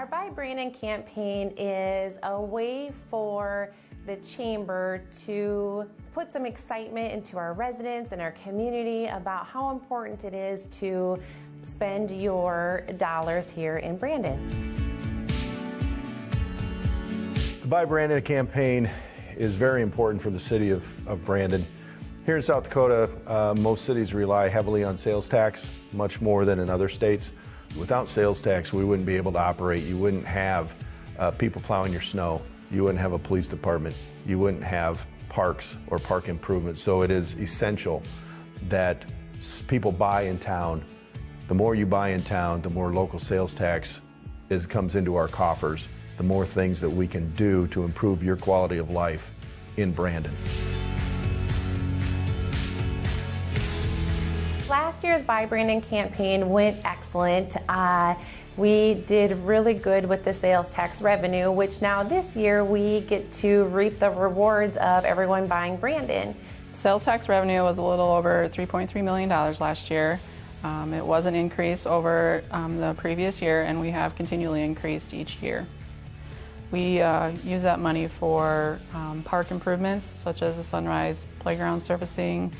Our Buy Brandon campaign is a way for the Chamber to put some excitement into our residents and our community about how important it is to spend your dollars here in Brandon. The Buy Brandon campaign is very important for the city of Brandon. Here in South Dakota, most cities rely heavily on sales tax, much more than in other states. Without sales tax, we wouldn't be able to operate. You wouldn't have people plowing your snow. You wouldn't have a police department. You wouldn't have parks or park improvements. So it is essential that people buy in town. The more you buy in town, the more local sales tax comes into our coffers, the more things that we can do to improve your quality of life in Brandon. Last year's Buy Brandon campaign went excellent. We did really good with the sales tax revenue, which now this year we get to reap the rewards of everyone buying Brandon. Sales tax revenue was a little over $3.3 million last year. It was an increase over the previous year, and we have continually increased each year. We use that money for park improvements such as the Sunrise Playground surfacing,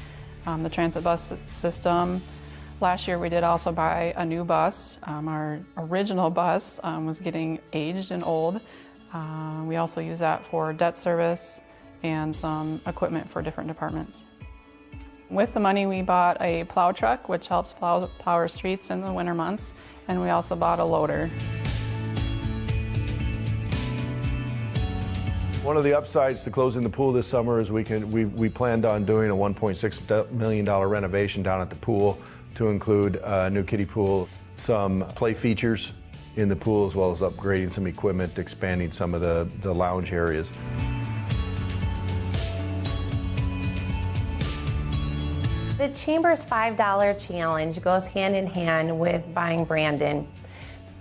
the transit bus system. Last year we did also buy a new bus. Our original bus was getting aged and old. We also use that for debt service and some equipment for different departments. With the money we bought a plow truck, which helps plow our streets in the winter months, and we also bought a loader. One of the upsides to closing the pool this summer is we planned on doing a $1.6 million renovation down at the pool to include a new kiddie pool, some play features in the pool, as well as upgrading some equipment, expanding some of the lounge areas. The Chamber's $5 challenge goes hand in hand with buying Brandon.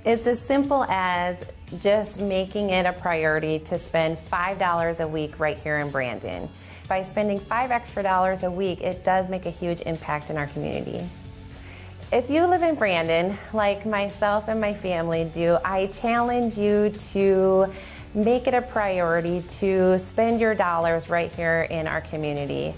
It's as simple as just making it a priority to spend $5 a week right here in Brandon. By spending $5 extra a week, it does make a huge impact in our community. If you live in Brandon, like myself and my family do, I challenge you to make it a priority to spend your dollars right here in our community.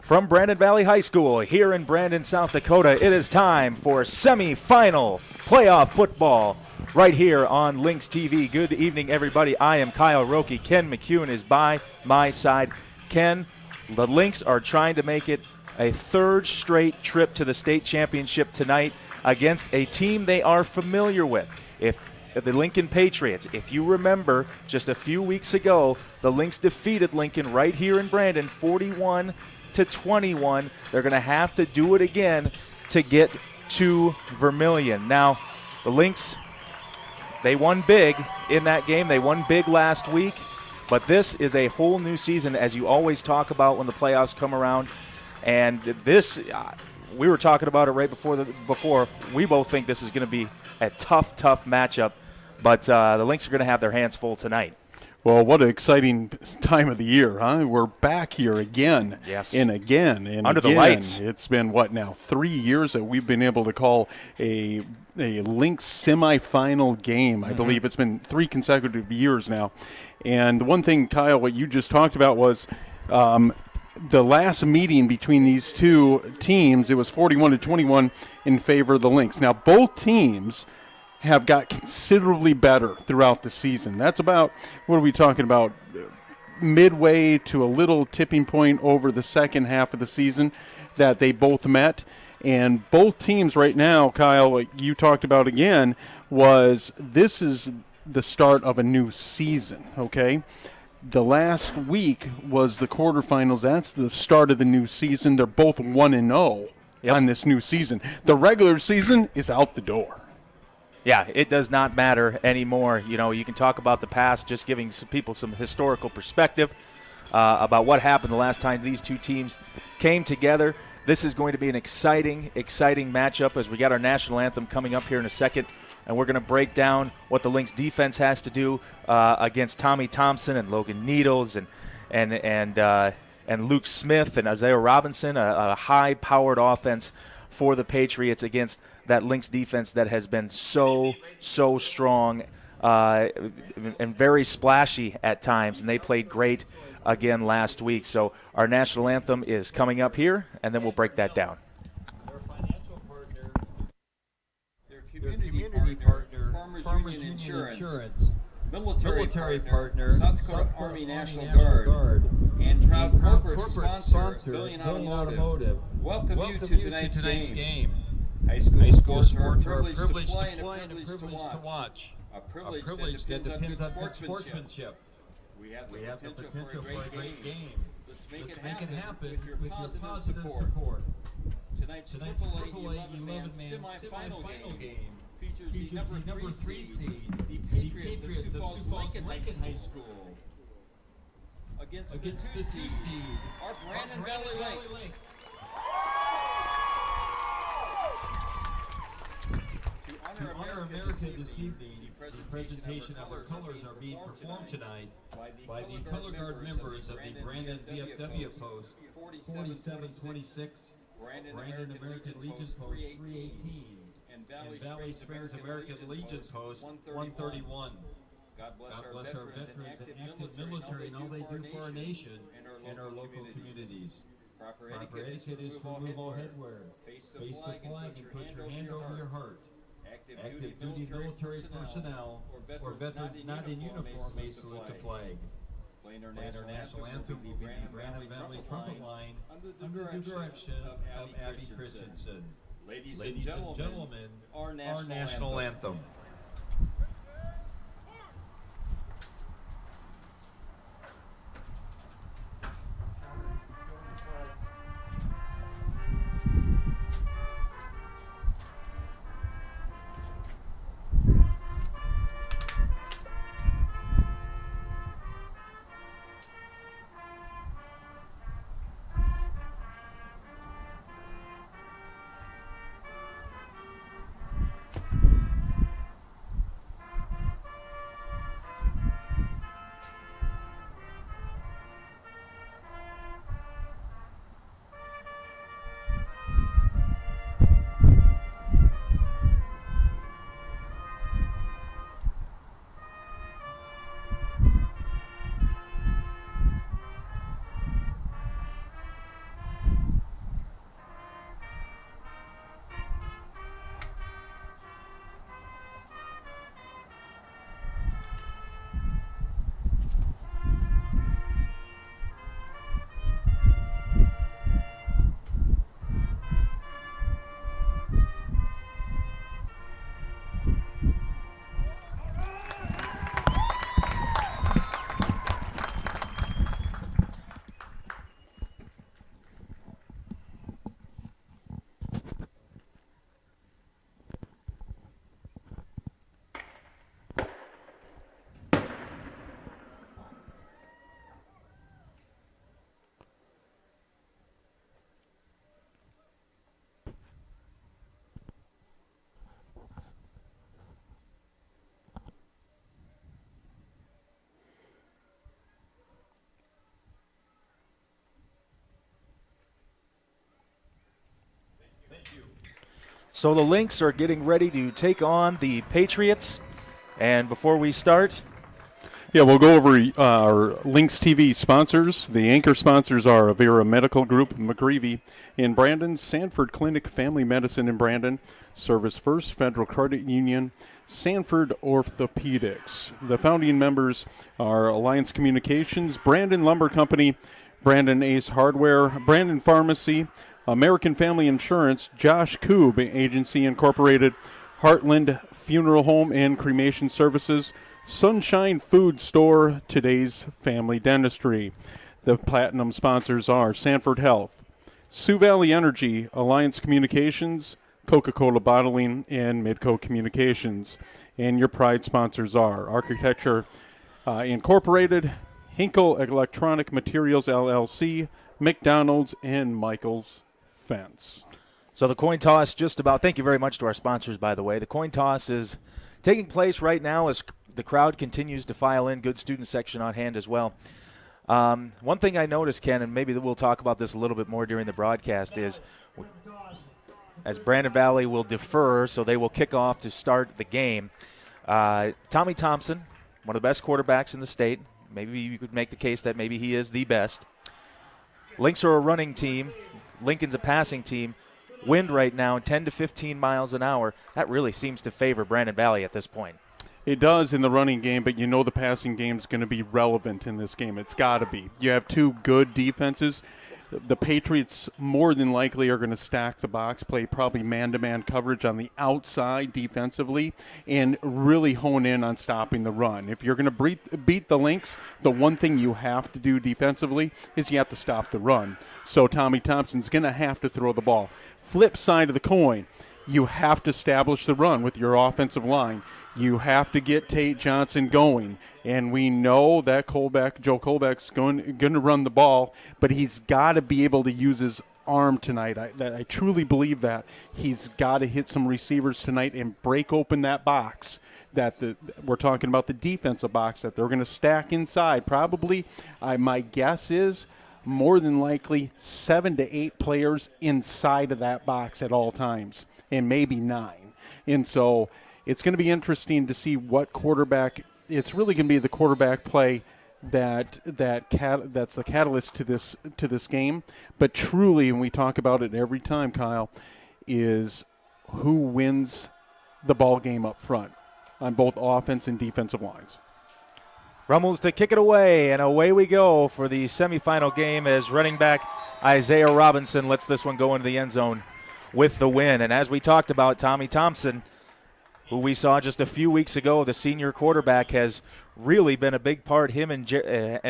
From Brandon Valley High School here in Brandon, South Dakota, it is time for semifinal playoff football right here on Lynx TV. Good evening, everybody. I am Kyle Roki. Ken McEwen is by my side. Ken, the Lynx are trying to make it a third straight trip to the state championship tonight against a team they are familiar with. If the Lincoln Patriots, if you remember, just a few weeks ago, the Lynx defeated Lincoln right here in Brandon, 41-21. They're going to have to do it again to get to Vermillion. Now, the Lynx, they won big in that game. They won big last week, but this is a whole new season, as you always talk about when the playoffs come around. And this, we were talking about it right before. We both think this is going to be a tough matchup, but the Lynx are going to have their hands full tonight. Well, what an exciting time of the year, huh? We're back here again. Yes. And again. And under again. The lights. It's been, 3 years that we've been able to call a Lynx semifinal game. I believe it's been 3 consecutive years now. And the one thing, Kyle, what you just talked about was the last meeting between these two teams, it was 41-21 in favor of the Lynx. Now, both teams have got considerably better throughout the season. That's about, what are we talking about, midway to a little tipping point over the second half of the season that they both met. And both teams right now, Kyle, like you talked about again, was this is the start of a new season, okay? The last week was the quarterfinals. That's the start of the new season. They're both 1-0 on this new season. The regular season is out the door. Yeah, it does not matter anymore. You know, you can talk about the past, just giving some people some historical perspective about what happened the last time these two teams came together. This is going to be an exciting matchup as we got our national anthem coming up here in a second, and we're going to break down what the Lynx defense has to do against Tommy Thompson and Logan Needles and Luke Smith and Isaiah Robinson, a high-powered offense for the Patriots against that Lynx defense that has been so strong and very splashy at times, and they played great again last week. So our national anthem is coming up here, and then we'll break that down. Their community partner, Farmers Union Insurance, military partner, South Dakota Army National Guard, and proud corporate sponsor, Billion Automotive. Welcome you to tonight's game. High school sports are a privilege to play and a privilege to watch. A privilege that depends on good sportsmanship. We have the potential for a great game. Let's make it happen with your positive support. Tonight's AAA 11-man semifinal game features the number 3 seed, the Patriots of Sioux Falls Lincoln High School, against the 2 seed, our Brandon Valley Lynx. To honor America this evening, the presentation of our colors are being performed tonight by the color guard members of the Brandon VFW Post 4726, Brandon American Legion Post 318, and Valley Springs American Legion Post 131. God bless our veterans and active military and all they do for our nation and our local communities. Proper etiquette is to remove all headwear, face the flag and put your hand over your heart. Active duty military personnel or veterans not in uniform may salute the flag. Playing our national anthem will be the Brandon Valley Trumpet Line under the direction of Abby Christensen. Ladies and gentlemen, our national anthem. So the Lynx are getting ready to take on the Patriots. And before we start, Yeah, we'll go over our Lynx TV sponsors. The anchor sponsors are Avera Medical Group, McGreevy in Brandon, Sanford Clinic Family Medicine in Brandon, Service First Federal Credit Union, Sanford Orthopedics. The founding members are Alliance Communications, Brandon Lumber Company, Brandon Ace Hardware, Brandon Pharmacy, American Family Insurance, Josh Koob Agency Incorporated, Heartland Funeral Home and Cremation Services, Sunshine Food Store, Today's Family Dentistry. The platinum sponsors are Sanford Health, Sioux Valley Energy, Alliance Communications, Coca-Cola Bottling, and Midco Communications. And your pride sponsors are Architecture Incorporated, Hinkle Electronic Materials LLC, McDonald's, and Michael's Fence. so the coin toss just about, thank you very much to our sponsors, by the way. The coin toss is taking place right now as the crowd continues to file in. Good student section on hand as well. One thing I noticed, Ken, and maybe we'll talk about this a little bit more during the broadcast, is as Brandon Valley will defer, so they will kick off to start the game. Tommy Thompson, one of the best quarterbacks in the state. Maybe you could make the case that maybe he is the best. Lynx are a running team. Lincoln's a passing team. Wind right now, 10 to 15 miles an hour. That really seems to favor Brandon Valley at this point. It does in the running game, but you know the passing game is going to be relevant in this game. It's got to be. You have two good defenses. The Patriots more than likely are going to stack the box, play probably man-to-man coverage on the outside defensively, and really hone in on stopping the run. If you're going to beat the Lynx, the one thing you have to do defensively is you have to stop the run. So Tommy Thompson's going to have to throw the ball. Flip side of the coin, you have to establish the run with your offensive line. You have to get Tate Johnson going. And we know that Joe Colbeck's going to run the ball, but he's got to be able to use his arm tonight. I truly believe that. He's got to hit some receivers tonight and break open that box. We're talking about the defensive box that they're going to stack inside. Probably, my guess is, more than likely 7 to 8 players inside of that box at all times, and maybe 9. And so it's going to be interesting to see what quarterback. It's really going to be the quarterback play that's the catalyst to this game. But truly, and we talk about it every time, Kyle, is who wins the ball game up front on both offense and defensive lines. Rummels to kick it away, and away we go for the semifinal game as running back Isaiah Robinson lets this one go into the end zone with the win. And as we talked about, Tommy Thompson, who we saw just a few weeks ago, the senior quarterback, has really been a big part, him and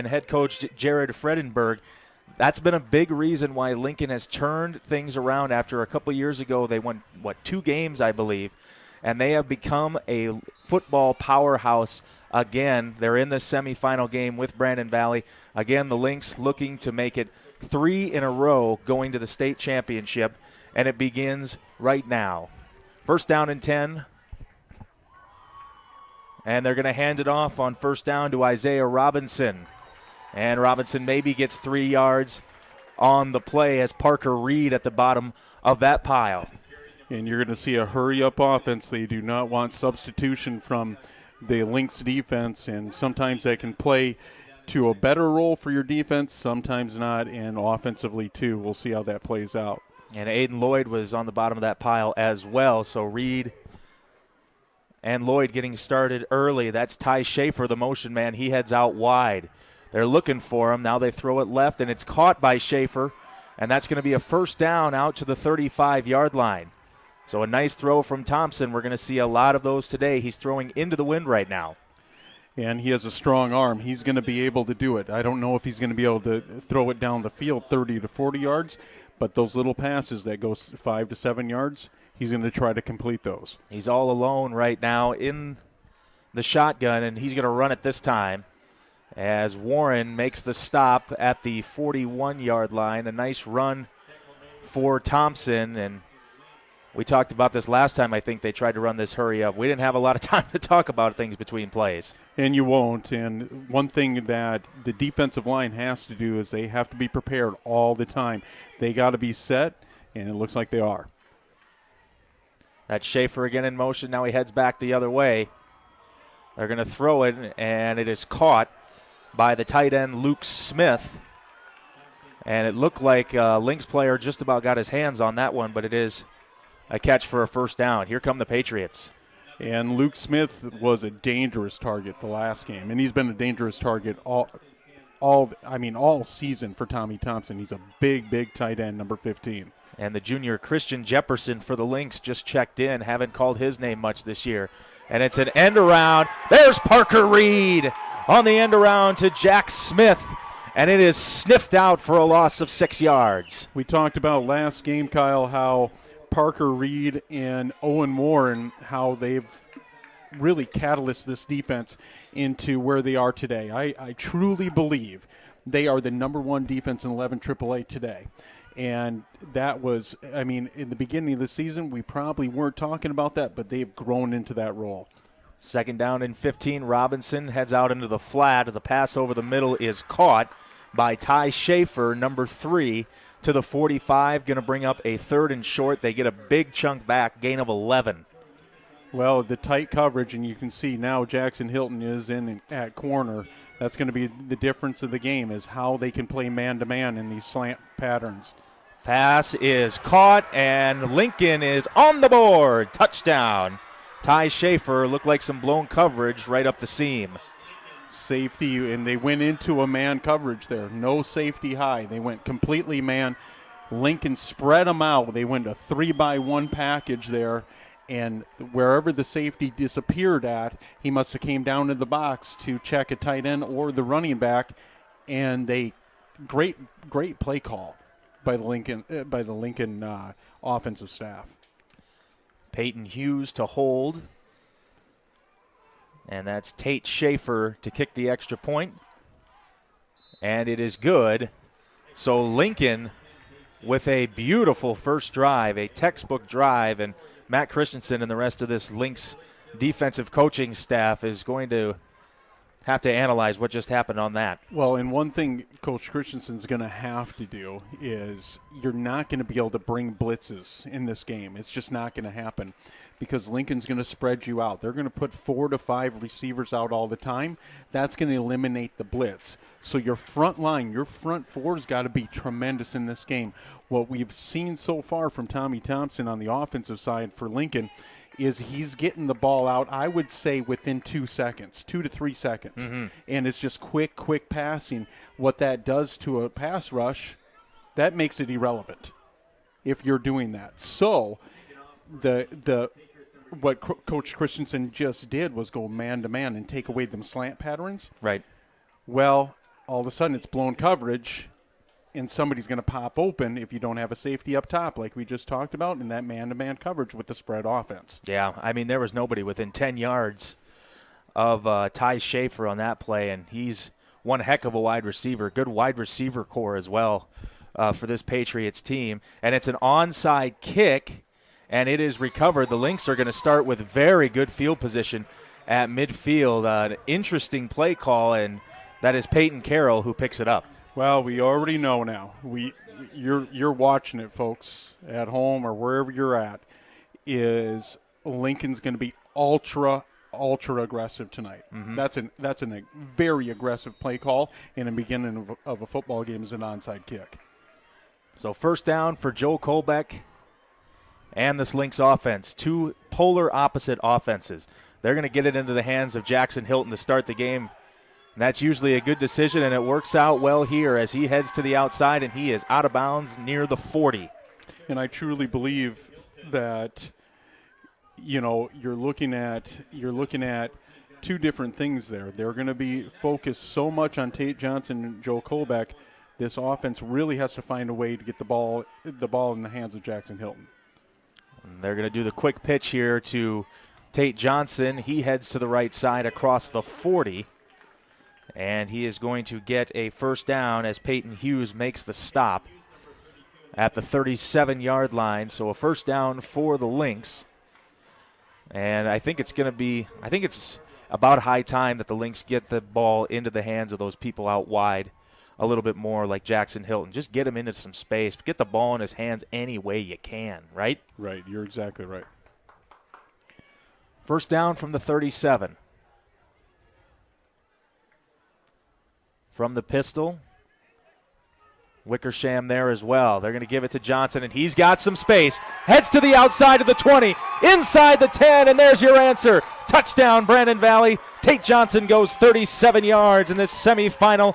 head coach Jared Fredenberg. That's been a big reason why Lincoln has turned things around after a couple years ago. They won, 2 games, I believe, and they have become a football powerhouse again. They're in the semifinal game with Brandon Valley. Again, the Lynx looking to make it 3 in a row going to the state championship, and it begins right now. First down and 10. And they're going to hand it off on first down to Isaiah Robinson. And Robinson maybe gets 3 yards on the play as Parker Reed at the bottom of that pile. And you're going to see a hurry-up offense. They do not want substitution from the Lynx defense, and sometimes that can play to a better role for your defense, sometimes not, and offensively too. We'll see how that plays out. And Aiden Lloyd was on the bottom of that pile as well, so Reed and Lloyd getting started early. That's Ty Schaefer, the motion man. He heads out wide. They're looking for him. Now they throw it left, and it's caught by Schaefer, and that's going to be a first down out to the 35-yard line. So a nice throw from Thompson. We're going to see a lot of those today. He's throwing into the wind right now. And he has a strong arm. He's going to be able to do it. I don't know if he's going to be able to throw it down the field 30 to 40 yards, but those little passes that go 5 to 7 yards, he's going to try to complete those. He's all alone right now in the shotgun, and he's going to run it this time as Warren makes the stop at the 41-yard line. A nice run for Thompson, and we talked about this last time. I think they tried to run this hurry up. We didn't have a lot of time to talk about things between plays. And you won't. And one thing that the defensive line has to do is they have to be prepared all the time. They got to be set, and it looks like they are. That's Schaefer again in motion. Now he heads back the other way. They're going to throw it, and it is caught by the tight end Luke Smith. And it looked like a Lynx player just about got his hands on that one, but it is a catch for a first down. Here come the Patriots. And Luke Smith was a dangerous target the last game, and he's been a dangerous target all season for Tommy Thompson. He's a big tight end, number 15. And the junior Christian Jefferson for the Lynx just checked in. Haven't called his name much this year. And it's an end around. There's Parker Reed on the end around to Jack Smith. And it is sniffed out for a loss of 6 yards. We talked about last game, Kyle, how Parker Reed and Owen Warren, how they've really catalyzed this defense into where they are today. I truly believe they are the number one defense in 11 AAA today. And that was, in the beginning of the season, we probably weren't talking about that, but they've grown into that role. Second down and 15. Robinson heads out into the flat as a pass over the middle is caught by Ty Schaefer, number 3, to the 45. Going to bring up a third and short. They get a big chunk back, gain of 11. Well, the tight coverage, and you can see now Jackson Hilton is in at corner. That's going to be the difference of the game, is how they can play man-to-man in these slant patterns. Pass is caught, and Lincoln is on the board. Touchdown. Ty Schaefer looked like some blown coverage right up the seam. Safety, and they went into a man coverage there. No safety high. They went completely man. Lincoln spread them out. They went a 3-by-1 package there, and wherever the safety disappeared at, he must have came down to the box to check a tight end or the running back, and they great play call by the Lincoln offensive staff. Peyton Hughes to hold. And that's Tate Schaefer to kick the extra point. And it is good. So Lincoln with a beautiful first drive, a textbook drive, and Matt Christensen and the rest of this Lynx defensive coaching staff is going to have to analyze what just happened on that. Well, and one thing Coach Christensen's going to have to do is you're not going to be able to bring blitzes in this game. It's just not going to happen because Lincoln's going to spread you out. They're going to put 4 to 5 receivers out all the time. That's going to eliminate the blitz. So your front line, your front four's got to be tremendous in this game. What we've seen so far from Tommy Thompson on the offensive side for Lincoln is he's getting the ball out, I would say, within 2 seconds, 2 to 3 seconds. Mm-hmm. And it's just quick passing. What that does to a pass rush, that makes it irrelevant if you're doing that. So what Coach Christensen just did was go man-to-man and take away them slant patterns. Right. Well, all of a sudden it's blown coverage, and somebody's going to pop open if you don't have a safety up top like we just talked about in that man-to-man coverage with the spread offense. Yeah, there was nobody within 10 yards of Ty Schaefer on that play, and he's one heck of a wide receiver. Good wide receiver core as well for this Patriots team. And it's an onside kick, and it is recovered. The Lynx are going to start with very good field position at midfield. An interesting play call, and that is Peyton Carroll who picks it up. Well, we already know now. You're watching it, folks, at home or wherever you're at. Is Lincoln's going to be ultra aggressive tonight? Mm-hmm. That's a very aggressive play call in the beginning of a football game is an onside kick. So first down for Joe Kolbeck and this Lynx offense. Two polar opposite offenses. They're going to get it into the hands of Jackson Hilton to start the game. And that's usually a good decision, and it works out well here as he heads to the outside, and he is out of bounds near the 40. And I truly believe that, you're looking at two different things there. They're going to be focused so much on Tate Johnson and Joe Kolbeck. This offense really has to find a way to get the ball in the hands of Jackson Hilton. And they're going to do the quick pitch here to Tate Johnson. He heads to the right side across the 40. And he is going to get a first down as Peyton Hughes makes the stop at the 37-yard line. So a first down for the Lynx. And I think it's about high time that the Lynx get the ball into the hands of those people out wide a little bit more, like Jackson Hilton. Just get him into some space. Get the ball in his hands any way you can, right? Right. You're exactly right. First down from the 37. From the pistol, Wickersham there as well. They're going to give it to Johnson, and he's got some space. Heads to the outside of the 20, inside the 10, and there's your answer. Touchdown, Brandon Valley. Tate Johnson goes 37 yards in this semifinal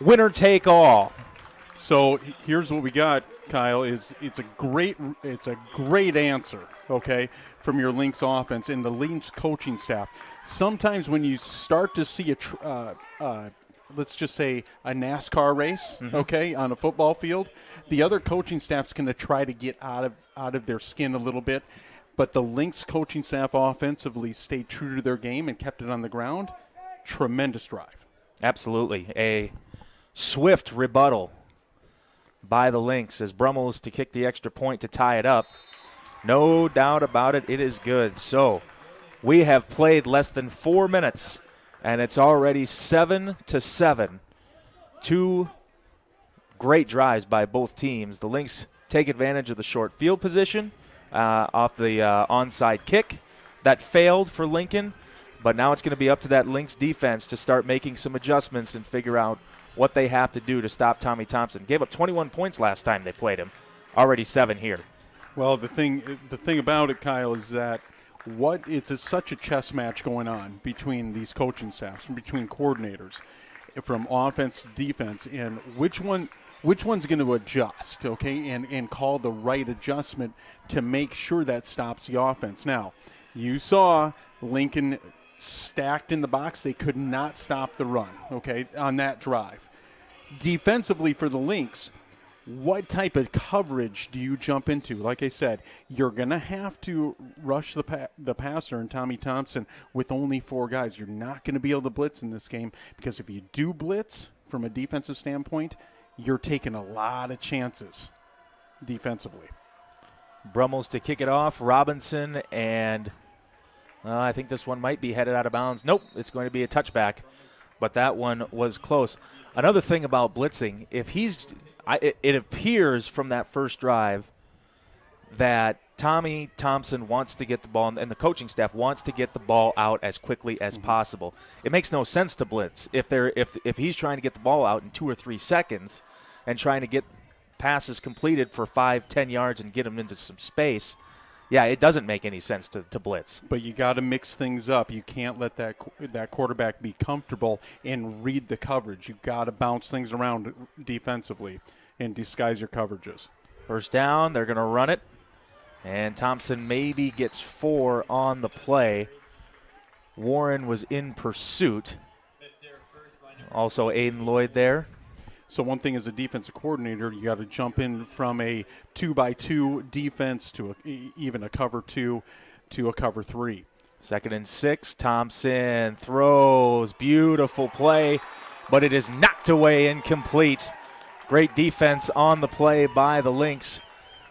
winner take all. So here's what we got, Kyle. It's a great answer, okay, from your Lynx offense and the Lynx coaching staff. Sometimes when you start to see let's just say a NASCAR race, okay, on a football field, the other coaching staff's going to try to get out of their skin a little bit, but the Lynx coaching staff offensively stayed true to their game and kept it on the ground. Tremendous drive. Absolutely. A swift rebuttal by the Lynx as Brummels to kick the extra point to tie it up. No doubt about it, it is good. So we have played less than 4 minutes, and it's already 7-7. 2 great drives by both teams. The Lynx take advantage of the short field position off the onside kick. That failed for Lincoln, but now it's going to be up to that Lynx defense to start making some adjustments and figure out what they have to do to stop Tommy Thompson. Gave up 21 points last time they played him. Already 7 here. Well, the thing about it, Kyle, is that such a chess match going on between these coaching staffs and between coordinators from offense to defense, and which one's going to adjust, okay, and call the right adjustment to make sure that stops the offense. Now, you saw Lincoln stacked in the box. They could not stop the run, okay, on that drive. Defensively for the Lynx, what type of coverage do you jump into? Like I said, you're going to have to rush the passer and Tommy Thompson with only 4 guys. You're not going to be able to blitz in this game because if you do blitz from a defensive standpoint, you're taking a lot of chances defensively. Brummels to kick it off. Robinson, and I think this one might be headed out of bounds. Nope, it's going to be a touchback, but that one was close. Another thing about blitzing, it appears from that first drive that Tommy Thompson wants to get the ball, and the coaching staff wants to get the ball out as quickly as possible. It makes no sense to blitz if he's trying to get the ball out in 2 or 3 seconds and trying to get passes completed for 5-10 yards and get them into some space. Yeah, it doesn't make any sense to blitz. But you got to mix things up. You can't let that quarterback be comfortable and read the coverage. You got to bounce things around defensively and disguise your coverages. First down, they're going to run it, and Thompson maybe gets 4 on the play. Warren was in pursuit. Also Aiden Lloyd there. So one thing as a defensive coordinator, you got to jump in from a 2-by-2 defense to even a cover 2 to a cover 3. 2nd and 6. Thompson throws. Beautiful play, but it is knocked away, incomplete. Great defense on the play by the Lynx,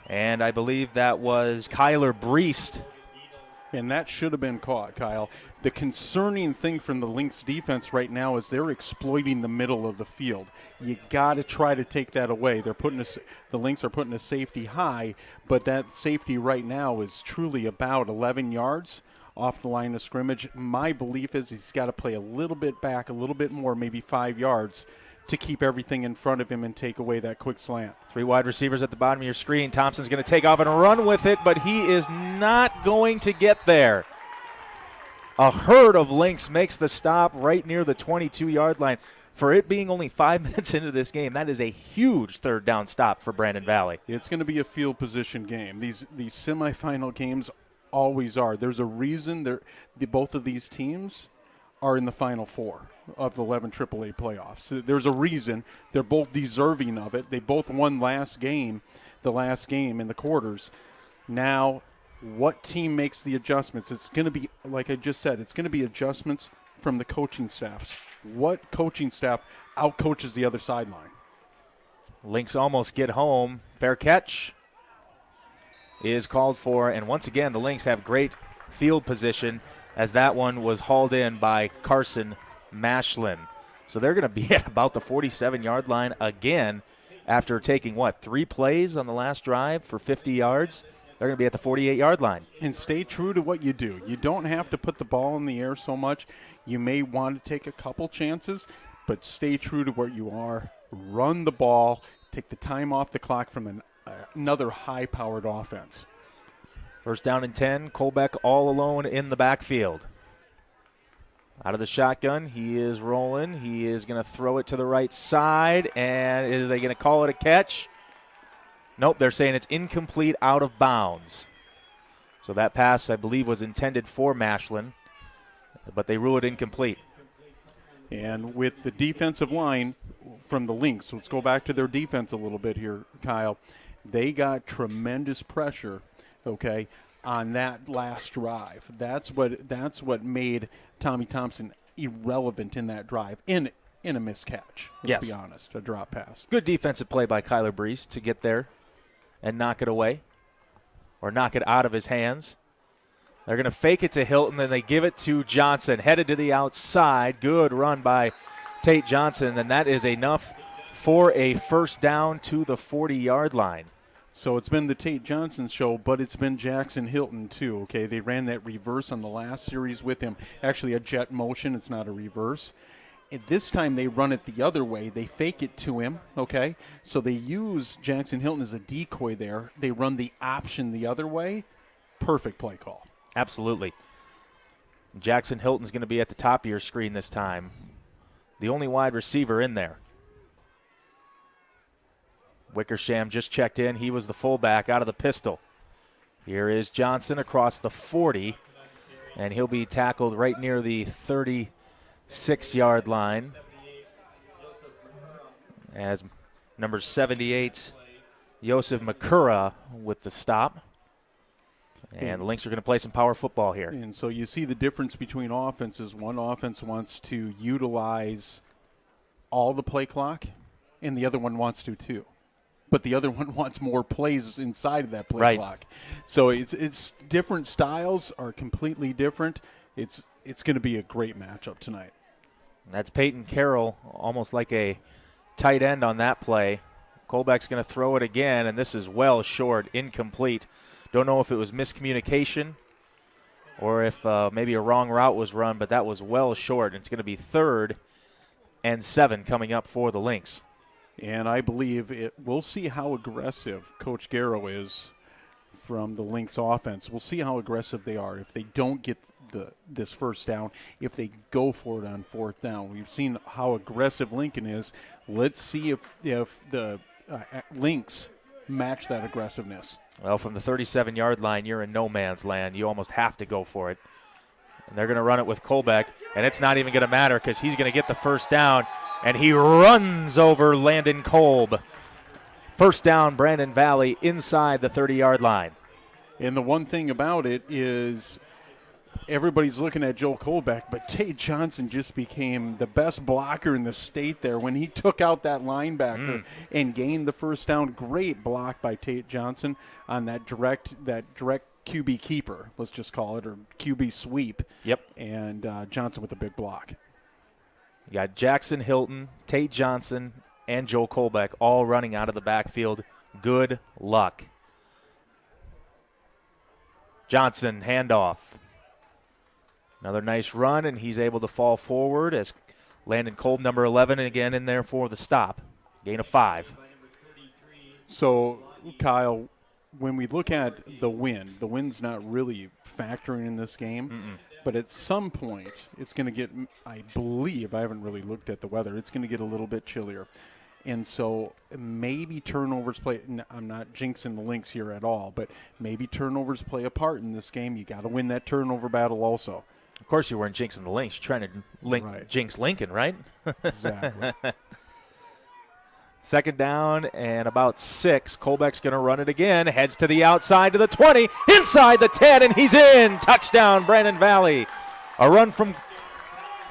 and I believe that was Kyler Breest. And that should have been caught, Kyle. The concerning thing from the Lynx defense right now is they're exploiting the middle of the field. You got to try to take that away. The Lynx are putting a safety high, but that safety right now is truly about 11 yards off the line of scrimmage. My belief is he's got to play a little bit back, a little bit more, maybe 5 yards, to keep everything in front of him and take away that quick slant. 3 wide receivers at the bottom of your screen. Thompson's going to take off and run with it, but he is not going to get there. A herd of Lynx makes the stop right near the 22-yard line. For it being only 5 minutes into this game, that is a huge third down stop for Brandon Valley. It's going to be a field position game. These semifinal games always are. There's a reason both of these teams are in the Final Four of the 11 AAA playoffs. There's a reason. They're both deserving of it. They both won the last game in the quarters. Now, what team makes the adjustments? It's going to be, like I just said, it's going to be adjustments from the coaching staffs. What coaching staff outcoaches the other sideline? Lynx almost get home. Fair catch is called for, and once again, the Lynx have great field position as that one was hauled in by Carson Mashlin. So they're going to be at about the 47-yard line again after taking, 3 plays on the last drive for 50 yards? They're going to be at the 48-yard line. And stay true to what you do. You don't have to put the ball in the air so much. You may want to take a couple chances, but stay true to where you are. Run the ball. Take the time off the clock from another high-powered offense. First down and 10. Colbeck all alone in the backfield. Out of the shotgun, he is rolling. He is going to throw it to the right side, and are they going to call it a catch? Nope, they're saying it's incomplete, out of bounds. So that pass, I believe, was intended for Mashlin, but they rule it incomplete. And with the defensive line from the Lynx, let's go back to their defense a little bit here, Kyle. They got tremendous pressure, okay, on that last drive. That's what made Tommy Thompson irrelevant in that drive, in a miscatch, let's be honest, a drop pass. Good defensive play by Kyler Brees to get there and knock it away or knock it out of his hands. They're going to fake it to Hilton, then they give it to Johnson, headed to the outside. Good run by Tate Johnson, and that is enough for a first down to the 40-yard line. So it's been the Tate Johnson show, but it's been Jackson Hilton too, okay? They ran that reverse on the last series with him. Actually a jet motion, it's not a reverse. And this time they run it the other way. They fake it to him, okay? So they use Jackson Hilton as a decoy there. They run the option the other way. Perfect play call. Absolutely. Jackson Hilton's going to be at the top of your screen this time. The only wide receiver in there. Wickersham just checked in. He was the fullback out of the pistol. Here is Johnson across the 40, and he'll be tackled right near the 36-yard line as number 78, Yosef Makura, with the stop. And the Lynx are going to play some power football here. And so you see the difference between offenses. One offense wants to utilize all the play clock, and the other one wants to too. But the other one wants more plays inside of that play clock. So it's different styles are completely different. It's going to be a great matchup tonight. That's Peyton Carroll, almost like a tight end on that play. Colbeck's going to throw it again, and this is well short, incomplete. Don't know if it was miscommunication or if maybe a wrong route was run, but that was well short. It's going to be 3rd and 7 coming up for the Lynx. And I believe we'll see how aggressive Coach Garrow is from the Lynx offense. We'll see how aggressive they are. If they don't get this first down, if they go for it on 4th down. We've seen how aggressive Lincoln is. Let's see if the Lynx match that aggressiveness. Well, from the 37-yard line, you're in no man's land. You almost have to go for it. And they're going to run it with Colbeck, and it's not even going to matter because he's going to get the first down, and he runs over Landon Kolb. First down, Brandon Valley inside the 30-yard line. And the one thing about it is everybody's looking at Joe Colbeck, but Tate Johnson just became the best blocker in the state there when he took out that linebacker and gained the first down. Great block by Tate Johnson on that direct QB keeper, let's just call it, or QB sweep. Yep. And Johnson with a big block. You got Jackson Hilton, Tate Johnson, and Joe Colbeck all running out of the backfield. Good luck. Johnson, handoff. Another nice run, and he's able to fall forward as Landon Kolb, number 11, again in there for the stop. Gain of 5. So, Kyle, when we look at the wind's not really factoring in this game. But at some point, it's going to get, I believe, I haven't really looked at the weather, it's going to get a little bit chillier. And so maybe turnovers play, I'm not jinxing the Lynx here at all, but maybe turnovers play a part in this game. You got to win that turnover battle also. Of course you weren't jinxing the Lynx. You're trying to jinx Lincoln, right? Exactly. 2nd down and about 6. Colbeck's going to run it again. Heads to the outside to the 20. Inside the 10, and he's in. Touchdown, Brandon Valley. A run from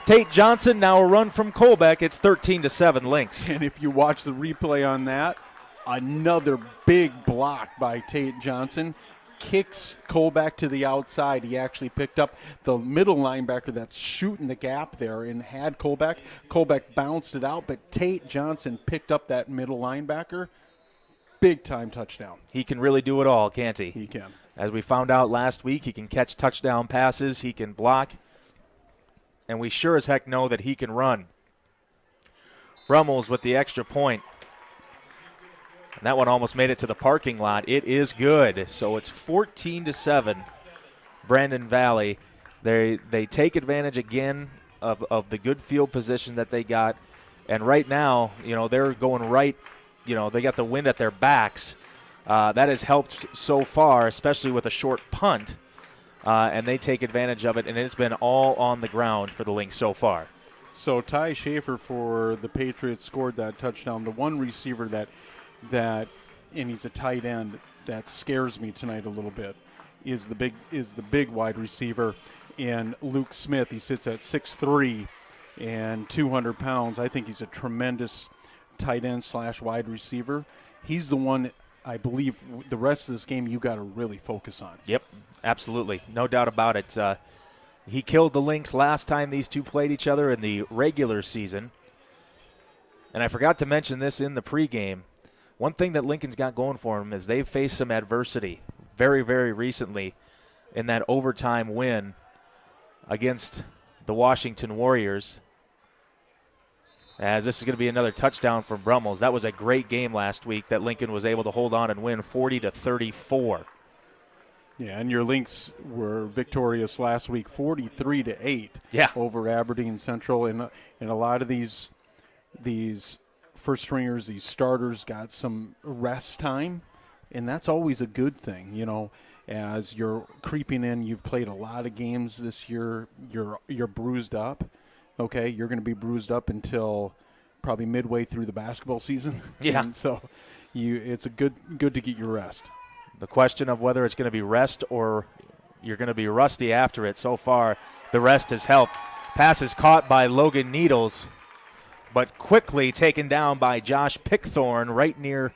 Tate Johnson, now a run from Colbeck. It's 13-7 Lynx. And if you watch the replay on that, another big block by Tate Johnson. Kicks Colbeck to the outside. He actually picked up the middle linebacker that's shooting the gap there and had Colbeck. Colbeck bounced it out, but Tate Johnson picked up that middle linebacker. big-time touchdown. He can really do it all, can't he? He can. As we found out last week, he can catch touchdown passes, he can block, and we sure as heck know that he can run. Brummels with the extra point. And that one almost made it to the parking lot. It is good. So it's 14-7, Brandon Valley. They take advantage again of the good field position that they got. And right now, they're going right, they got the wind at their backs. That has helped so far, especially with a short punt. And they take advantage of it, and it's been all on the ground for the Lynx so far. So Ty Schaefer for the Patriots scored that touchdown. The one receiver that and he's a tight end that scares me tonight a little bit is the big wide receiver, and Luke Smith. He sits at 6'3" and 200 pounds. I think he's a tremendous tight end / wide receiver. He's the one, I believe, the rest of this game you got to really focus on. Yep, absolutely. No doubt about it. He killed the Lynx last time these two played each other in the regular season. And I forgot to mention this in the pregame. One thing that Lincoln's got going for him is they've faced some adversity very, very recently in that overtime win against the Washington Warriors. As this is going to be another touchdown from Brummels. That was a great game last week that Lincoln was able to hold on and win 40-34. Yeah, and your Lynx were victorious last week, 43-8 over Aberdeen Central. And a lot of these first stringers, these starters got some rest time, and that's always a good thing. As you're creeping in, you've played a lot of games this year. You're bruised up. Okay, you're going to be bruised up until probably midway through the basketball season. Yeah. And so it's a good to get your rest. The question of whether it's going to be rest or you're going to be rusty after it, so far the rest has helped. Pass is caught by Logan Needles, but quickly taken down by Josh Pickthorne right near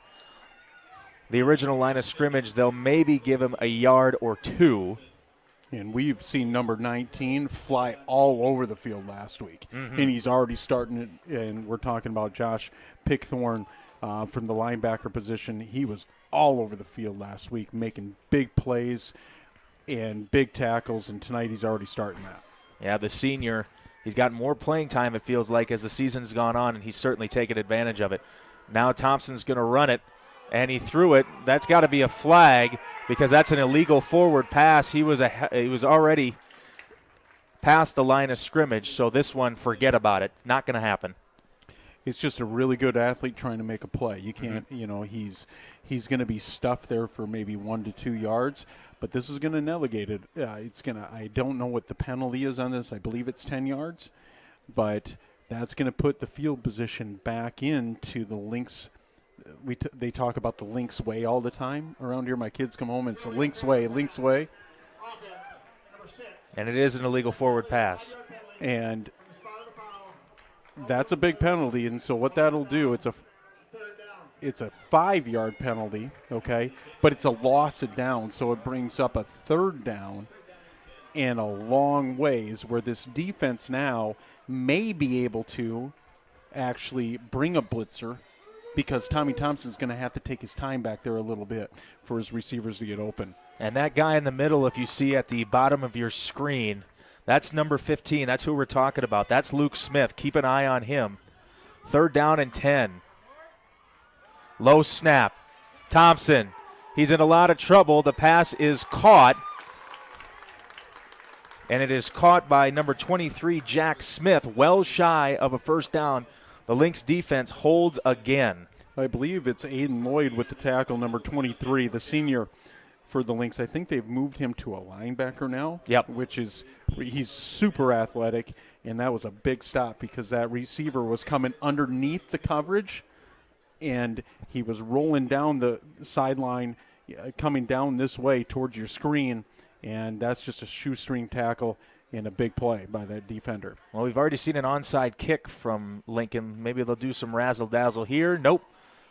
the original line of scrimmage. They'll maybe give him a yard or two. And we've seen number 19 fly all over the field last week. Mm-hmm. And he's already starting it, and we're talking about Josh Pickthorne from the linebacker position. He was all over the field last week, making big plays and big tackles, and tonight he's already starting that. Yeah, the senior, he's got more playing time, it feels like, as the season's gone on, and he's certainly taken advantage of it. Now Thompson's going to run it, and he threw it. That's got to be a flag because that's an illegal forward pass. He was already past the line of scrimmage, so this one, forget about it. Not going to happen. It's just a really good athlete trying to make a play. You can't, he's going to be stuffed there for maybe 1 to 2 yards, but this is going to negate it. I don't know what the penalty is on this. I believe it's 10 yards, but that's going to put the field position back into the Lynx. They talk about the Lynx way all the time around here. My kids come home and it's a Lynx way. And it is an illegal forward pass. And that's a big penalty, and so what that'll do, it's a 5-yard penalty, okay, but it's a loss of down, so it brings up a third down and a long ways where this defense now may be able to actually bring a blitzer because Tommy Thompson's going to have to take his time back there a little bit for his receivers to get open. And that guy in the middle, if you see at the bottom of your screen, that's number 15. That's who we're talking about. That's Luke Smith. Keep an eye on him. 3rd down and 10. Low snap. Thompson. He's in a lot of trouble. The pass is caught. And it is caught by number 23, Jack Smith, well shy of a first down. The Lynx defense holds again. I believe it's Aiden Lloyd with the tackle, number 23, the senior for the Lynx. I think they've moved him to a linebacker now. Yep. He's super athletic, and that was a big stop because that receiver was coming underneath the coverage, and he was rolling down the sideline, coming down this way towards your screen, and that's just a shoestring tackle and a big play by that defender. Well, we've already seen an onside kick from Lincoln. Maybe they'll do some razzle-dazzle here. Nope.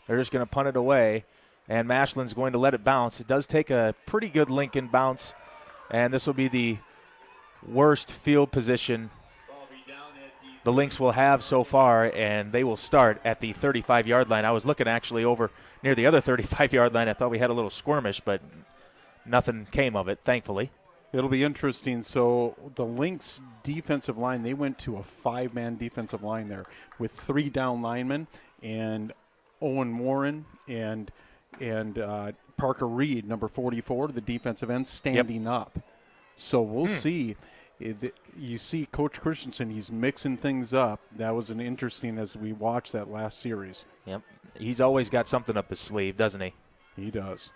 They're just going to punt it away. And Mashlin's going to let it bounce. It does take a pretty good Lincoln bounce, and this will be the worst field position the Lynx will have so far, and they will start at the 35-yard line. I was looking actually over near the other 35-yard line. I thought we had a little skirmish, but nothing came of it, thankfully. It'll be interesting. So the Lynx defensive line, they went to a 5-man defensive line there with 3 down linemen and Owen Warren and Parker Reed, number 44, the defensive end, standing up. So we'll see. You see Coach Christensen, he's mixing things up. That was an interesting as we watched that last series. Yep. He's always got something up his sleeve, doesn't he? He does.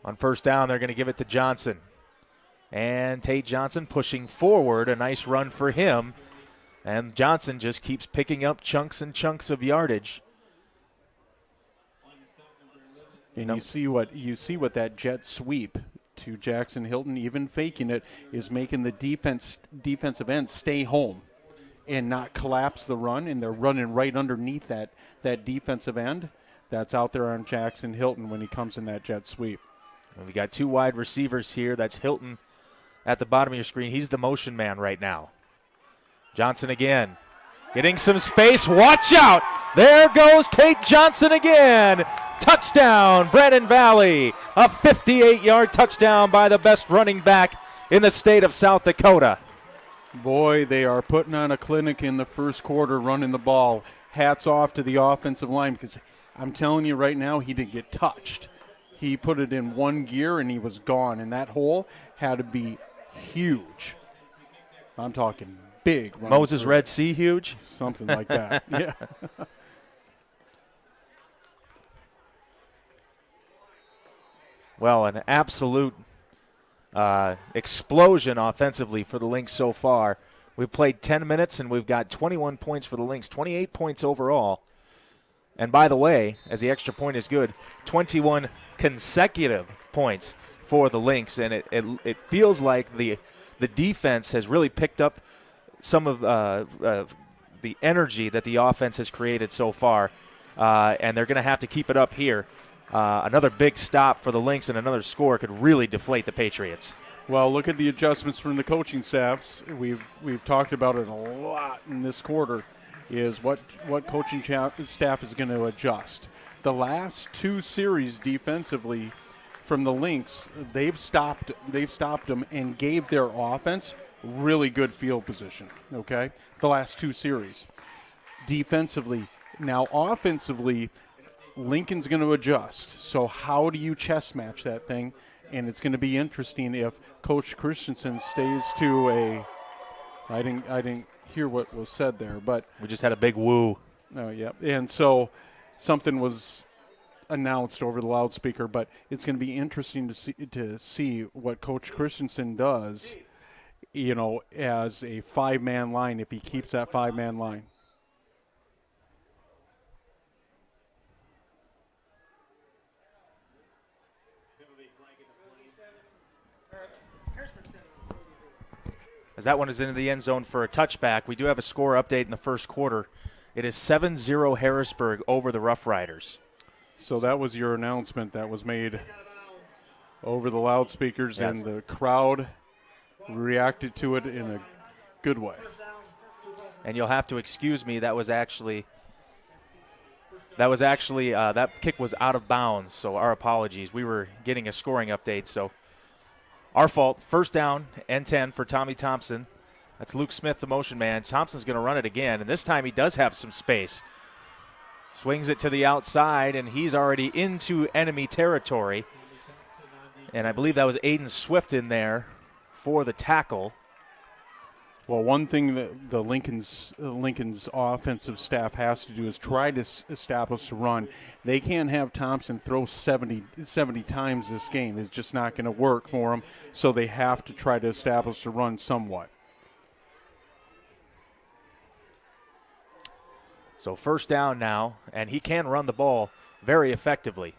On first down, they're going to give it to Johnson. And Tate Johnson pushing forward. A nice run for him. And Johnson just keeps picking up chunks and chunks of yardage. And you see what that jet sweep to Jackson Hilton, even faking it, is making the defensive end stay home and not collapse the run, and they're running right underneath that defensive end that's out there on Jackson Hilton when he comes in that jet sweep. And we got 2 wide receivers here. That's Hilton at the bottom of your screen. He's the motion man right now. Johnson again. Getting some space. Watch out. There goes Tate Johnson again. Touchdown, Brandon Valley. A 58-yard touchdown by the best running back in the state of South Dakota. Boy, they are putting on a clinic in the first quarter running the ball. Hats off to the offensive line, because I'm telling you right now, he didn't get touched. He put it in one gear and he was gone, and that hole had to be huge. I'm talking big. Moses Red Sea huge? Something like that, yeah. Well, an absolute explosion offensively for the Lynx so far. We've played 10 minutes, and we've got 21 points for the Lynx, 28 points overall. And by the way, as the extra point is good, 21 consecutive points for the Lynx. And it feels like the defense has really picked up some of the energy that the offense has created so far. And they're going to have to keep it up here. Another big stop for the Lynx and another score could really deflate the Patriots. Well, look at the adjustments from the coaching staffs. We've talked about it a lot in this quarter, is what coaching staff is going to adjust. The last 2 series defensively from the Lynx, they've stopped them and gave their offense really good field position, okay? The last 2 series. Defensively. Now, offensively, Lincoln's going to adjust. So how do you chess match that thing? And it's going to be interesting if Coach Christensen stays to a – I didn't hear what was said there, but – we just had a big woo. Oh, yeah. And so something was announced over the loudspeaker, but it's going to be interesting to see what Coach Christensen does, you know, as a 5-man line, if he keeps that 5-man line. As that one is into the end zone for a touchback. We do have a score update in the first quarter. It is 7-0 Harrisburg over the Rough Riders. So that was your announcement that was made over the loudspeakers, yes. And the crowd reacted to it in a good way. And you'll have to excuse me, that kick was out of bounds, so our apologies. We were getting a scoring update, so our fault. First down and 10 for Tommy Thompson. That's Luke Smith, the motion man. Thompson's going to run it again, and this time he does have some space. Swings it to the outside, and he's already into enemy territory. And I believe that was Aiden Swift in there for the tackle. Well, one thing that the Lincoln's offensive staff has to do is try to establish a run. They can't have Thompson throw 70 times this game. It's just not going to work for them, so they have to try to establish a run somewhat. So first down now, and he can run the ball very effectively.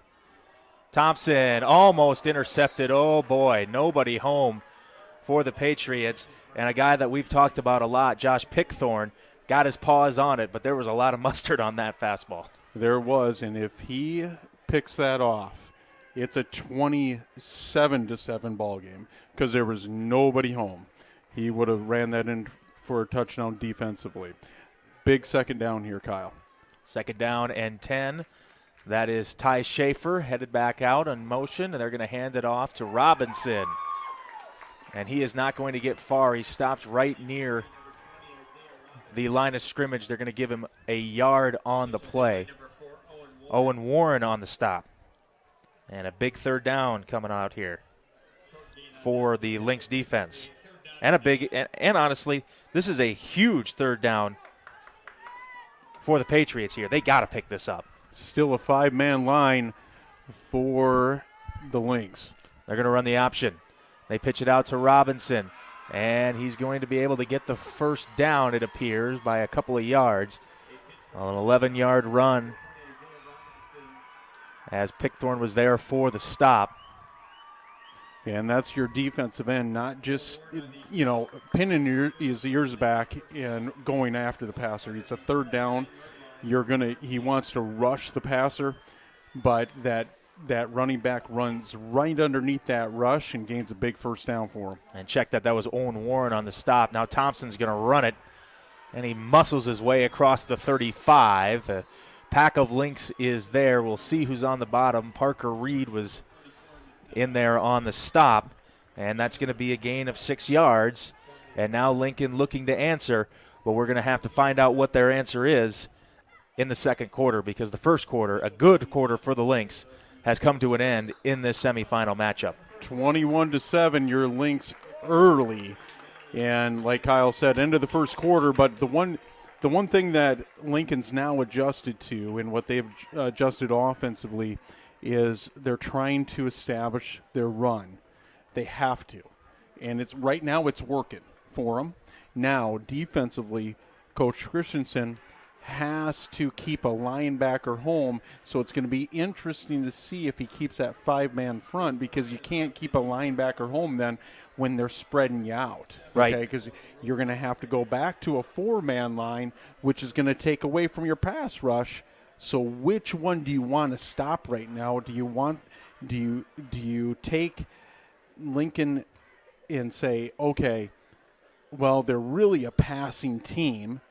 Thompson almost intercepted. Oh, boy, nobody home for the Patriots. And a guy that we've talked about a lot, Josh Pickthorne, got his paws on it, but there was a lot of mustard on that fastball. There was, and if he picks that off, it's a 27-7 ball game because there was nobody home. He would have ran that in for a touchdown defensively. Big second down here, Kyle. Second down and 10. That is Ty Schaefer headed back out on motion, and they're going to hand it off to Robinson. And he is not going to get far. He stopped right near the line of scrimmage. They're going to give him a yard on the play. Owen Warren on the stop. And a big third down coming out here for the Lynx defense. And a big, and honestly, this is a huge third down for the Patriots here. They got to pick this up. Still a 5-man line for the Lynx. They're going to run the option. They pitch it out to Robinson, and he's going to be able to get the first down, it appears, by a couple of yards. An 11-yard run as Pickthorne was there for the stop. And that's your defensive end, not just, pinning his ears back and going after the passer. It's a third down. He wants to rush the passer, but that running back runs right underneath that rush and gains a big first down for him. And check that was Owen Warren on the stop. Now Thompson's going to run it, and he muscles his way across the 35. A pack of Lynx is there. We'll see who's on the bottom. Parker Reed was in there on the stop, and that's going to be a gain of 6 yards. And now Lincoln looking to answer, but we're going to have to find out what their answer is in the second quarter, because the first quarter, a good quarter for the Lynx, has come to an end in this semifinal matchup. 21-7, your Lynx early. And like Kyle said, end of the first quarter, but the one thing that Lincoln's now adjusted to and what they've adjusted offensively is they're trying to establish their run. They have to. And right now it's working for them. Now, defensively, Coach Christensen has to keep a linebacker home, so it's going to be interesting to see if he keeps that 5-man front, because you can't keep a linebacker home then when they're spreading you out. Right. Okay, because you're going to have to go back to a 4-man line, which is going to take away from your pass rush. So which one do you want to stop right now? Do you take Lincoln and say, okay, well, they're really a passing team.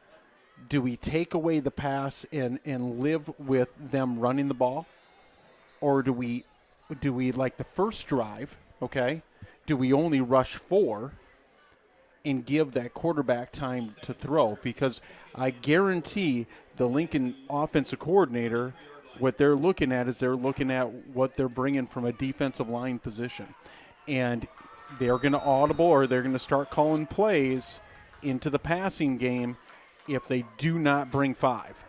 Do we take away the pass and live with them running the ball? Or do we like the first drive, okay, do we only rush 4 and give that quarterback time to throw? Because I guarantee the Lincoln offensive coordinator, what they're looking at is they're looking at what they're bringing from a defensive line position. And they're going to audible, or they're going to start calling plays into the passing game if they do not bring 5.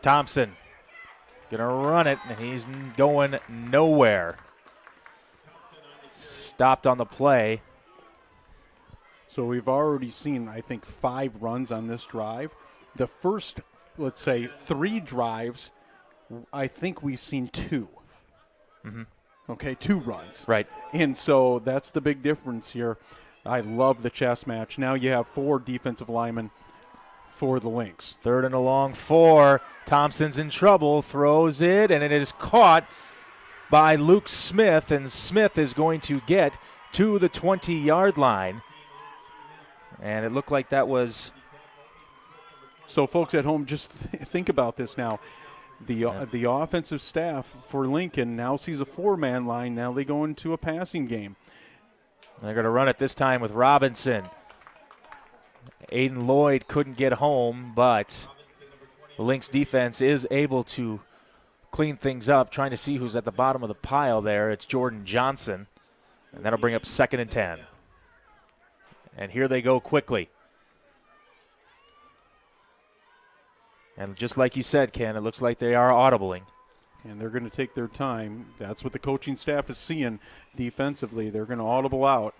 Thompson going to run it, and he's going nowhere. Stopped on the play. So we've already seen, I think, 5 runs on this drive. The first, let's say, 3 drives, I think we've seen 2. Mm-hmm. Okay, 2 runs. Right. And so that's the big difference here. I love the chess match. Now you have 4 defensive linemen for the Lynx. Third and a long 4. Thompson's in trouble, throws it, and it is caught by Luke Smith, and Smith is going to get to the 20-yard line. And it looked like that was... So, folks at home, just think about this now. The offensive staff for Lincoln now sees a 4-man line. Now they go into a passing game. They're going to run it this time with Robinson. Aiden Lloyd couldn't get home, but the Lynx defense is able to clean things up, trying to see who's at the bottom of the pile there. It's Jordan Johnson, and that'll bring up 2nd and 10. And here they go quickly. And just like you said, Ken, it looks like they are audibling. And they're going to take their time. That's what the coaching staff is seeing defensively. They're going to audible out.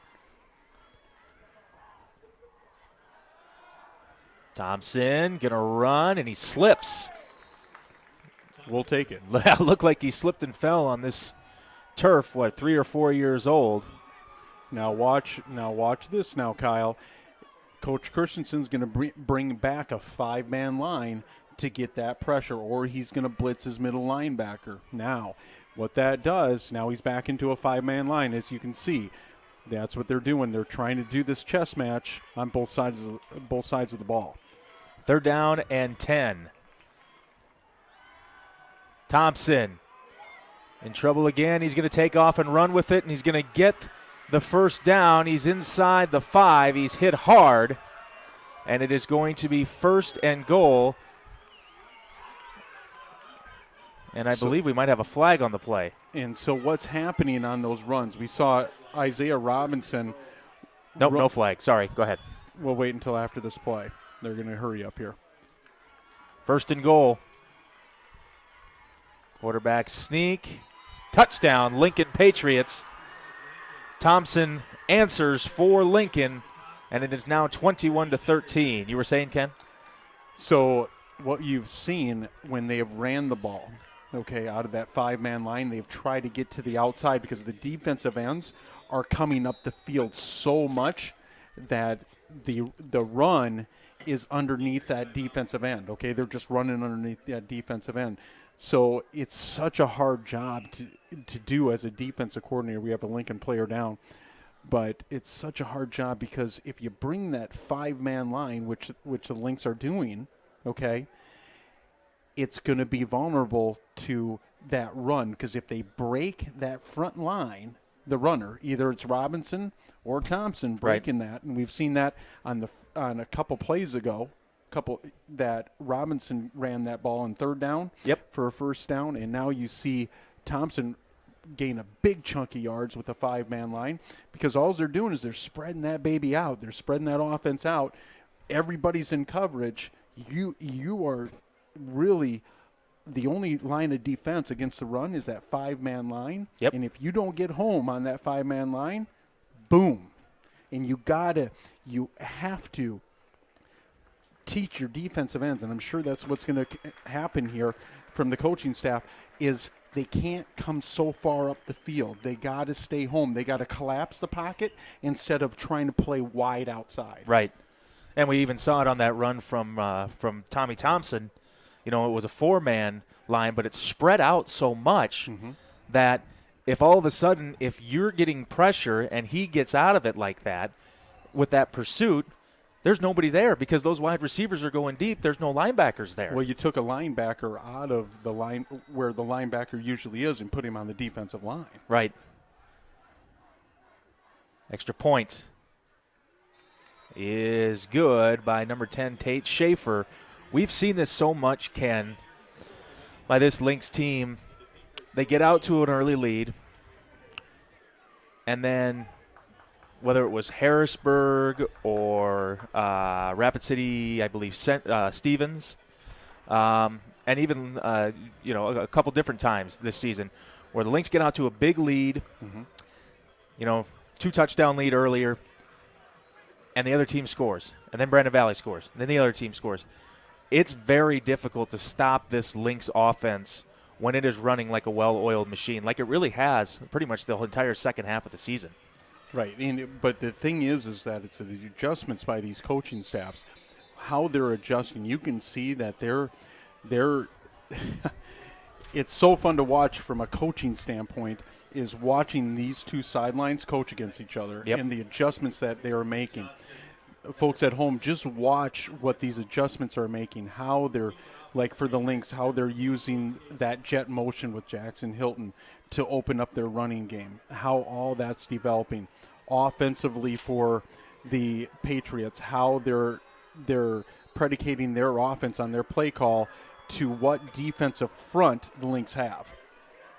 Thompson going to run, and he slips. We'll take it. Looked like he slipped and fell on this turf, 3 or 4 years old. Now watch this now, Kyle. Coach Christensen's going to bring back a 5-man line to get that pressure, or he's going to blitz his middle linebacker. Now, what that does, now he's back into a 5-man line, as you can see. That's what they're doing. They're trying to do this chess match on both sides of the ball. 3rd down and 10. Thompson in trouble again. He's going to take off and run with it, and he's going to get the 1st down. He's inside the 5. He's hit hard, and it is going to be 1st and goal. And I believe we might have a flag on the play. And so what's happening on those runs? We saw Isaiah Robinson. Nope, no flag. Sorry, go ahead. We'll wait until after this play. They're going to hurry up here. 1st and goal. Quarterback sneak. Touchdown, Lincoln Patriots. Thompson answers for Lincoln, and it is now 21-13. You were saying, Ken? So what you've seen when they have ran the ball, okay, out of that 5-man line, they've tried to get to the outside because the defensive ends are coming up the field so much that the run is underneath that defensive end, okay? They're just running underneath that defensive end. So it's such a hard job to do as a defensive coordinator. We have a Lincoln player down. But it's such a hard job because if you bring that 5-man line, which the Lynx are doing, okay, it's going to be vulnerable to that run because if they break that front line, the runner, either it's Robinson or Thompson breaking that, and we've seen that on a couple plays ago, that Robinson ran that ball on 3rd down for a 1st down, and now you see Thompson gain a big chunk of yards with a 5-man line because all they're doing is they're spreading that baby out. They're spreading that offense out. Everybody's in coverage. You are really the only line of defense against the run is that 5-man line. Yep. And if you don't get home on that 5-man line, boom. And you have to teach your defensive ends, and I'm sure that's what's going to happen here from the coaching staff, is they can't come so far up the field. They got to stay home. They got to collapse the pocket instead of trying to play wide outside. Right. And we even saw it on that run from Tommy Thompson. You know, it was a 4-man line, but it's spread out so much that if all of a sudden, if you're getting pressure and he gets out of it like that with that pursuit, there's nobody there because those wide receivers are going deep. There's no linebackers there. Well, you took a linebacker out of the line where the linebacker usually is and put him on the defensive line. Right. Extra point is good by number 10, Tate Schaefer. We've seen this so much, Ken, by this Lynx team. They get out to an early lead, and then whether it was Harrisburg or Rapid City, I believe Stevens, and even a couple different times this season where the Lynx get out to a big lead, 2-touchdown lead earlier, and the other team scores, and then Brandon Valley scores, and then the other team scores. It's very difficult to stop this Lynx offense when it is running like a well-oiled machine, like it really has pretty much the entire second half of the season. Right, but the thing is that it's the adjustments by these coaching staffs, how they're adjusting. You can see that they're it's so fun to watch from a coaching standpoint is watching these two sidelines coach against each other and the adjustments that they are making. Folks at home, just watch what these adjustments are making, how they're, like for the Lynx, how they're using that jet motion with Jackson Hilton to open up their running game, how all that's developing. Offensively for the Patriots, how they're predicating their offense on their play call to what defensive front the Lynx have.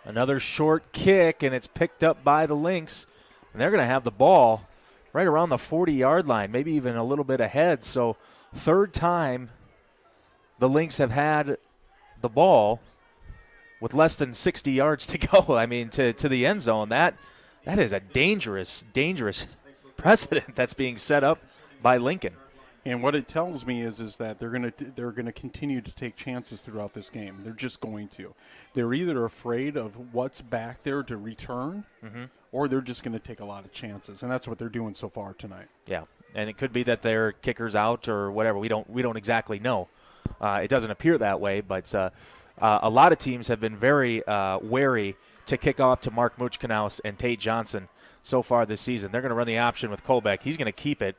Another short kick, and it's picked up by the Lynx, and they're going to have the ball right around the 40-yard line, maybe even a little bit ahead. So 3rd time the Lynx have had the ball with less than 60 yards to go, I mean, to the end zone. That is a dangerous, dangerous precedent that's being set up by Lincoln. And what it tells me is that they're gonna continue to take chances throughout this game. They're just going to. They're either afraid of what's back there to return, or they're just going to take a lot of chances, and that's what they're doing so far tonight. Yeah, and it could be that their kicker's out or whatever. We don't exactly know. It doesn't appear that way, but a lot of teams have been very wary to kick off to Mark Muchkanaus and Tate Johnson. so far this season. They're going to run the option with Colbeck. He's going to keep it,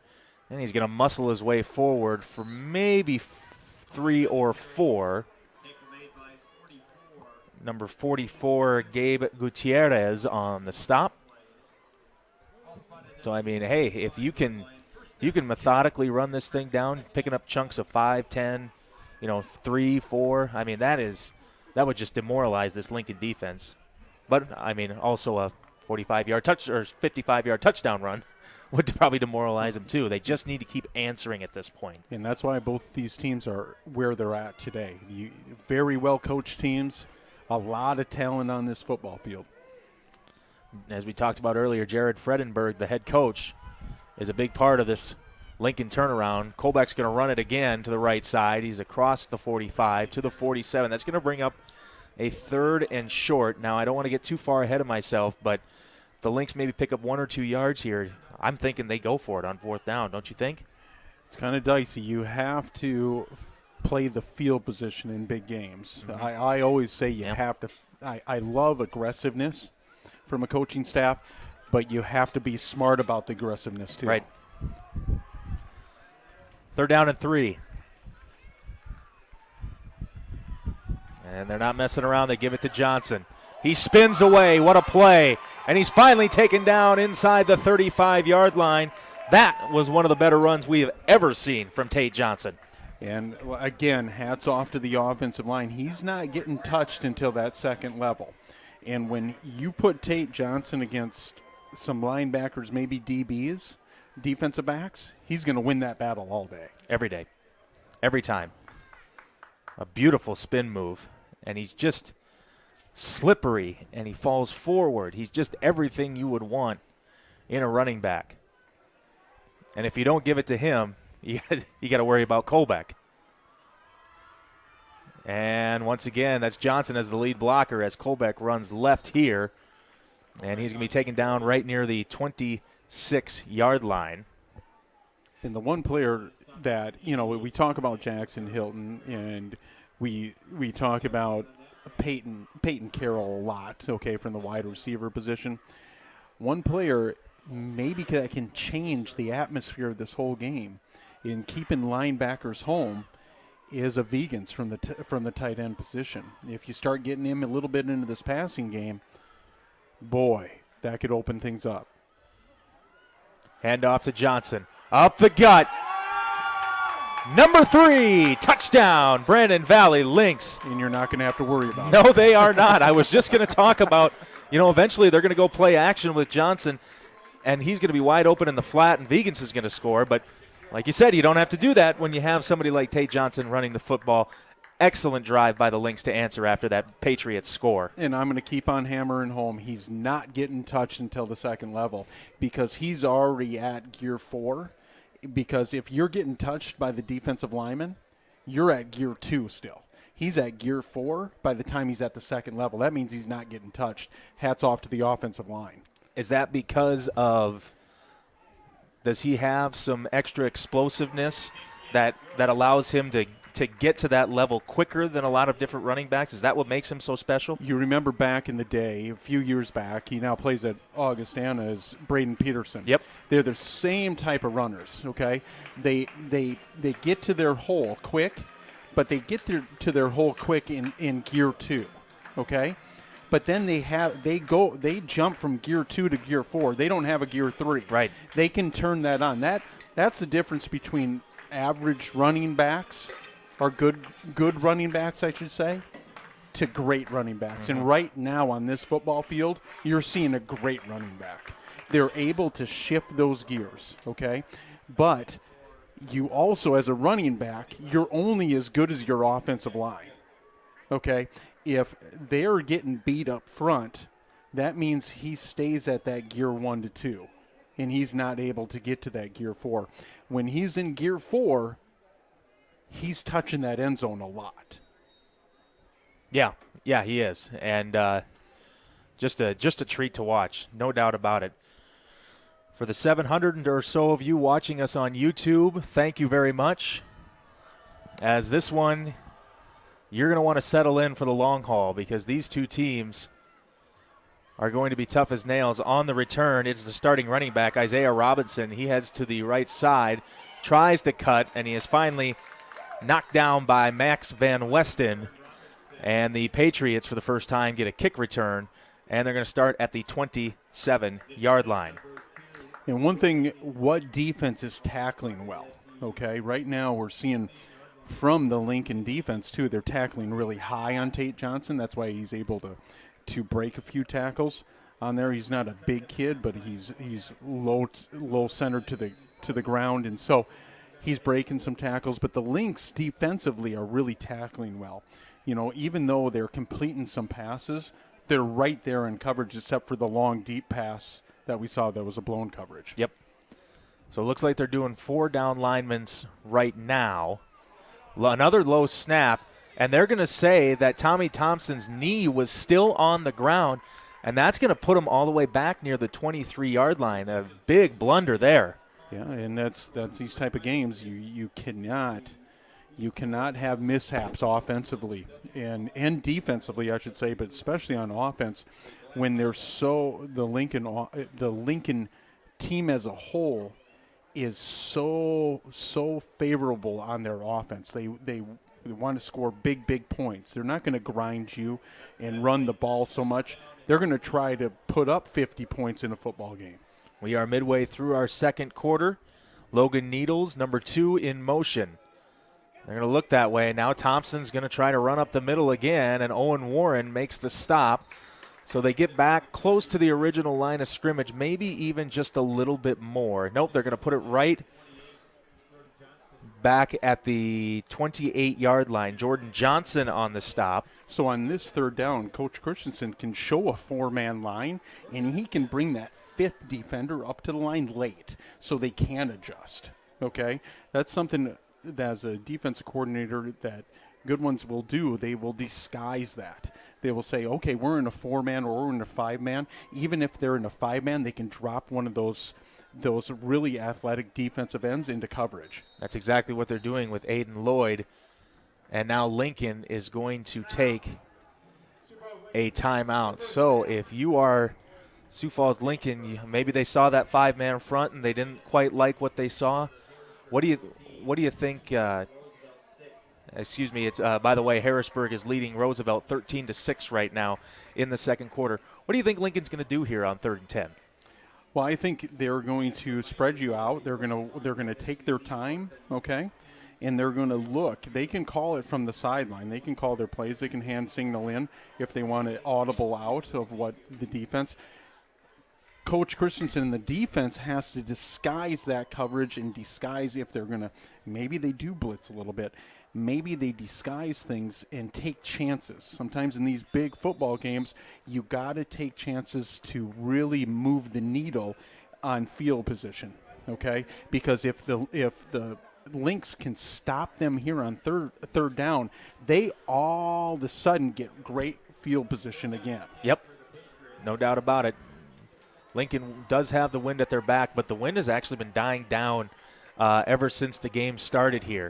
and he's going to muscle his way forward for maybe 3 or 4. Number 44, Gabe Gutierrez on the stop. So, I mean, hey, if you can methodically run this thing down, picking up chunks of 5, 10, 3, 4, I mean, that would just demoralize this Lincoln defense. But, I mean, also a 45-yard touch or 55-yard touchdown run would probably demoralize them too. They just need to keep answering at this point. And that's why both these teams are where they're at today. Very well-coached teams, a lot of talent on this football field. As we talked about earlier, Jared Fredenberg, the head coach, is a big part of this Lincoln turnaround. Colbeck's going to run it again to the right side. He's across the 45 to the 47. That's going to bring up a 3rd and short. Now, I don't want to get too far ahead of myself, but the Lynx maybe pick up 1 or 2 yards here. I'm thinking they go for it on 4th down, don't you think? It's kind of dicey. You have to play the field position in big games. Mm-hmm. I always say you have to. I love aggressiveness from a coaching staff, but you have to be smart about the aggressiveness too. Right. 3rd down and 3. And they're not messing around. They give it to Johnson. He spins away. What a play. And he's finally taken down inside the 35-yard line. That was one of the better runs we have ever seen from Tate Johnson. And, again, hats off to the offensive line. He's not getting touched until that second level. And when you put Tate Johnson against some linebackers, maybe DBs, defensive backs, he's going to win that battle all day. Every day. Every time. A beautiful spin move. And he's just slippery, and he falls forward. He's just everything you would want in a running back. And if you don't give it to him, you got to worry about Colbeck. And once again, that's Johnson as the lead blocker as Colbeck runs left here. And he's going to be taken down right near the 26-yard line. And the one player that, we talk about Jackson Hilton, and we talk about Peyton Carroll a lot, okay, from the wide receiver position. One player maybe that can change the atmosphere of this whole game in keeping linebackers home is a Vegans from the tight end position. If you start getting him a little bit into this passing game, boy, that could open things up. Hand off to Johnson. Up the gut. Number 3, touchdown, Brandon Valley Lynx. And you're not going to have to worry about it. No, they are not. I was just going to talk about, eventually they're going to go play action with Johnson, and he's going to be wide open in the flat, and Vegans is going to score. But like you said, you don't have to do that when you have somebody like Tate Johnson running the football. Excellent drive by the Lynx to answer after that Patriots score. And I'm going to keep on hammering home. He's not getting touched until the second level because he's already at gear 4. Because if you're getting touched by the defensive lineman, you're at gear 2 still. He's at gear 4 by the time he's at the second level. That means he's not getting touched. Hats off to the offensive line. Is that because of – does he have some extra explosiveness that allows him to get to that level quicker than a lot of different running backs? Is that what makes him so special? You remember back in the day, a few years back, he now plays at Augustana as Braden Peterson. Yep. They're the same type of runners, okay? They get to their hole quick, but they get to their hole quick in gear 2, okay? But then they jump from gear 2 to gear 4. They don't have a gear 3. Right. They can turn that on. That's the difference between average running backs or good running backs, I should say, to great running backs. Mm-hmm. And right now on this football field, you're seeing a great running back. They're able to shift those gears, okay? But you also, as a running back, you're only as good as your offensive line, okay? If they're getting beat up front, that means he stays at that gear 1 to 2, and he's not able to get to that gear 4. When he's in gear 4, he's touching that end zone a lot. Yeah, he is. And just a treat to watch, no doubt about it. For the 700 or so of you watching us on YouTube, thank you very much. As this one, you're going to want to settle in for the long haul because these two teams are going to be tough as nails. On the return, it's the starting running back, Isaiah Robinson. He heads to the right side, tries to cut, and he is finally knocked down by Max Van Westen. And the Patriots, for the first time, get a kick return, and they're going to start at the 27-yard line. And one thing, what defense is tackling well, okay? Right now we're seeing from the Lincoln defense, too, they're tackling really high on Tate Johnson. That's why he's able to break a few tackles on there. He's not a big kid, but he's low centered to the ground, and so he's breaking some tackles. But the Lynx defensively are really tackling well. You know, even though they're completing some passes, they're right there in coverage except for the long, deep pass that we saw that was a blown coverage. Yep. So it looks like they're doing 4 down linemen right now. Another low snap, and they're going to say that Tommy Thompson's knee was still on the ground, and that's going to put him all the way back near the 23-yard line. A big blunder there. Yeah, and that's these type of games. You cannot have mishaps offensively and defensively, I should say, but especially on offense when they're the Lincoln team as a whole is so favorable on their offense. They want to score big points. They're not going to grind you and run the ball so much. They're going to try to put up 50 points in a football game. We are midway through our second quarter. Logan Needles, number 2, in motion. They're going to look that way. Now Thompson's going to try to run up the middle again, and Owen Warren makes the stop. So they get back close to the original line of scrimmage, maybe even just a little bit more. Nope, they're going to put it right back at the 28-yard line. Jordan Johnson on the stop. So on this third down, Coach Christensen can show a 4-man line, and he can bring that 5th defender up to the line late so they can adjust. Okay? That's something that as a defensive coordinator that good ones will do. They will disguise that. They will say, okay, we're in a 4-man or we're in a 5-man. Even if they're in a 5-man, they can drop one of those really athletic defensive ends into coverage. That's exactly what they're doing with Aiden Lloyd. And now Lincoln is going to take a timeout. So if you are Sioux Falls Lincoln, maybe they saw that 5-man front and they didn't quite like what they saw. What do you think? It's by the way, Harrisburg is leading Roosevelt 13-6 right now in the second quarter. What do you think Lincoln's going to do here on 3rd and 10? Well, I think they're going to spread you out. They're going to take their time, okay, and they're going to look. They can call it from the sideline. They can call their plays. They can hand signal in if they want to audible out of what the defense. Coach Christensen and the defense has to disguise that coverage and disguise if they're going to. Maybe they do blitz a little bit. Maybe they disguise things and take chances. Sometimes in these big football games, you got to take chances to really move the needle on field position, okay? Because if the Lynx can stop them here on third down, they all of a sudden get great field position again. Yep, no doubt about it. Lincoln does have the wind at their back, but the wind has actually been dying down ever since the game started here.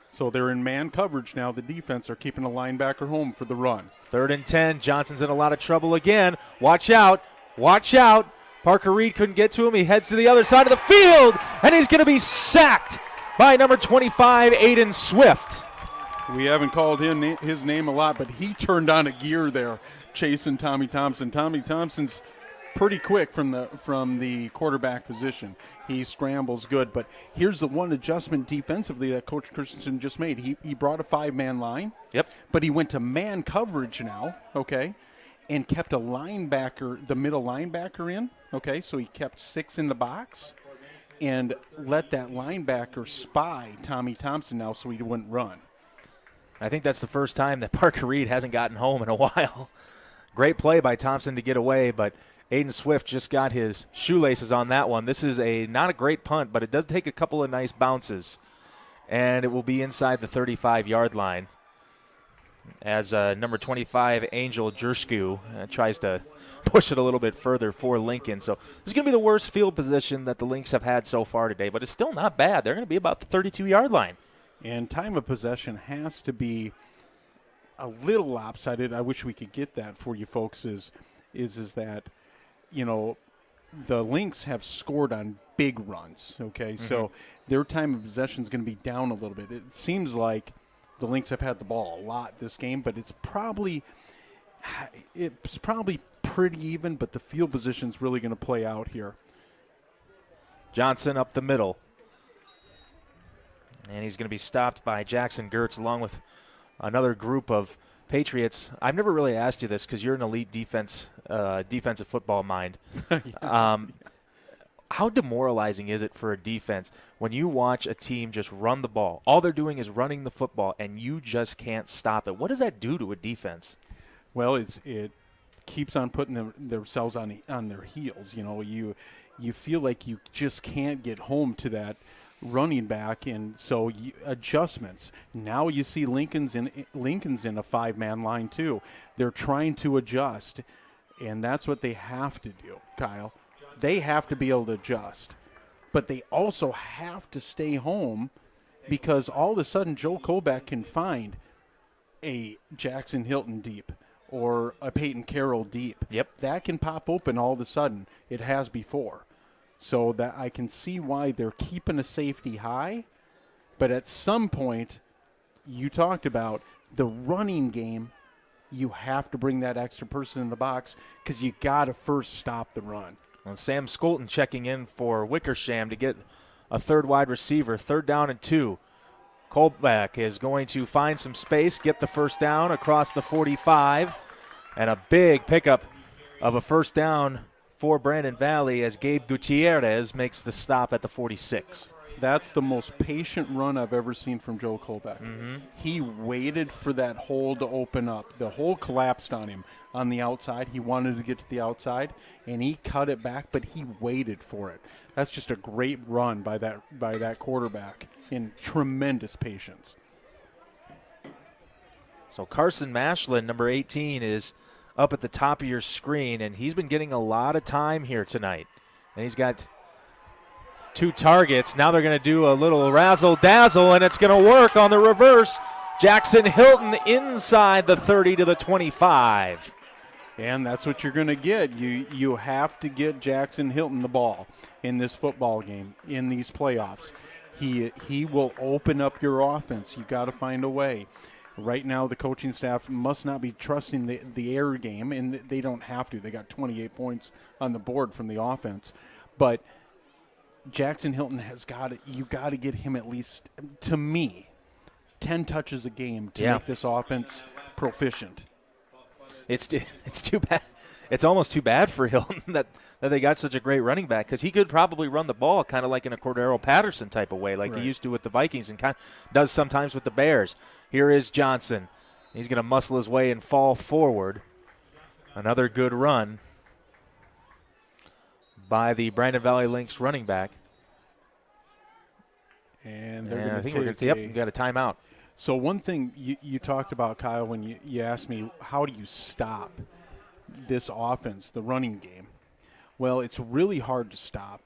So they're in man coverage now. The defense are keeping a linebacker home for the run. 3rd and 10. Johnson's in a lot of trouble again. Watch out. Watch out. Parker Reed couldn't get to him. He heads to the other side of the field, and he's going to be sacked by number 25, Aiden Swift. We haven't called his name a lot, but he turned on a gear there chasing Tommy Thompson. Tommy Thompson's pretty quick from the quarterback position. He scrambles good, but here's the one adjustment defensively that Coach Christensen just made. He brought a 5-man line. Yep. But he went to man coverage now, okay, and kept a linebacker, the middle linebacker in, okay, so he kept 6 in the box and let that linebacker spy Tommy Thompson now so he wouldn't run. I think that's the first time that Parker Reed hasn't gotten home in a while. Great play by Thompson to get away, but Aiden Swift just got his shoelaces on that one. This is not a great punt, but it does take a couple of nice bounces. And it will be inside the 35-yard line as number 25, Angel Jersku, tries to push it a little bit further for Lincoln. So this is going to be the worst field position that the Lynx have had so far today, but it's still not bad. They're going to be about the 32-yard line. And time of possession has to be a little lopsided. I wish we could get that for you folks. is that, the Lynx have scored on big runs, okay? So their time of possession is going to be down a little bit. It seems like the Lynx have had the ball a lot this game, but it's probably pretty even, but the field position is really going to play out here. Johnson up the middle. And he's going to be stopped by Jackson Gertz along with another group of Patriots. I've never really asked you this because you're an elite defensive football mind. How demoralizing is it for a defense when you watch a team just run the ball? All they're doing is running the football, and you just can't stop it. What does that do to a defense? Well, it keeps on putting themselves on their heels. You feel like you just can't get home to that running back, and so adjustments. Now you see Lincoln's in a 5-man line too. They're trying to adjust, and that's what they have to do, Kyle. They have to be able to adjust, but they also have to stay home because all of a sudden Joe Colback can find a Jackson Hilton deep or a Peyton Carroll deep. Yep. That can pop open all of a sudden. It has before. So that I can see why they're keeping a safety high, but at some point, you talked about the running game, you have to bring that extra person in the box because you got to first stop the run. Well, Sam Skolton checking in for Wickersham to get a third wide receiver, 3rd down and 2. Colback is going to find some space, get the first down across the 45, and a big pickup of a first down for Brandon Valley as Gabe Gutierrez makes the stop at the 46. That's the most patient run I've ever seen from Joe Colback. He waited for that hole to open up. The hole collapsed on him on the outside. He wanted to get to the outside, and he cut it back, but he waited for it. That's just a great run by that quarterback in tremendous patience. So Carson Mashlin, number 18, is up at the top of your screen, and he's been getting a lot of time here tonight. And he's got 2 targets. Now they're going to do a little razzle-dazzle, and it's going to work on the reverse. Jackson Hilton inside the 30 to the 25. And that's what you're going to get. You have to get Jackson Hilton the ball in this football game, in these playoffs. He will open up your offense. You got to find a way. Right now, the coaching staff must not be trusting the air game, and they don't have to. They got 28 points on the board from the offense. But Jackson Hilton you got to get him at least, to me, 10 touches a game to make this offense proficient. It's too bad. It's almost too bad for Hilton that they got such a great running back because he could probably run the ball kind of like in a Cordero Patterson type of way, like he used to with the Vikings and kind of does sometimes with the Bears. Here is Johnson. He's going to muscle his way and fall forward. Another good run by the Brandon Valley Lynx running back. And they're going to take we got a timeout. So one thing you talked about, Kyle, when you asked me, how do you stop this offense, the running game? Well, it's really hard to stop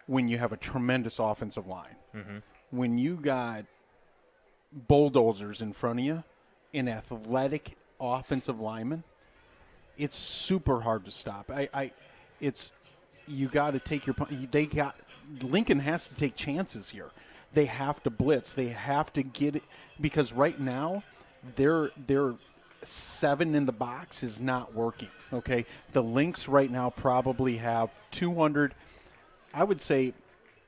when you have a tremendous offensive line. When you got bulldozers in front of you, an athletic offensive lineman, it's super hard to stop. You got to take your – Lincoln has to take chances here. They have to blitz. They have to get it because right now their 7 in the box is not working, okay? The Lynx right now probably have 200, I would say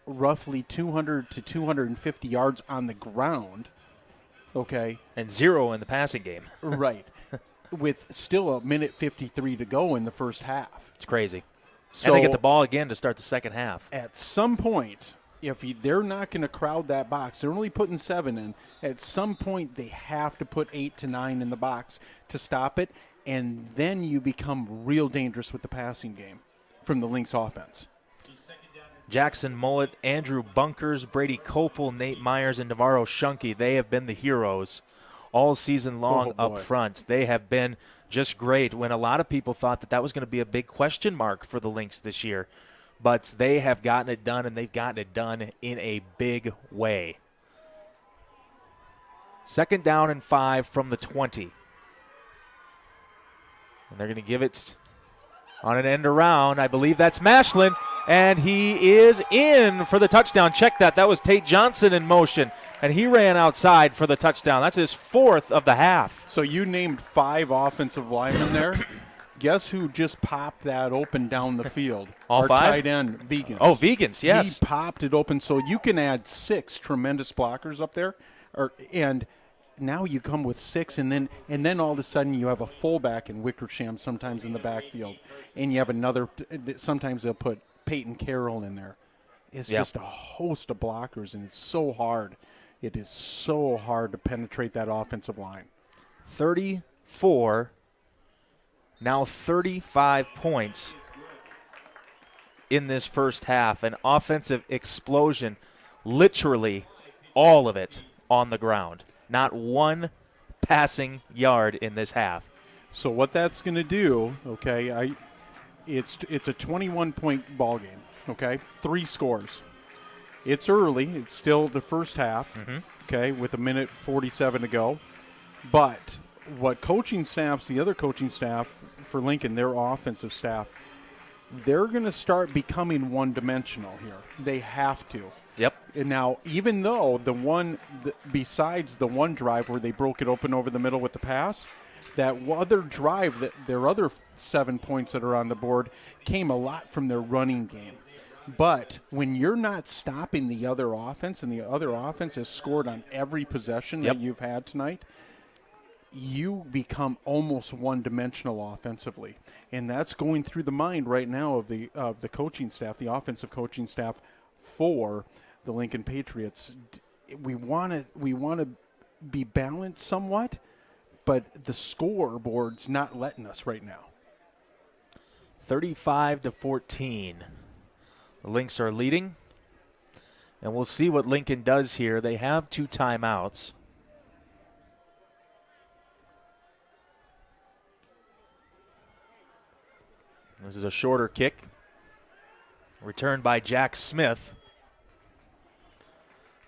roughly 200 to 250 yards on the ground, okay? And 0 in the passing game. Right. With still a minute 53 to go in the first half. It's crazy. So and they get the ball again to start the second half. At some point, if they're not going to crowd that box, they're only putting 7 in. At some point, they have to put 8 to 9 in the box to stop it, and then you become real dangerous with the passing game from the Lynx offense. Jackson Mullet, Andrew Bunkers, Brady Copel, Nate Myers, and Navarro Shunky, they have been the heroes all season long up front. They have been just great when a lot of people thought that was going to be a big question mark for the Lynx this year. But they have gotten it done, and they've gotten it done in a big way. 2nd down and 5 from the 20. And they're going to give it on an end around. I believe that's Mashlin, and he is in for the touchdown. Check that. That was Tate Johnson in motion, and he ran outside for the touchdown. That's his 4th of the half. So you named 5 offensive linemen there. Guess who just popped that open down the field? All Our 5? tight end, Vegans. Oh, Vegans, yes. He popped it open, so you can add 6 tremendous blockers up there, and now you come with 6, and then all of a sudden you have a fullback in Wickersham sometimes in the backfield, and you have another. Sometimes they'll put Peyton Carroll in there. It's just a host of blockers, and it's so hard. It is so hard to penetrate that offensive line. 34, now 35 points in this first half. An offensive explosion, literally all of it on the ground. Not one passing yard in this half. So what that's going to do, okay, it's a 21-point ball game, okay, 3 scores. It's early. It's still the first half, okay, with 1:47 to go. But what coaching staffs, the other coaching staff for Lincoln, their offensive staff, they're going to start becoming one-dimensional here. They have to. Yep. And now, even though besides the one drive where they broke it open over the middle with the pass, that other drive, their other 7 points that are on the board, came a lot from their running game. But when you're not stopping the other offense, and the other offense has scored on every possession that you've had tonight, you become almost one-dimensional offensively. And that's going through the mind right now of the coaching staff, the offensive coaching staff for the Lincoln Patriots. We want to be balanced somewhat, but the scoreboard's not letting us right now. 35-14. The Lynx are leading, and we'll see what Lincoln does here. They have 2 timeouts. This is a shorter kick, returned by Jack Smith.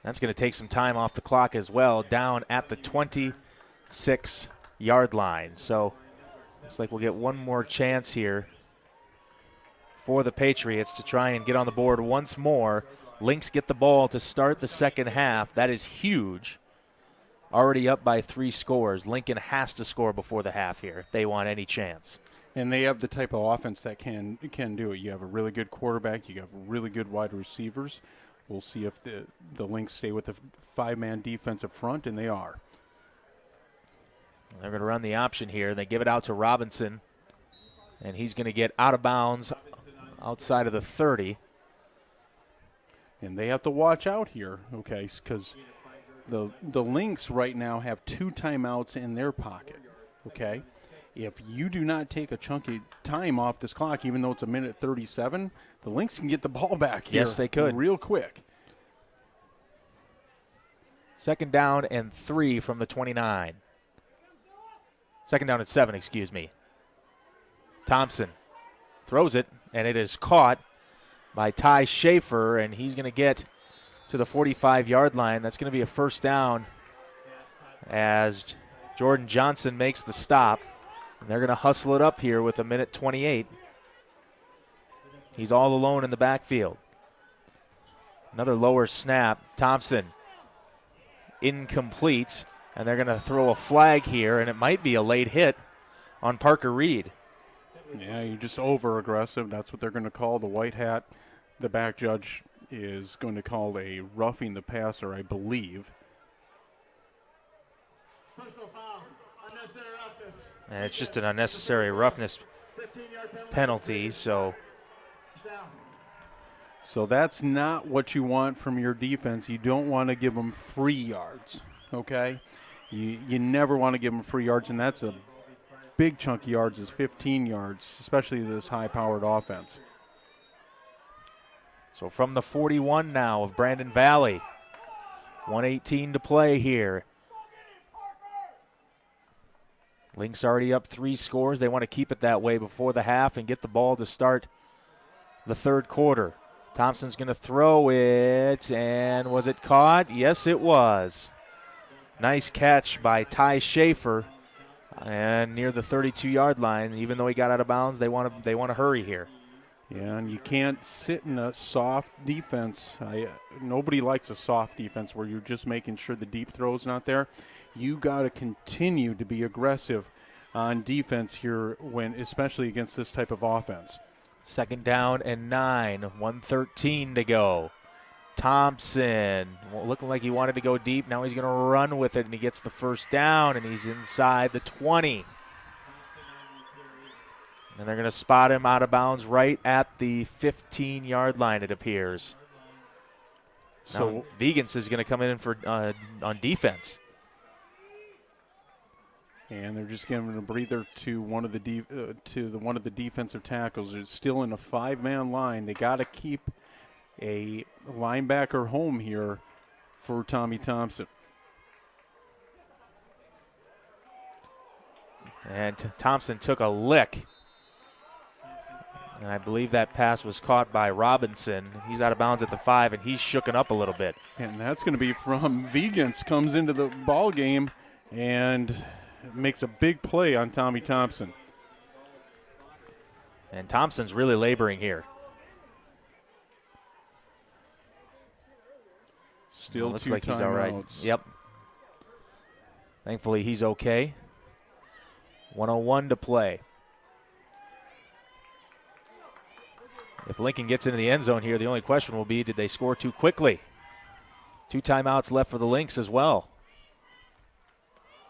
That's going to take some time off the clock as well, down at the 26-yard line. So looks like we'll get one more chance here for the Patriots to try and get on the board once more. Lynx get the ball to start the second half. That is huge. Already up by 3 scores. Lincoln has to score before the half here if they want any chance. And they have the type of offense that can do it. You have a really good quarterback. You have really good wide receivers. We'll see if the Lynx stay with the 5-man defensive front, and they are. They're going to run the option here. They give it out to Robinson, and he's going to get out of bounds outside of the 30. And they have to watch out here, okay, because the Lynx right now have 2 timeouts in their pocket, okay? If you do not take a chunky time off this clock, even though it's 1:37, the Lynx can get the ball back here. Yes, they could. Real quick. 2nd down and 3 from the 29. 2nd down and 7, excuse me. Thompson throws it, and it is caught by Ty Schaefer, and he's going to get to the 45-yard line. That's going to be a first down as Jordan Johnson makes the stop. And they're going to hustle it up here with 1:28. He's all alone in the backfield. Another lower snap. Thompson incomplete, and they're going to throw a flag here, and it might be a late hit on Parker Reed. Yeah, you're just over-aggressive. That's what they're going to call the white hat. The back judge is going to call a roughing the passer, I believe. And it's just an unnecessary roughness penalty, so that's not what you want from your defense. You don't want to give them free yards, okay? You never want to give them free yards, and that's a big chunk of yards is 15 yards, especially this high-powered offense. So from the 41 now of Brandon Valley, 1:18 to play here. Lynx already up 3 scores. They want to keep it that way before the half and get the ball to start the third quarter. Thompson's going to throw it, and was it caught? Yes, it was. Nice catch by Ty Schaefer And near the 32-yard line, even though he got out of bounds, they want to hurry here. Yeah, and you can't sit in a soft defense. Nobody likes a soft defense where you're just making sure the deep throw's not there. You got to continue to be aggressive on defense here, especially against this type of offense. 2nd down and 9, 1:13 to go. Thompson, looking like he wanted to go deep. Now he's going to run with it, and he gets the 1st down, and he's inside the 20. And they're going to spot him out of bounds right at the 15-yard line, it appears. So Vegans is going to come in for on defense. And they're just giving a breather to one of the defensive tackles. It's still in a 5-man line. They got to keep a linebacker home here for Tommy Thompson. And Thompson took a lick. And I believe that pass was caught by Robinson. He's out of bounds at the 5, and he's shooken up a little bit. And that's going to be from Vegans, comes into the ball game and makes a big play on Tommy Thompson. And Thompson's really laboring here. Still looks 2 like he's all right. timeouts. Yep. Thankfully, he's okay. 1:01 to play. If Lincoln gets into the end zone here, the only question will be, did they score too quickly? 2 timeouts left for the Lynx as well.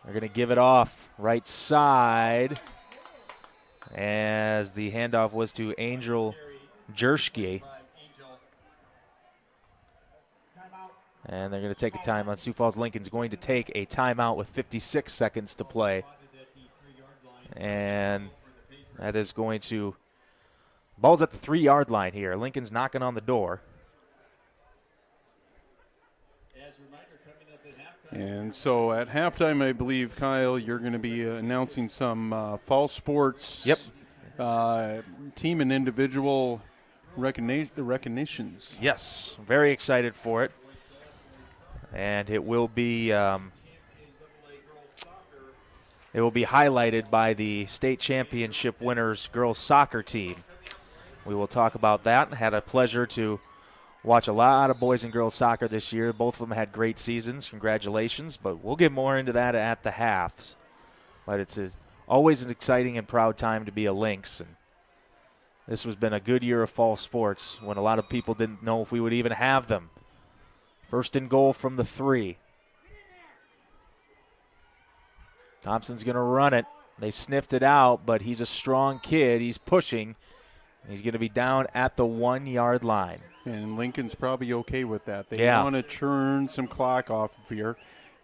They're going to give it off right side as the handoff was to Angel Jerski. And they're going to take a timeout. Sioux Falls Lincoln's going to take a timeout with 56 seconds to play. And that is going to – ball's at the 3-yard line here. Lincoln's knocking on the door. And so at halftime, I believe, Kyle, you're going to be announcing some fall sports team and individual recognitions. Yes, very excited for it. And it will be highlighted by the state championship winners girls soccer team. We will talk about that. Had a pleasure to watch a lot of boys and girls soccer this year. Both of them had great seasons. Congratulations. But we'll get more into that at the halves. But it's always an exciting and proud time to be a Lynx. And this has been a good year of fall sports when a lot of people didn't know if we would even have them. 1st and goal from the 3. Thompson's going to run it. They sniffed it out, but he's a strong kid. He's pushing. He's going to be down at the 1-yard line. And Lincoln's probably okay with that. They Yeah. want to churn some clock off of here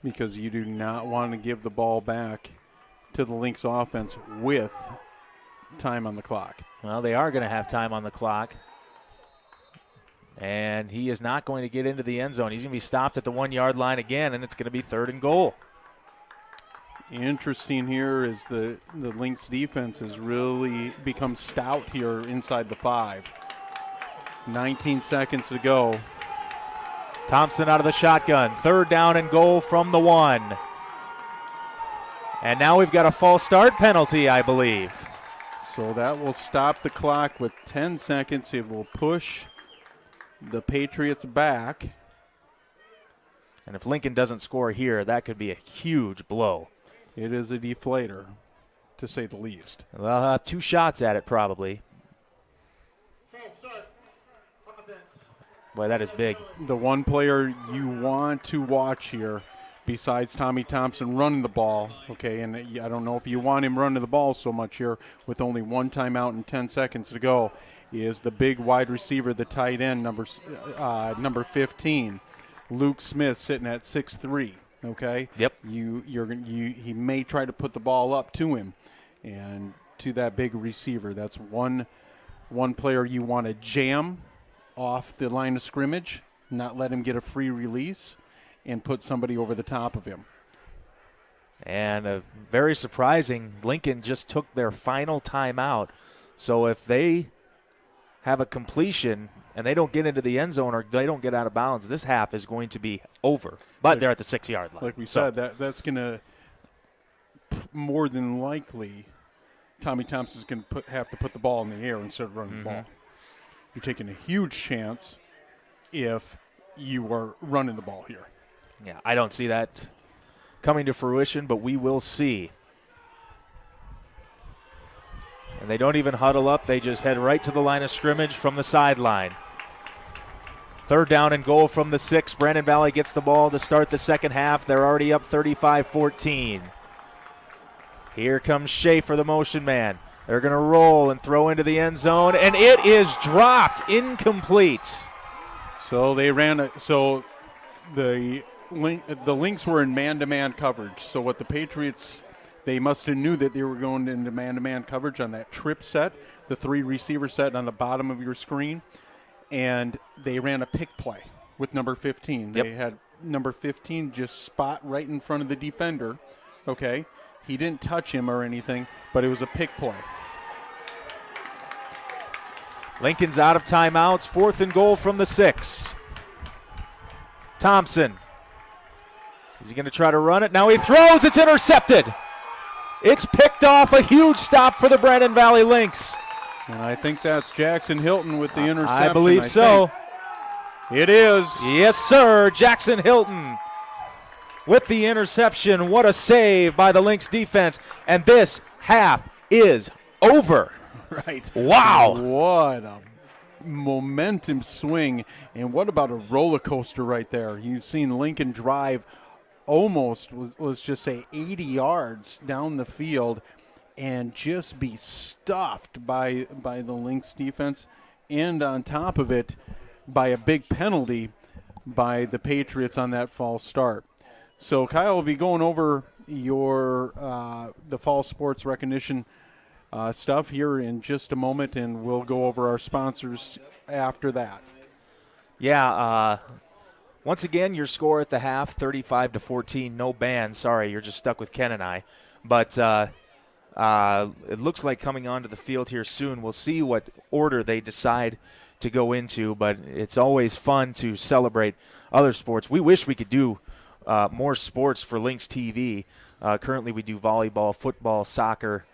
because you do not want to give the ball back to the Lynx offense with time on the clock. Well, they are going to have time on the clock. And he is not going to get into the end zone. He's going to be stopped at the 1-yard line again, and it's going to be 3rd and goal. Interesting here is the Lynx defense has really become stout here inside the 5. 19 seconds to go. Thompson out of the shotgun. 3rd down and goal from the 1. And now we've got a false start penalty, I believe. So that will stop the clock with 10 seconds. It will push the Patriots back. And if Lincoln doesn't score here, that could be a huge blow. It is a deflator, to say the least. Well, 2 shots at it probably. Boy, that is big. The one player you want to watch here, besides Tommy Thompson running the ball, okay, and I don't know if you want him running the ball so much here with only 1 timeout and 10 seconds to go, is the big wide receiver, the tight end, number 15, Luke Smith, sitting at 6'3". Okay. Yep. He may try to put the ball up to him, and to that big receiver. That's one player you want to jam off the line of scrimmage, not let him get a free release, and put somebody over the top of him. And very surprising, Lincoln just took their final timeout. So if they have a completion and they don't get into the end zone or they don't get out of bounds, this half is going to be over. But they're at the 6-yard line. Like we said, that's going to more than likely Tommy Thompson's going to have to put the ball in the air instead of running the ball. You're taking a huge chance if you are running the ball here. Yeah, I don't see that coming to fruition, but we will see. And they don't even huddle up. They just head right to the line of scrimmage from the sideline. 3rd down and goal from the 6. Brandon Valley gets the ball to start the second half. They're already up 35-14. Here comes Schaefer, the motion man. They're going to roll and throw into the end zone, and it is dropped, incomplete. So they ran so the Lynx were in man-to-man coverage. So what the Patriots, they must have knew that they were going into man-to-man coverage on that trip set, the 3 receiver set on the bottom of your screen, and they ran a pick play with number 15. Yep. They had number 15 just spot right in front of the defender, okay? He didn't touch him or anything, but it was a pick play. Lincoln's out of timeouts. 4th and goal from the 6. Thompson. Is he going to try to run it? Now he throws. It's intercepted. It's picked off. A huge stop for the Brandon Valley Lynx. And I think that's Jackson Hilton with the interception. I believe so. It is. Yes, sir. Jackson Hilton with the interception. What a save by the Lynx defense. And this half is over. Right. Wow. What a momentum swing. And what about a roller coaster right there? You've seen Lincoln drive almost, let's just say, 80 yards down the field and just be stuffed by the Lynx defense. And on top of it, by a big penalty by the Patriots on that false start. So Kyle will be going over your the fall sports recognition stuff here in just a moment, and we'll go over our sponsors after that. Yeah, once again, your score at the half, 35-14, no ban. Sorry, you're just stuck with Ken and I. But it looks like coming onto the field here soon, we'll see what order they decide to go into, but it's always fun to celebrate other sports. We wish we could do more sports for Lynx TV. Currently we do volleyball, football, soccer,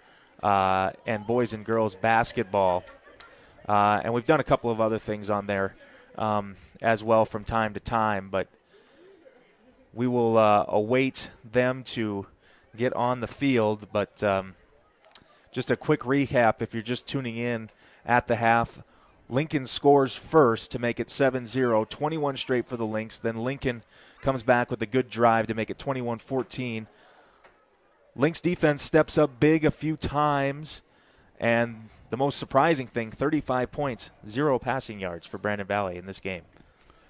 and boys and girls basketball. And we've done a couple of other things on there as well from time to time, but we will await them to get on the field. But just a quick recap, if you're just tuning in at the half, Lincoln scores first to make it 7-0, 21 straight for the Lynx. Then Lincoln comes back with a good drive to make it 21-14. Lynx defense steps up big a few times, and the most surprising thing, 35 points, 0 passing yards for Brandon Valley in this game.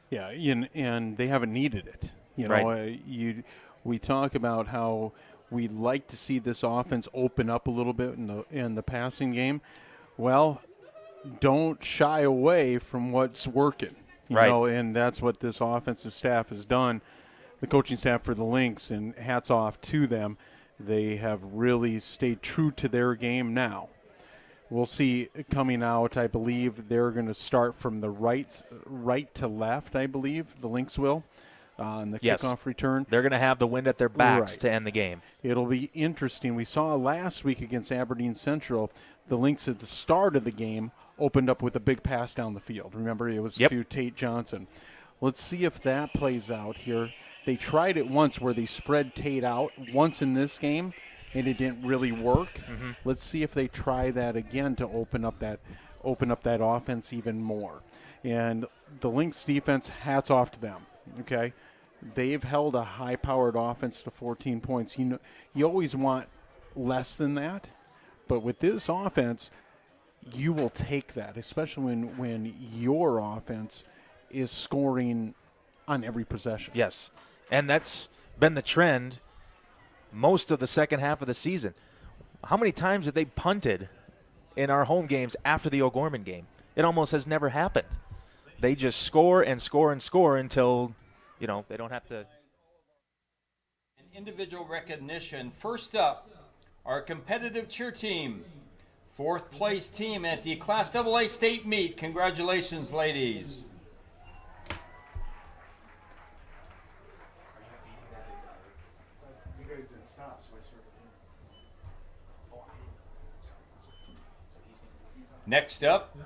Yeah, and they haven't needed it. You know, Right. We talk about how we like to see this offense open up a little bit in the passing game. Well, don't shy away from what's working. You Right. know, and that's what this offensive staff has done, the coaching staff for the Lynx, and hats off to them. They have really stayed true to their game now. We'll see coming out, I believe they're going to start from the right to left, I believe, the Lynx will, on the Yes. kickoff return. They're going to have the wind at their backs Right. to end the game. It'll be interesting. We saw last week against Aberdeen Central, the Lynx at the start of the game opened up with a big pass down the field. Remember, it was Yep. to Tate Johnson. Let's see if that plays out here. They tried it once where they spread Tate out once in this game, and it didn't really work. Mm-hmm. Let's see if they try that again to open up that offense even more. And the Lynx defense, hats off to them. Okay, they've held a high-powered offense to 14 points. You know, you always want less than that, but with this offense, you will take that, especially when your offense is scoring on every possession. Yes, and that's been the trend most of the second half of the season. How many times have they punted in our home games after the O'Gorman game? It almost has never happened. They just score and score and score until, you know, they don't have to. And individual recognition. First up, our competitive cheer team. 4th place team at the Class AA state meet. Congratulations, ladies. Next up,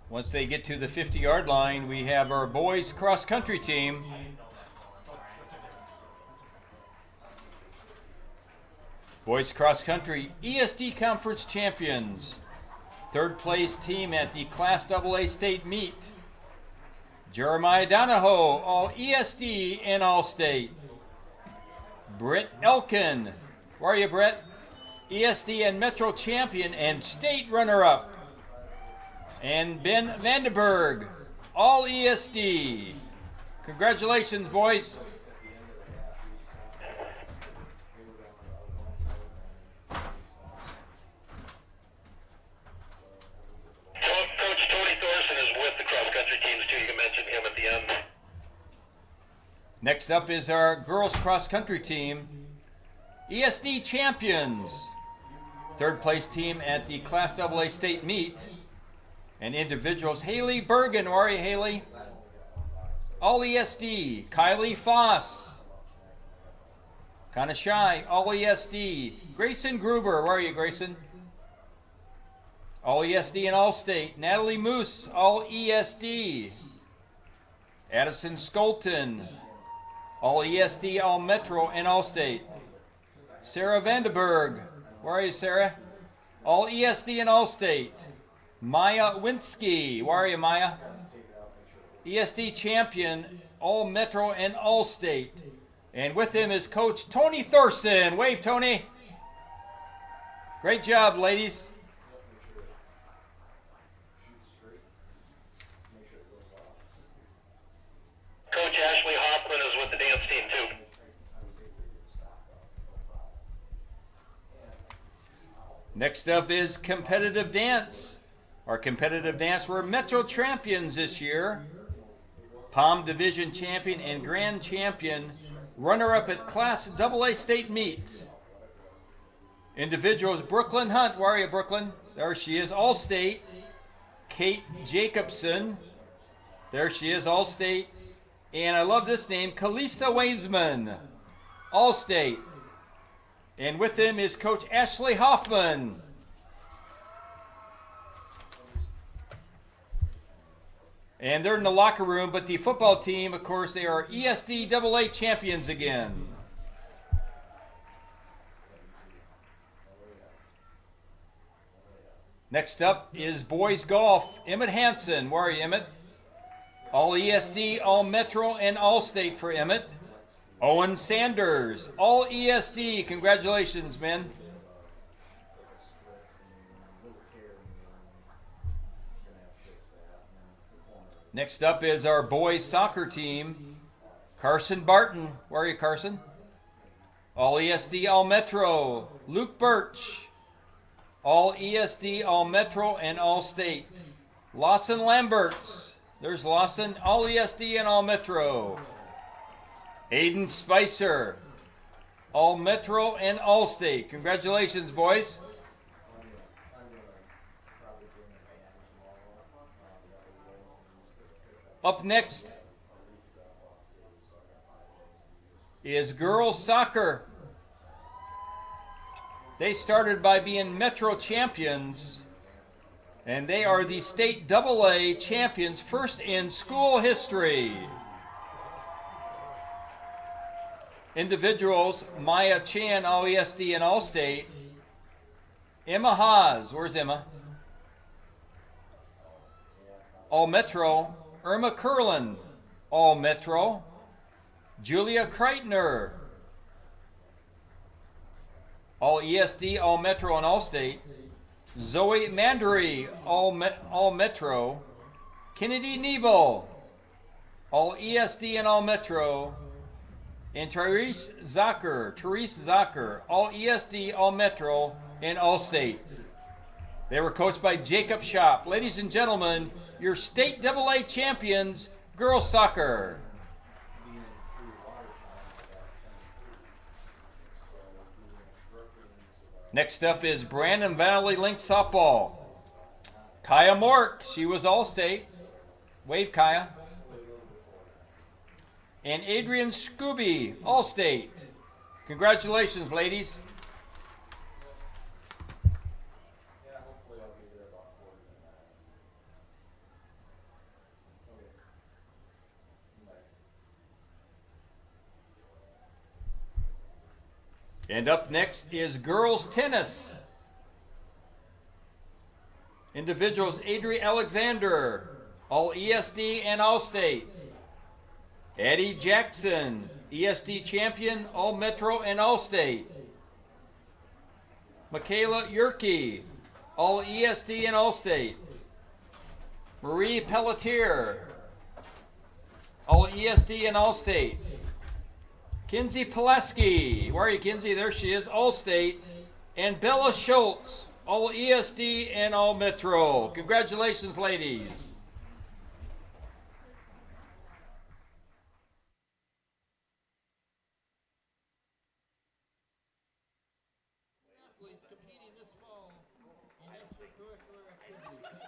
once they get to the 50-yard line, we have our boys cross-country team. Boys cross-country ESD Conference champions. Third place team at the Class AA state meet. Jeremiah Donahoe, all ESD and all state. Britt Elkin, where are you, Brett? ESD and Metro champion and state runner-up. And Ben Vandenberg, all ESD. Congratulations, boys. Coach Tony Thorson is with the cross-country teams, too. You can mention him at the end. Next up is our girls cross-country team, ESD champions. Third place team at the Class AA state meet. And individuals, Haley Bergen, where are you, Haley? All ESD. Kylie Foss. Kind of shy, all ESD. Grayson Gruber, where are you, Grayson? All ESD and all state. Natalie Moose, all ESD. Addison Skolton, all ESD, all Metro, and all state. Sarah Vandenberg, where are you, Sarah? All ESD and all state. Maya Winsky, where are you, Maya? ESD champion, all Metro and all state. And with him is Coach Tony Thorson. Wave, Tony. Great job, ladies. Coach Ashley Hoffman is with the dance team, too. Next up is competitive dance. Our competitive dance were Metro champions this year. Palm Division champion and grand champion. Runner-up at Class AA state meet. Individuals, Brooklyn Hunt. Where are you, Brooklyn? There she is, all state. Kate Jacobson. There she is, all state. And I love this name, Kalista Weisman, all state. And with him is Coach Ashley Hoffman. And they're in the locker room, but the football team, of course, they are ESD AA champions again. Next up is boys golf. Emmett Hansen, where are you, Emmett? All ESD, all Metro, and all state for Emmett. Owen Sanders, all ESD. Congratulations, men. Next up is our boys soccer team. Carson Barton. Where are you, Carson? All ESD, all Metro. Luke Birch. All ESD, all Metro, and all state. Lawson Lamberts. There's Lawson, all ESD and all Metro. Aiden Spicer, all Metro and all state. Congratulations, boys. Up next is girls soccer. They started by being Metro champions, and they are the state AA champions, first in school history. Individuals, Maya Chan, all ESD and all state. Emma Haas, where's Emma? All Metro. Irma Curlin, all Metro. Julia Kreitner, all ESD, all Metro, and all state. Zoe Mandery, all Metro. Kennedy Nebel, all ESD and all Metro. And Therese Zucker, all ESD, all Metro, and all state. They were coached by Jacob Shop. Ladies and gentlemen, your state AA champions, girls soccer. Next up is Brandon Valley Lynx softball. Kaya Mork, she was all state. Wave, Kaya. And Adrian Scooby, all state. Congratulations, ladies. And up next is girls tennis. Individuals, Adri Alexander, all ESD and all state. Addie Jackson, ESD champion, all Metro and all state. Michaela Yerke, all ESD and all state. Marie Pelletier, all ESD and all state. Kinsey Pulaski, where are you, Kinsey? There she is, all state. And Bella Schultz, all ESD and all Metro. Congratulations, ladies. Competing this fall in extracurricular activities.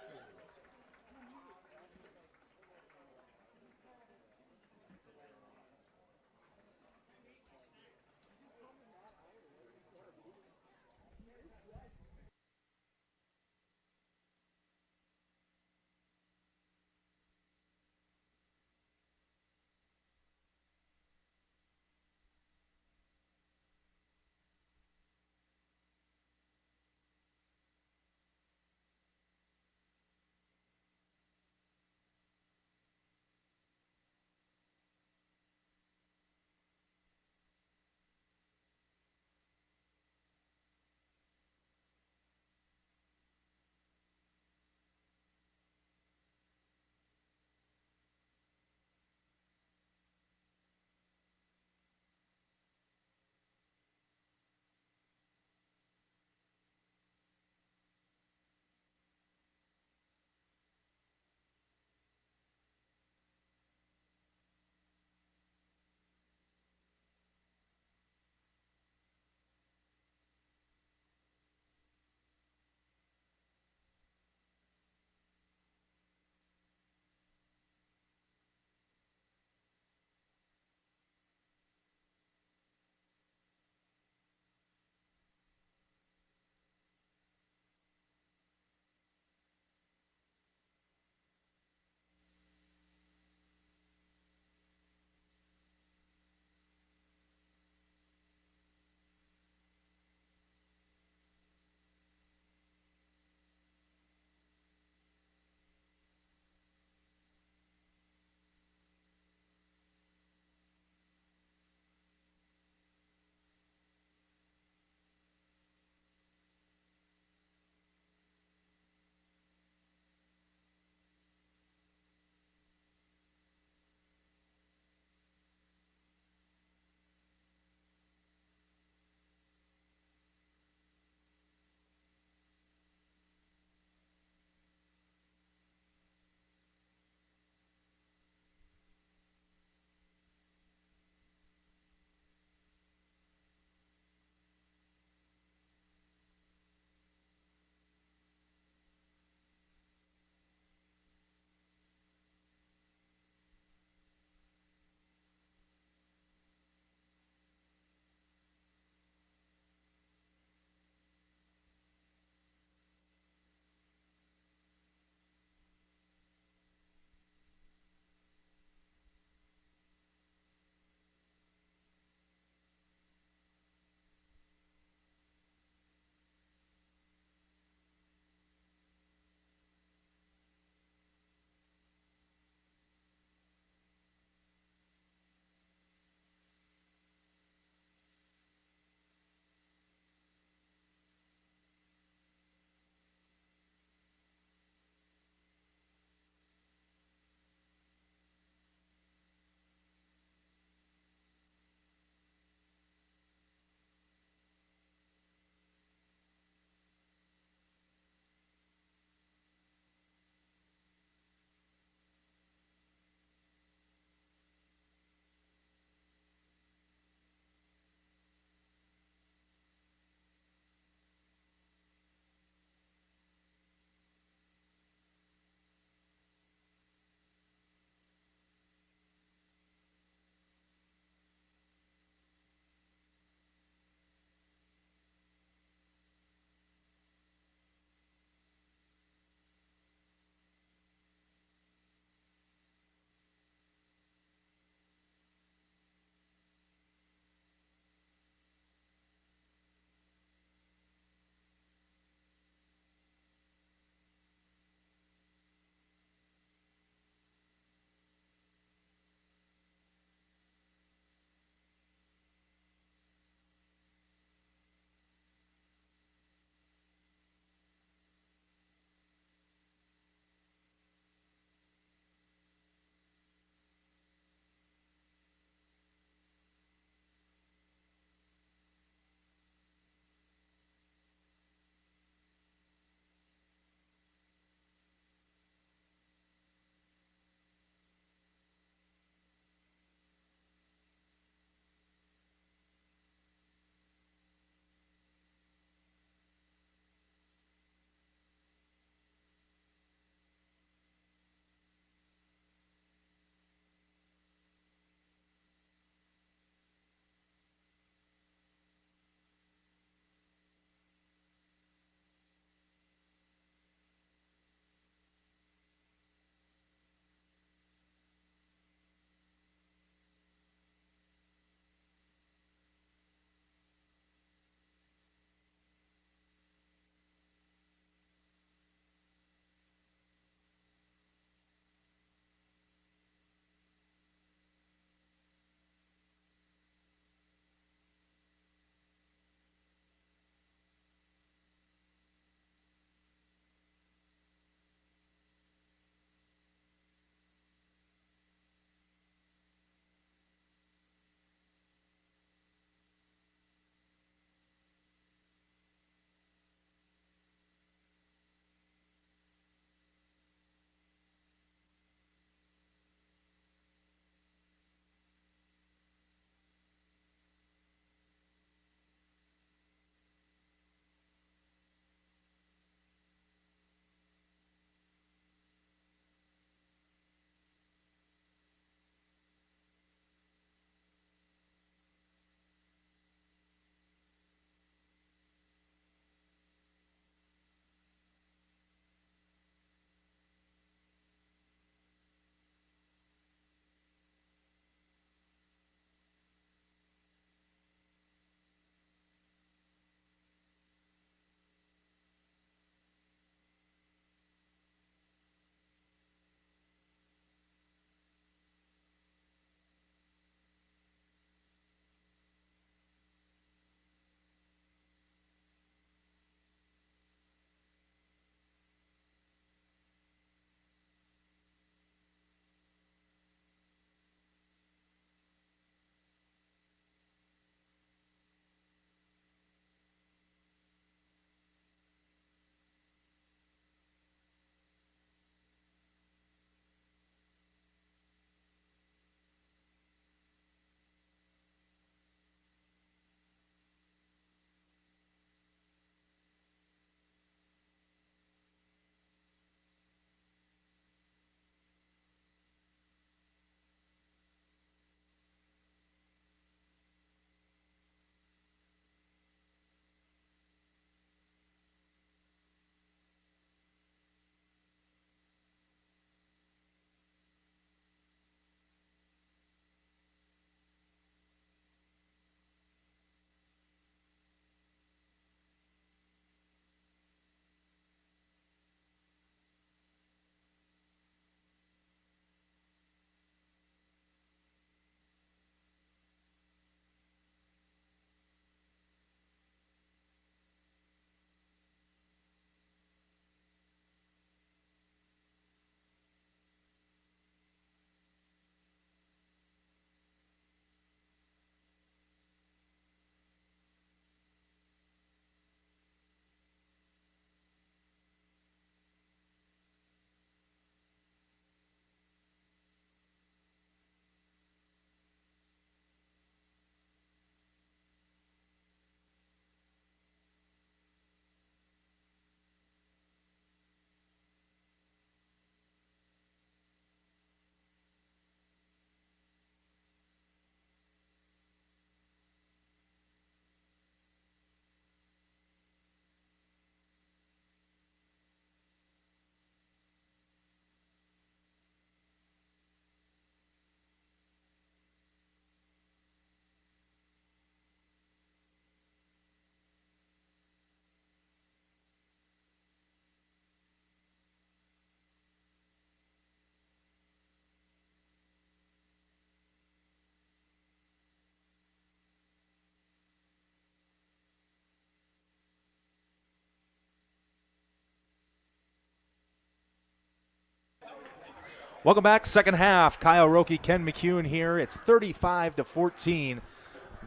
Welcome back. Second half. Kyle Roki, Ken McCune here. It's 35-14.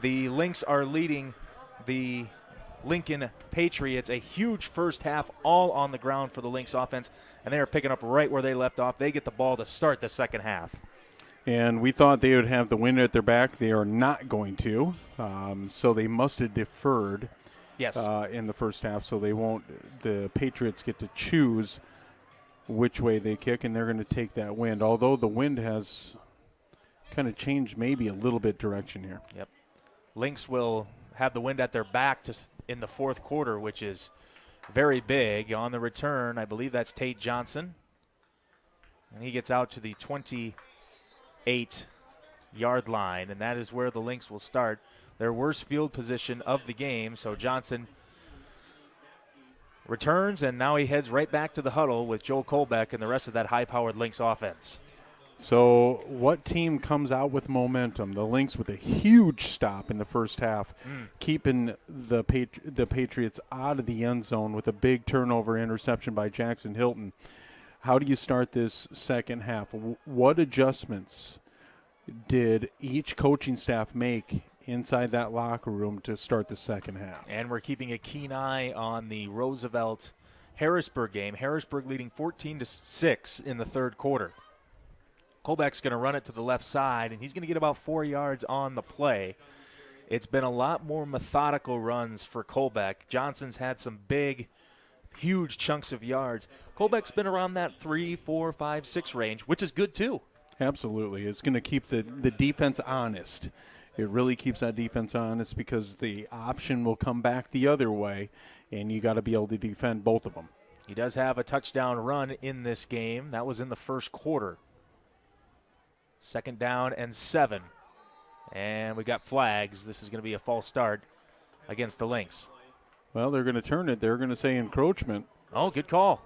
The Lynx are leading the Lincoln Patriots. A huge first half, all on the ground for the Lynx offense, and they are picking up right where they left off. They get the ball to start the second half. And we thought they would have the wind at their back. They are not going to. So they must have deferred in the first half, so they won't. The Patriots get to choose which way they kick, and they're going to take that wind, although the wind has kind of changed maybe a little bit direction here. Yep. Lynx will have the wind at their back in the fourth quarter, which is very big. On the return, I believe that's Tate Johnson, and he gets out to the 28-yard line, and that is where the Lynx will start. Their worst field position of the game, so Johnson returns, and now he heads right back to the huddle with Joel Kolbeck and the rest of that high-powered Lynx offense. So what team comes out with momentum? The Lynx with a huge stop in the first half, keeping the Patriots out of the end zone with a big turnover interception by Jackson Hilton. How do you start this second half? What adjustments did each coaching staff make inside that locker room to start the second half? And we're keeping a keen eye on the Roosevelt-Harrisburg game. Harrisburg leading 14-6 in the third quarter. Kolbeck's going to run it to the left side, and he's going to get about 4 yards on the play. It's been a lot more methodical runs for Kolbeck. Johnson's had some big, huge chunks of yards. Kolbeck's been around that 3, 4, 5, 6 range, which is good too. Absolutely. It's going to keep the defense honest. It really keeps that defense honest because the option will come back the other way, and you got to be able to defend both of them. He does have a touchdown run in this game. That was in the first quarter. 2nd down and 7. And we got flags. This is going to be a false start against the Lynx. Well, they're going to turn it. They're going to say encroachment. Oh, good call.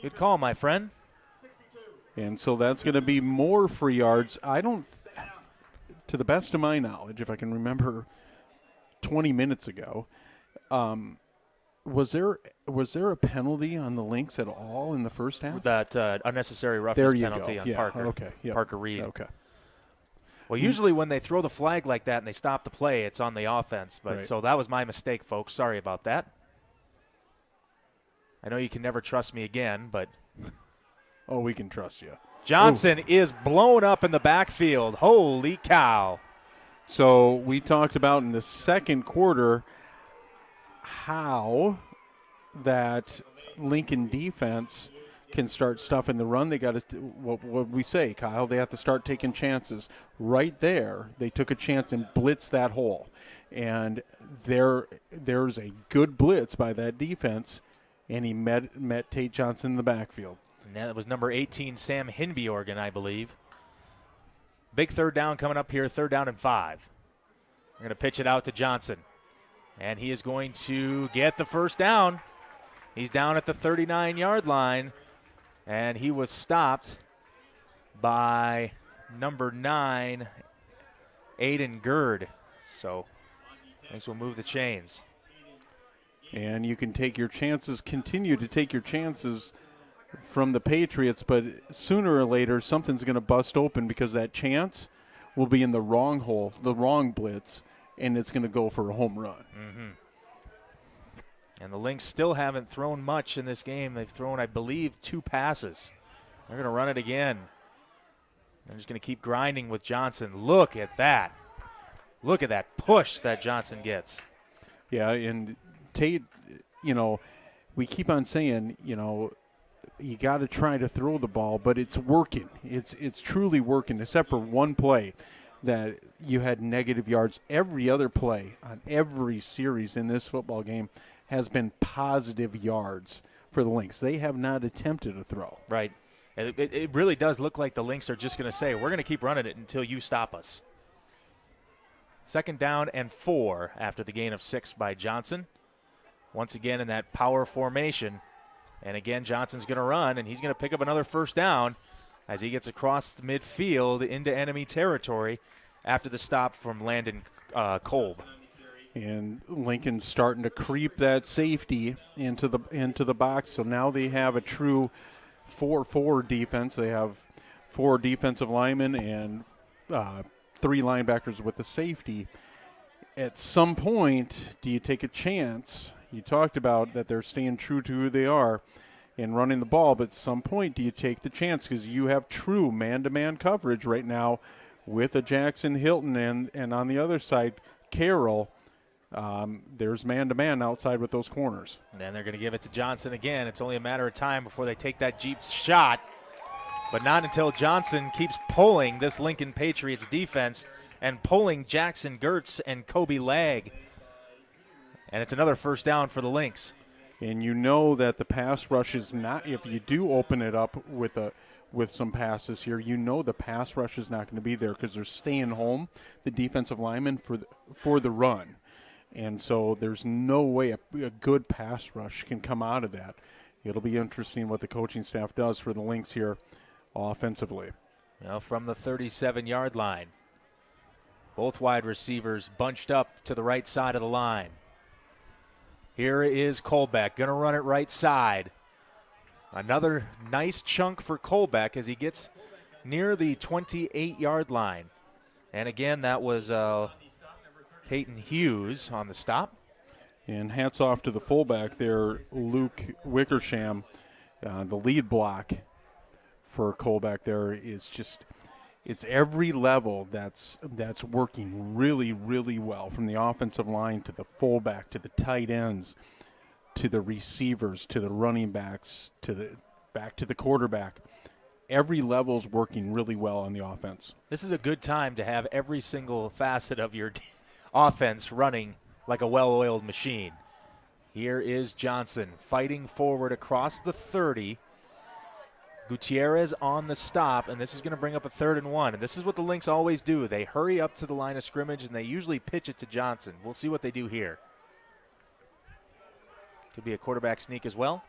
Good call, my friend. And so that's going to be more free yards. To the best of my knowledge, if I can remember 20 minutes ago, was there a penalty on the Lynx at all in the first half? That unnecessary roughness penalty on Parker. Okay. Yep. Parker Reed. Okay. Well, usually when they throw the flag like that and they stop the play, it's on the offense. But right. So that was my mistake, folks. Sorry about that. I know you can never trust me again, but oh, we can trust you. Johnson is blown up in the backfield. Holy cow. So we talked about in the second quarter how that Lincoln defense can start stuffing the run. They got to, what we say, Kyle, they have to start taking chances. Right there, they took a chance and blitzed that hole. And there's a good blitz by that defense, and he met Tate Johnson in the backfield. And that was number 18, Sam Hinbjorgen, I believe. Big third down coming up here, 3rd down and 5. We're going to pitch it out to Johnson. And he is going to get the first down. He's down at the 39-yard line. And he was stopped by number 9, Aiden Gerd. So thanks will move the chains. And you can take your chances, continue to take your chances from the Patriots, but sooner or later something's going to bust open because that chance will be in the wrong hole, the wrong blitz, and it's going to go for a home run. Mm-hmm. And the Lynx still haven't thrown much in this game. They've thrown, I believe, 2 passes. They're going to run it again. They're just going to keep grinding with Johnson. Look at that. Look at that push that Johnson gets. Yeah, and Tate, we keep on saying, you got to try to throw the ball, but it's working. It's truly working, except for one play that you had negative yards. Every other play on every series in this football game has been positive yards for the Lynx. They have not attempted a throw. Right. It really does look like the Lynx are just going to say, we're going to keep running it until you stop us. 2nd down and 4 after the gain of 6 by Johnson. Once again in that power formation. And again, Johnson's going to run, and he's going to pick up another first down as he gets across the midfield into enemy territory after the stop from Landon Kolb. And Lincoln's starting to creep that safety into the box, so now they have a true 4-4 defense. They have 4 defensive linemen and 3 linebackers with the safety. At some point, do you take a chance? You talked about that they're staying true to who they are and running the ball, but at some point, do you take the chance? Because you have true man-to-man coverage right now with a Jackson Hilton and on the other side, Carroll. There's man-to-man outside with those corners. And they're going to give it to Johnson again. It's only a matter of time before they take that Jeep shot, but not until Johnson keeps pulling this Lincoln Patriots defense and pulling Jackson Gertz and Kobe Lag. And it's another first down for the Lynx. And you know that the pass rush is not, if you do open it up with some passes here, you know the pass rush is not going to be there because they're staying home, the defensive linemen, for the run. And so there's no way a good pass rush can come out of that. It'll be interesting what the coaching staff does for the Lynx here offensively. Now from the 37-yard line, both wide receivers bunched up to the right side of the line. Here is Colbeck, going to run it right side. Another nice chunk for Colbeck as he gets near the 28-yard line. And again, that was Peyton Hughes on the stop. And hats off to the fullback there, Luke Wickersham. The lead block for Colbeck there is just, it's every level that's working really, really well, from the offensive line to the fullback to the tight ends to the receivers to the running backs back to the quarterback. Every level's working really well on the offense. This is a good time to have every single facet of your offense running like a well-oiled machine. Here is Johnson fighting forward across the 30. Gutierrez on the stop, and this is going to bring up a 3rd and 1. And this is what the Lynx always do. They hurry up to the line of scrimmage, and they usually pitch it to Johnson. We'll see what they do here. Could be a quarterback sneak as well.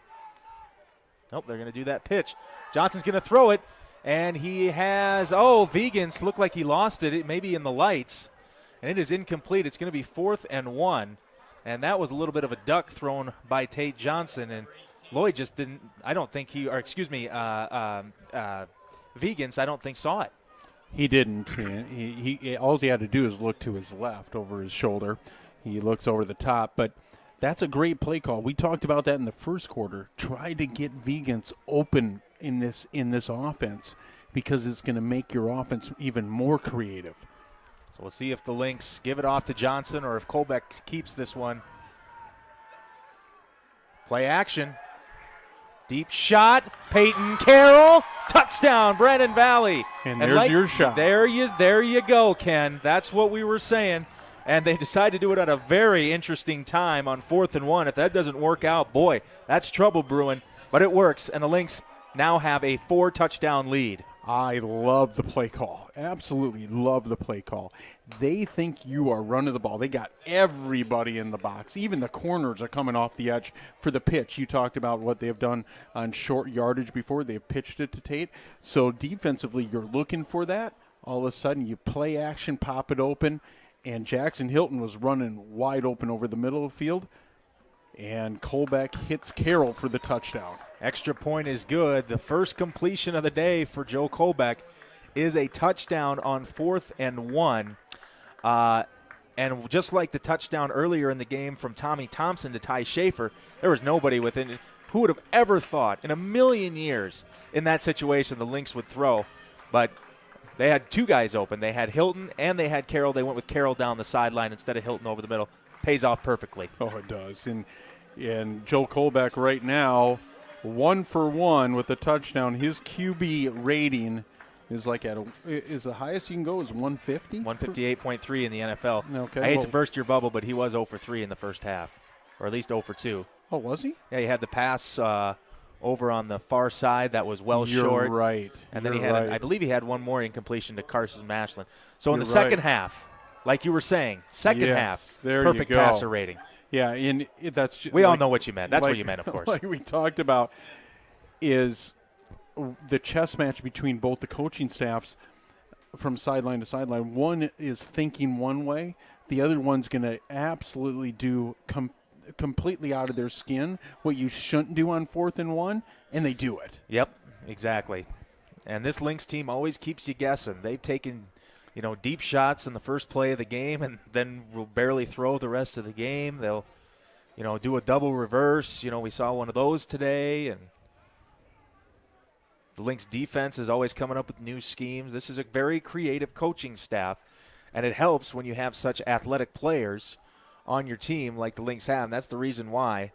Nope, they're going to do that pitch. Johnson's going to throw it, and he has, Vegans looked like he lost it. It may be in the lights, and it is incomplete. It's going to be 4th and 1, and that was a little bit of a duck thrown by Tate Johnson, and Lloyd just didn't, I don't think he, or excuse me, Vegans, I don't think saw it. He didn't. He all he had to do is look to his left over his shoulder. He looks over the top, but that's a great play call. We talked about that in the first quarter. Try to get Vegans open in this offense because it's going to make your offense even more creative. So we'll see if the Lynx give it off to Johnson or if Colbeck keeps this one. Play action. Deep shot. Peyton Carroll. Touchdown, Brandon Valley. And there's your shot. There you go, Ken. That's what we were saying. And they decide to do it at a very interesting time on 4th and 1. If that doesn't work out, boy, that's trouble brewing. But it works, and the Lynx now have a 4-touchdown lead. I love the play call. Absolutely love the play call. They think you are running the ball. They got everybody in the box. Even the corners are coming off the edge for the pitch. You talked about what they've done on short yardage before. They've pitched it to Tate. So defensively, you're looking for that. All of a sudden, you play action, pop it open, and Jackson Hilton was running wide open over the middle of the field, and Colbeck hits Carroll for the touchdown. Extra point is good. The first completion of the day for Joe Colbeck is a touchdown on 4th and 1. And just like the touchdown earlier in the game from Tommy Thompson to Ty Schaefer, there was nobody within it. Who would have ever thought in a million years in that situation the Lynx would throw? But they had 2 guys open. They had Hilton and they had Carroll. They went with Carroll down the sideline instead of Hilton over the middle. Pays off perfectly. Oh, it does. And Joe Colbeck right now, 1 for 1 with the touchdown. His QB rating is is the highest you can go is 150? 158.3 in the NFL. Okay. I hate to burst your bubble, but he was 0 for 3 in the first half, or at least 0 for 2. Oh, was he? Yeah, he had the pass over on the far side that was short. You're right. And then he had, I believe he had one more incompletion to Carson Mashlin. So in You're the second right. half, like you were saying, second half, there perfect you go. passer rating. Yeah, and that's just, we all know what you meant. That's what you meant, of course. Like we talked about, is the chess match between both the coaching staffs from sideline to sideline. One is thinking one way. The other one's going to absolutely do completely out of their skin what you shouldn't do on 4th and 1, and they do it. Yep, exactly. And this Lynx team always keeps you guessing. They've taken, deep shots in the first play of the game and then will barely throw the rest of the game. They'll, do a double reverse. We saw one of those today. And the Lynx defense is always coming up with new schemes. This is a very creative coaching staff, and it helps when you have such athletic players on your team like the Lynx have. And that's the reason why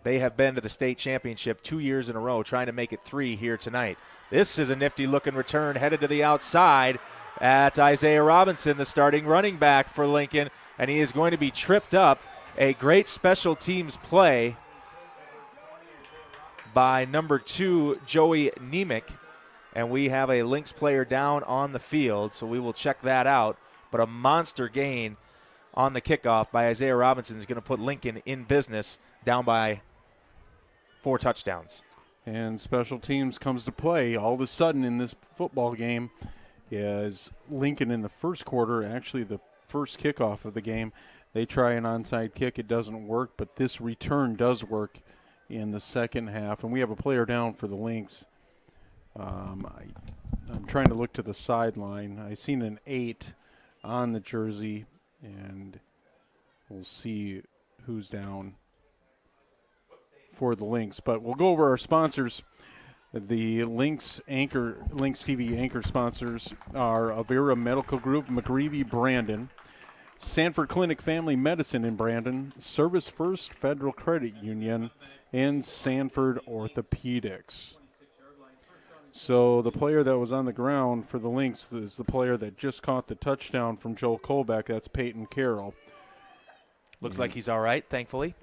they have been to the state championship 2 years in a row, trying to make it 3 here tonight. This is a nifty-looking return headed to the outside. That's Isaiah Robinson, the starting running back for Lincoln, and he is going to be tripped up. A great special teams play by number 2, Joey Nemec, and we have a Lynx player down on the field, so we will check that out. But a monster gain on the kickoff by Isaiah Robinson is going to put Lincoln in business, down by 4 touchdowns. And special teams comes to play all of a sudden in this football game as Lincoln in the first quarter, actually the first kickoff of the game, they try an onside kick. It doesn't work, but this return does work in the second half. And we have a player down for the Lynx. I'm trying to look to the sideline. I seen an 8 on the jersey, and we'll see who's down for the Lynx. But we'll go over our sponsors. The Lynx TV anchor sponsors are Avera Medical Group, McGreevy, Brandon, Sanford Clinic Family Medicine in Brandon, Service First Federal Credit Union, and Sanford Orthopedics. So the player that was on the ground for the Lynx is the player that just caught the touchdown from Joel Colbeck. That's Peyton Carroll. Looks like he's all right, thankfully.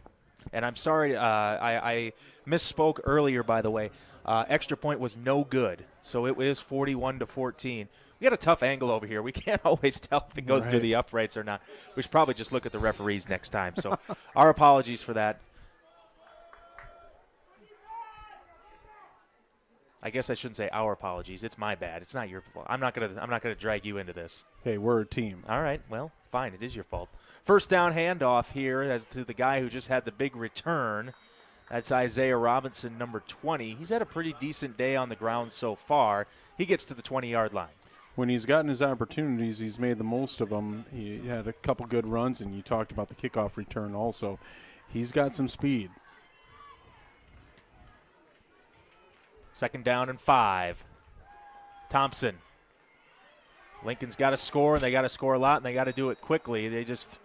And I'm sorry, I misspoke earlier, by the way. Extra point was no good, so it is 41-14. We got a tough angle over here. We can't always tell if it goes through the uprights or not. We should probably just look at the referees next time. So our apologies for that. I guess I shouldn't say our apologies. It's my bad. It's not your fault. I'm not gonna drag you into this. Hey, we're a team. All right. Well, fine. It is your fault. First down handoff here as to the guy who just had the big return. That's Isaiah Robinson, number 20. He's had a pretty decent day on the ground so far. He gets to the 20-yard line. When he's gotten his opportunities, he's made the most of them. He had a couple good runs, and you talked about the kickoff return also. He's got some speed. Second down and 5. Thompson. Lincoln's got to score, and they got to score a lot, and they got to do it quickly. They just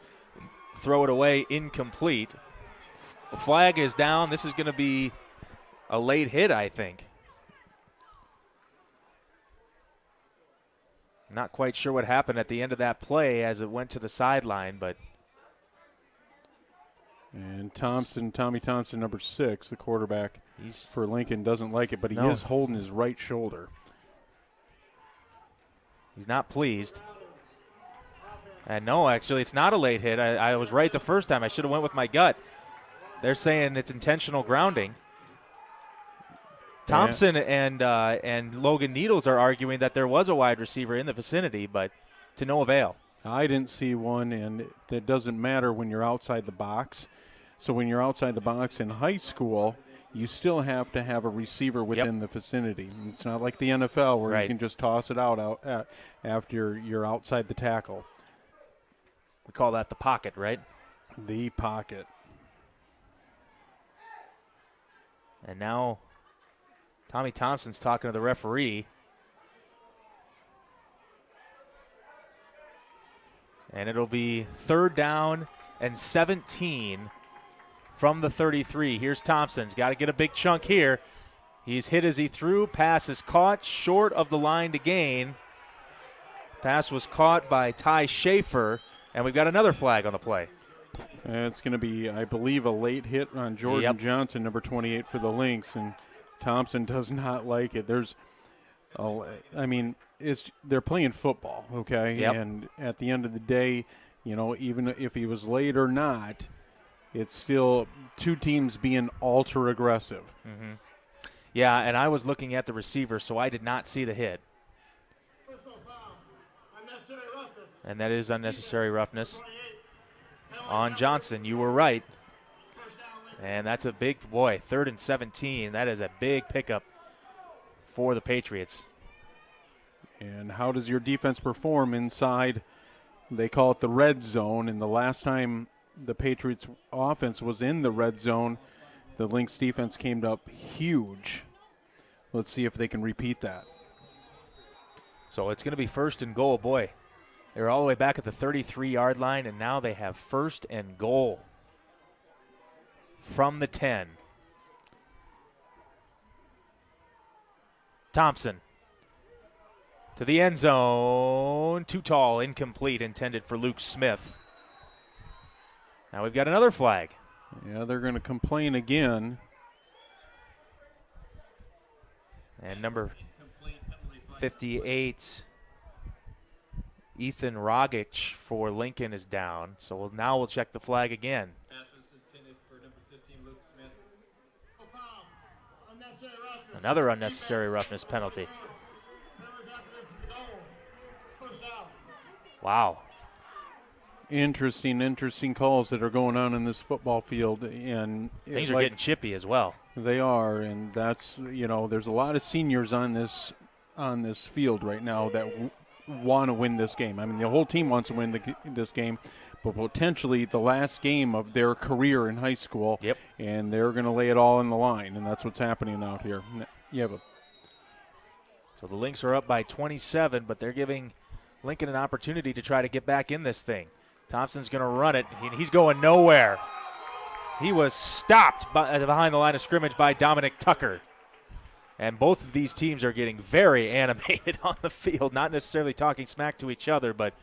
throw it away incomplete. The flag is down. This is going to be a late hit, I think. Not quite sure what happened at the end of that play as it went to the sideline, but. And Tommy Thompson, number 6, the quarterback for Lincoln, doesn't like it, but he is holding his right shoulder. He's not pleased. And no, actually, it's not a late hit. I was right the first time. I should have went with my gut. They're saying it's intentional grounding. Thompson and Logan Needles are arguing that there was a wide receiver in the vicinity, but to no avail. I didn't see one, and that doesn't matter when you're outside the box. So when you're outside the box in high school, you still have to have a receiver within the vicinity. It's not like the NFL where you can just toss it out after you're outside the tackle. We call that the pocket, right? The pocket. And now Tommy Thompson's talking to the referee. And it'll be 3rd down and 17 from the 33. Here's Thompson. He's got to get a big chunk here. He's hit as he threw. Pass is caught short of the line to gain. Pass was caught by Ty Schaefer, and we've got another flag on the play. It's going to be, I believe, a late hit on Jordan Johnson, number 28 for the Lynx, and Thompson does not like it. They're playing football, okay? And at the end of the day, even if he was late or not, it's still two teams being ultra aggressive. Mm-hmm. Yeah, and I was looking at the receiver, so I did not see the hit. And that is unnecessary roughness on Johnson. You were right. And that's a big, 3rd and 17. That is a big pickup for the Patriots. And how does your defense perform inside? They call it the red zone. And the last time the Patriots offense was in the red zone, the Lynx defense came up huge. Let's see if they can repeat that. So it's going to be first and goal. Boy, they were all the way back at the 33-yard line, and now they have first and goal from the 10. Thompson to the end zone. Too tall, incomplete, intended for Luke Smith. Now we've got another flag. Yeah, they're going to complain again. And number 58, Ethan Rogic for Lincoln is down. So now we'll check the flag again. Another unnecessary roughness penalty. Wow. Interesting calls that are going on in this football field, and things are getting chippy as well. They are, and that's, there's a lot of seniors on this field right now that want to win this game. I mean, the whole team wants to win this game, but potentially the last game of their career in high school. Yep. And they're going to lay it all on the line, and that's what's happening out here. So the Lynx are up by 27, but they're giving Lincoln an opportunity to try to get back in this thing. Thompson's going to run it. He's going nowhere. He was stopped behind the line of scrimmage by Dominic Tucker. And both of these teams are getting very animated on the field, not necessarily talking smack to each other, but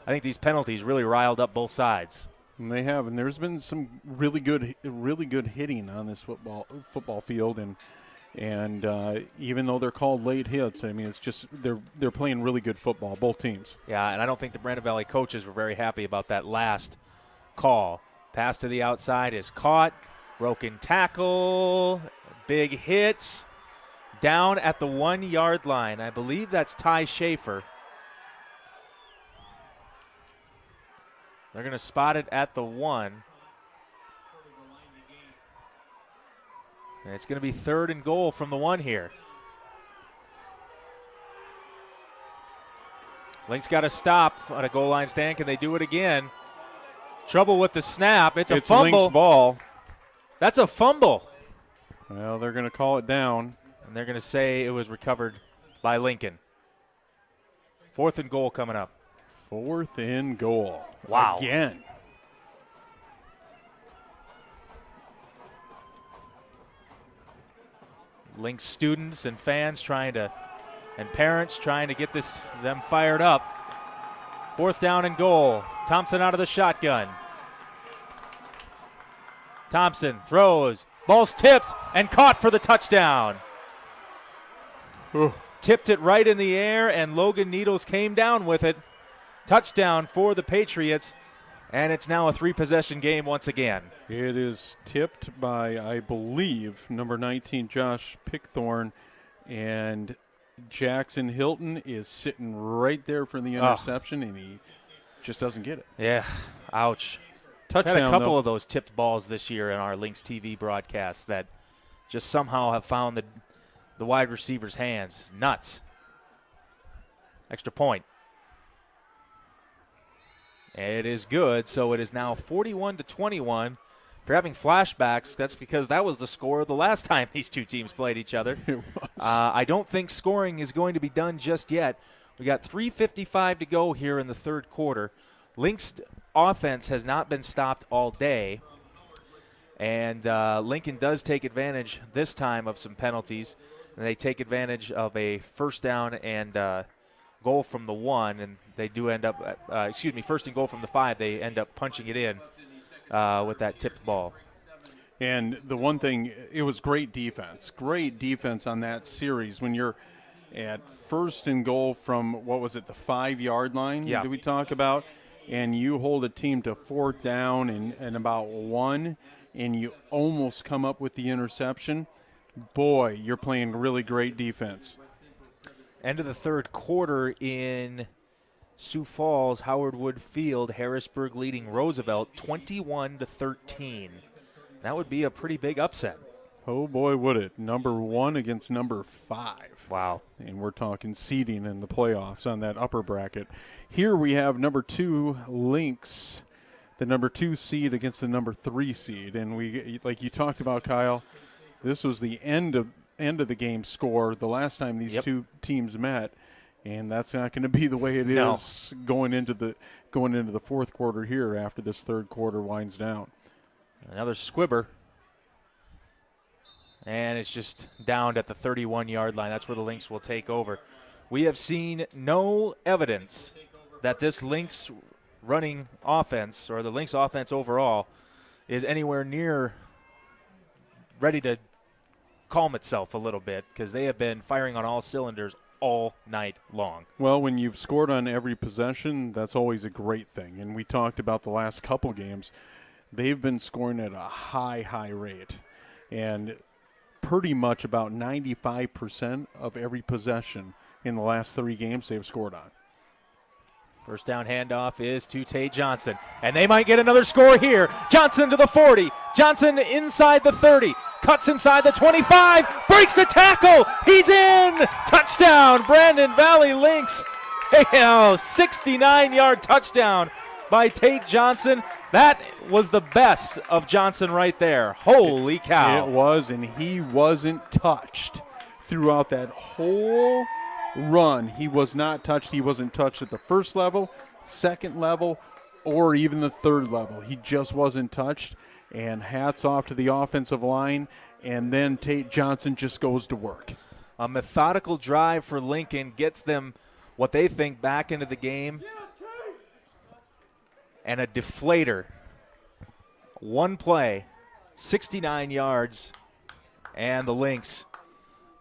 I think these penalties really riled up both sides. And they have, and there's been some really good hitting on this football field, and even though they're called late hits, I mean, it's just they're playing really good football, both teams. Yeah, and I don't think the Brandon Valley coaches were very happy about that last call. Pass to the outside is caught. Broken tackle. Big hit. Down at the 1-yard line. I believe that's Ty Schaefer. They're going to spot it at the 1. And it's going to be third and goal from the 1 here. Lynx got to stop on a goal line stand. Can they do it again? Trouble with the snap. It's a fumble. Lynx ball. That's a fumble. Well, they're going to call it down. And they're going to say it was recovered by Lincoln. Fourth and goal coming up. Fourth and goal. Wow. Again. Lynx students and fans and parents trying to get them fired up. Fourth down and goal. Thompson out of the shotgun. Thompson throws. Ball's tipped and caught for the touchdown. Ooh. Tipped it right in the air, and Logan Needles came down with it. Touchdown for the Patriots, and it's now a 3-possession game once again. It is tipped by, I believe, number 19, Josh Pickthorn, and Jackson Hilton is sitting right there for the interception, and he just doesn't get it. Yeah, ouch. Touchdown, Had a couple though. of those tipped balls this year in our Lynx TV broadcasts that just somehow have found the wide receiver's hands. Nuts. Extra point. It is good, so it is now 41-21. If you're having flashbacks, that's because that was the score the last time these two teams played each other. It was. I don't think scoring is going to be done just yet. We got 3:55 to go here in the third quarter. Lynx offense has not been stopped all day, and Lincoln does take advantage this time of some penalties, and they take advantage of a first down and goal from the 1, and they do end up, first and goal from the 5. They end up punching it in with that tipped ball. And the one thing, it was great defense on that series. When you're at first and goal from, the 5-yard line that we talk about, and you hold a team to fourth down and about 1, and you almost come up with the interception, boy, you're playing really great defense. End of the third quarter in Sioux Falls, Howard Wood Field, Harrisburg leading Roosevelt 21-13. That would be a pretty big upset. Oh, boy, would it. Number 1 against number 5. Wow. And we're talking seeding in the playoffs on that upper bracket. Here we have number 2, Lynx, the number 2 seed against the number 3 seed. And we, like you talked about, Kyle, this was the end of the game score the last time these two teams met. And that's not going to be the way it is going into the fourth quarter here after this third quarter winds down. Another squibber. And it's just downed at the 31-yard line. That's where the Lynx will take over. We have seen no evidence that this Lynx running offense, or the Lynx offense overall, is anywhere near ready to calm itself a little bit, because they have been firing on all cylinders all night long. Well, when you've scored on every possession, that's always a great thing. And we talked about the last couple games. They've been scoring at a high rate. And pretty much about 95% of every possession in the last 3 games they've scored on. First down handoff is to Tate Johnson. And they might get another score here. Johnson to the 40. Johnson inside the 30. Cuts inside the 25. Breaks the tackle. He's in. Touchdown, Brandon Valley Lynx. 69-yard touchdown by Tate Johnson. That was the best of Johnson right there. Holy cow. It was, and he wasn't touched throughout that whole run. He was not touched. He wasn't touched at the first level, second level, or even the third level. He just wasn't touched, and hats off to the offensive line, and then Tate Johnson just goes to work. A methodical drive for Lincoln gets them what they think back into the game. And a deflator. One play, 69 yards, and the Lynx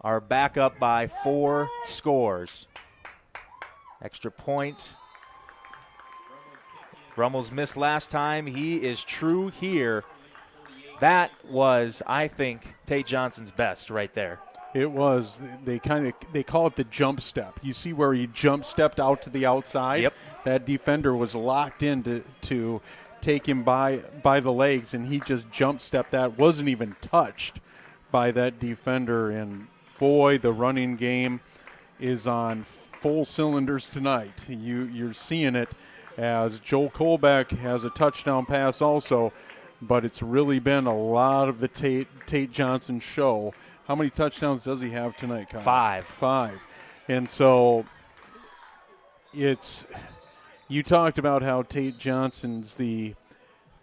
are back up by 4 scores. Extra point. Brummel's missed last time. He is true here. That was, I think, Tate Johnson's best right there. It was. They call it the jump step. You see where he jump stepped out to the outside? Yep. That defender was locked in to take him by the legs, and he just jump stepped that. Wasn't even touched by that defender. And, boy, the running game is on full cylinders tonight. You're seeing it as Joel Colbeck has a touchdown pass also, but it's really been a lot of the Tate Johnson show. How many touchdowns does he have tonight, Kyle? 5. And so you talked about how Tate Johnson's the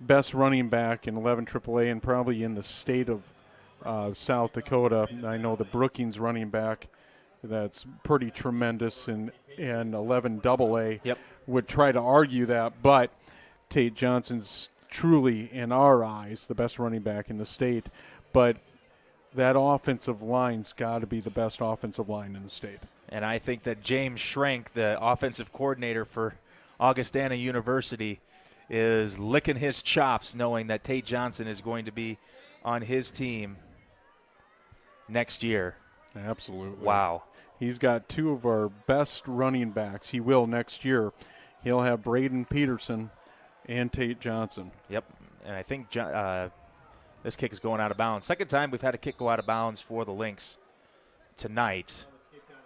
best running back in 11 AAA and probably in the state of South Dakota. I know the Brookings running back that's pretty tremendous in 11 AA would try to argue that, but Tate Johnson's truly, in our eyes, the best running back in the state. But that offensive line's got to be the best offensive line in the state. And I think that James Schrenk, the offensive coordinator for Augustana University, is licking his chops knowing that Tate Johnson is going to be on his team next year. Absolutely. Wow. He's got 2 of our best running backs. He will next year. He'll have Braden Peterson and Tate Johnson. Yep. And I think this kick is going out of bounds. Second time we've had a kick go out of bounds for the Lynx tonight.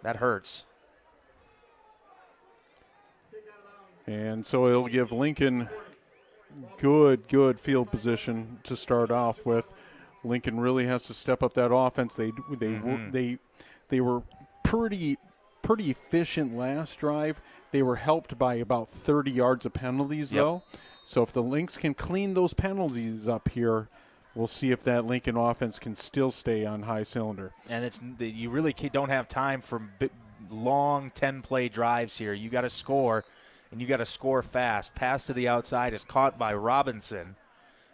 That hurts. And so it'll give Lincoln good field position to start off with. Lincoln really has to step up that offense. They were pretty efficient last drive. They were helped by about 30 yards of penalties, though. So if the Lynx can clean those penalties up here, we'll see if that Lincoln offense can still stay on high cylinder. And you really don't have time for long 10-play drives here. You got to score, and you got to score fast. Pass to the outside is caught by Robinson,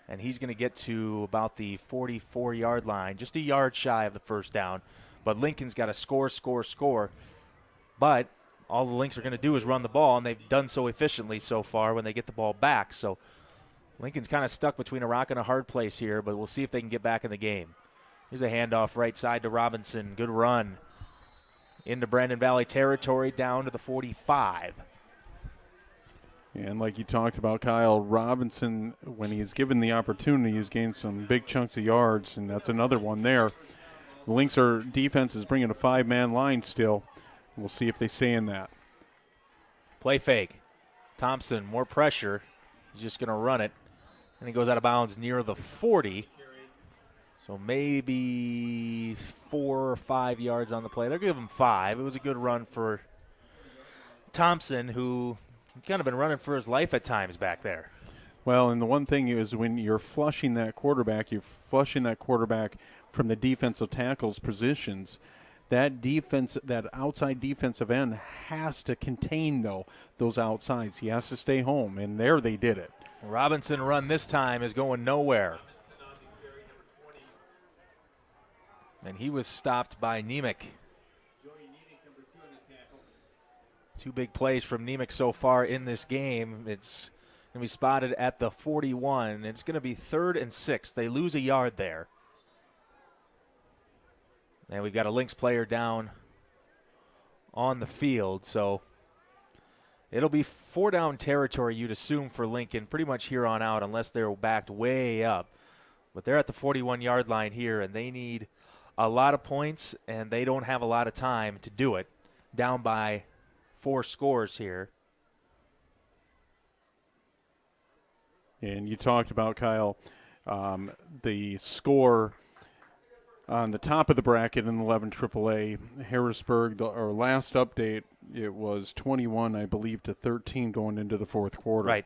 and he's going to get to about the 44-yard line, just a yard shy of the first down. But Lincoln's got to score. But all the Lynx are going to do is run the ball, and they've done so efficiently so far when they get the ball back. So Lincoln's kind of stuck between a rock and a hard place here, but we'll see if they can get back in the game. Here's a handoff right side to Robinson. Good run into Brandon Valley territory down to the 45. And like you talked about, Kyle Robinson, when he's given the opportunity, he's gained some big chunks of yards, and that's another one there. The Lynx defense is bringing a 5-man line still. We'll see if they stay in that. Play fake. Thompson, more pressure. He's just going to run it. And he goes out of bounds near the 40. So maybe 4 or 5 yards on the play. They're going to give him 5. It was a good run for Thompson, who kind of been running for his life at times back there. Well, and the one thing is when you're flushing that quarterback from the defensive tackles positions. That defense, that outside defensive end has to contain, those outsides. He has to stay home, and there they did it. Robinson run this time is going nowhere. And he was stopped by Nemec. 2 big plays from Nemec so far in this game. It's going to be spotted at the 41. It's going to be 3rd and 6. They lose a yard there. And we've got a Lynx player down on the field. So it'll be 4-down territory, you'd assume, for Lincoln pretty much here on out unless they're backed way up. But they're at the 41-yard line here, and they need a lot of points, and they don't have a lot of time to do it. Down by 4 scores here. And you talked about, Kyle, the score on the top of the bracket in 11 AAA. Harrisburg, our last update, it was 21, I believe, to 13 going into the 4th quarter. Right.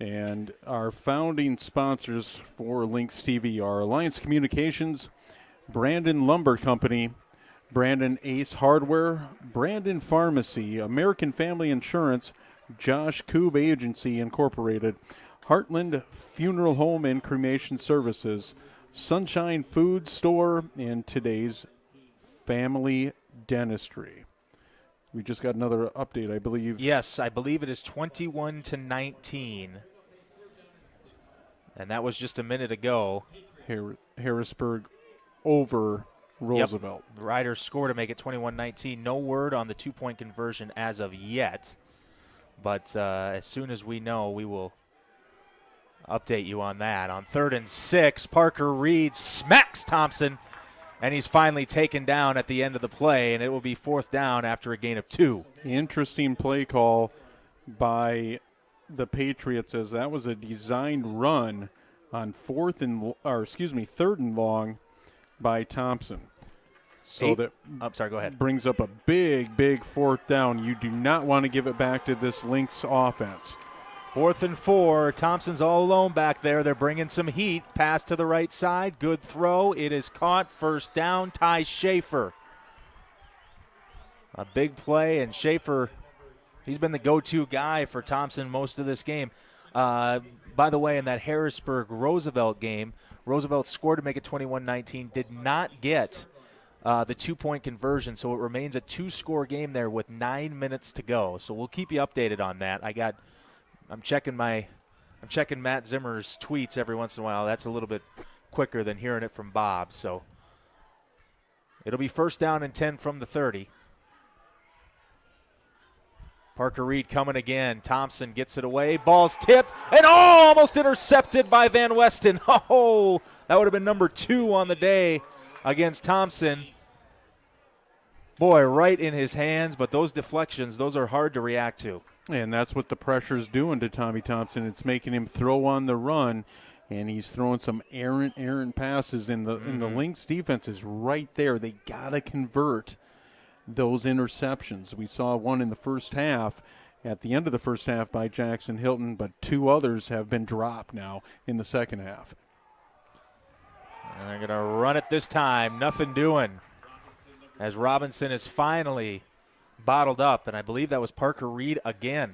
And our founding sponsors for Lynx TV are Alliance Communications, Brandon Lumber Company, Brandon Ace Hardware, Brandon Pharmacy, American Family Insurance, Josh Koob Agency Incorporated, Heartland Funeral Home and Cremation Services, Sunshine Food Store, and today's Family Dentistry. We just got another update, I believe. Yes, I believe it is 21-19. And that was just a minute ago. Harrisburg over Roosevelt. Yep. Riders score to make it 21-19. No word on the 2-point conversion as of yet. But as soon as we know, we will update you on that. On 3rd and 6, Parker Reed smacks Thompson, and he's finally taken down at the end of the play, and it will be 4th down after a gain of 2. Interesting play call by the Patriots, as that was a designed run on 3rd and long by Thompson. So that sorry, go ahead. Brings up a big 4th down. You do not want to give it back to this Lynx offense. 4th and 4. Thompson's all alone back there. They're bringing some heat. Pass to the right side. Good throw. It is caught. 1st down. Ty Schaefer. A big play, and Schaefer, he's been the go-to guy for Thompson most of this game. By the way, in that Harrisburg-Roosevelt game, Roosevelt scored to make it 21-19, did not get the 2-point conversion, so it remains a 2-score game there with 9 minutes to go. So we'll keep you updated on that. I'm checking Matt Zimmer's tweets every once in a while. That's a little bit quicker than hearing it from Bob. So it'll be 1st down and 10 from the 30. Parker Reed coming again. Thompson gets it away. Ball's tipped, and almost intercepted by Van Weston. Oh, that would have been number 2 on the day against Thompson. Boy, right in his hands, but those deflections, those are hard to react to. And that's what the pressure's doing to Tommy Thompson. It's making him throw on the run, and he's throwing some errant passes. And the Lynx defense is right there. They got to convert those interceptions. We saw one in the first half, at the end of the first half by Jackson Hilton, but 2 others have been dropped now in the second half. And they're going to run it this time. Nothing doing. As Robinson is finally bottled up, and I believe that was Parker Reed again.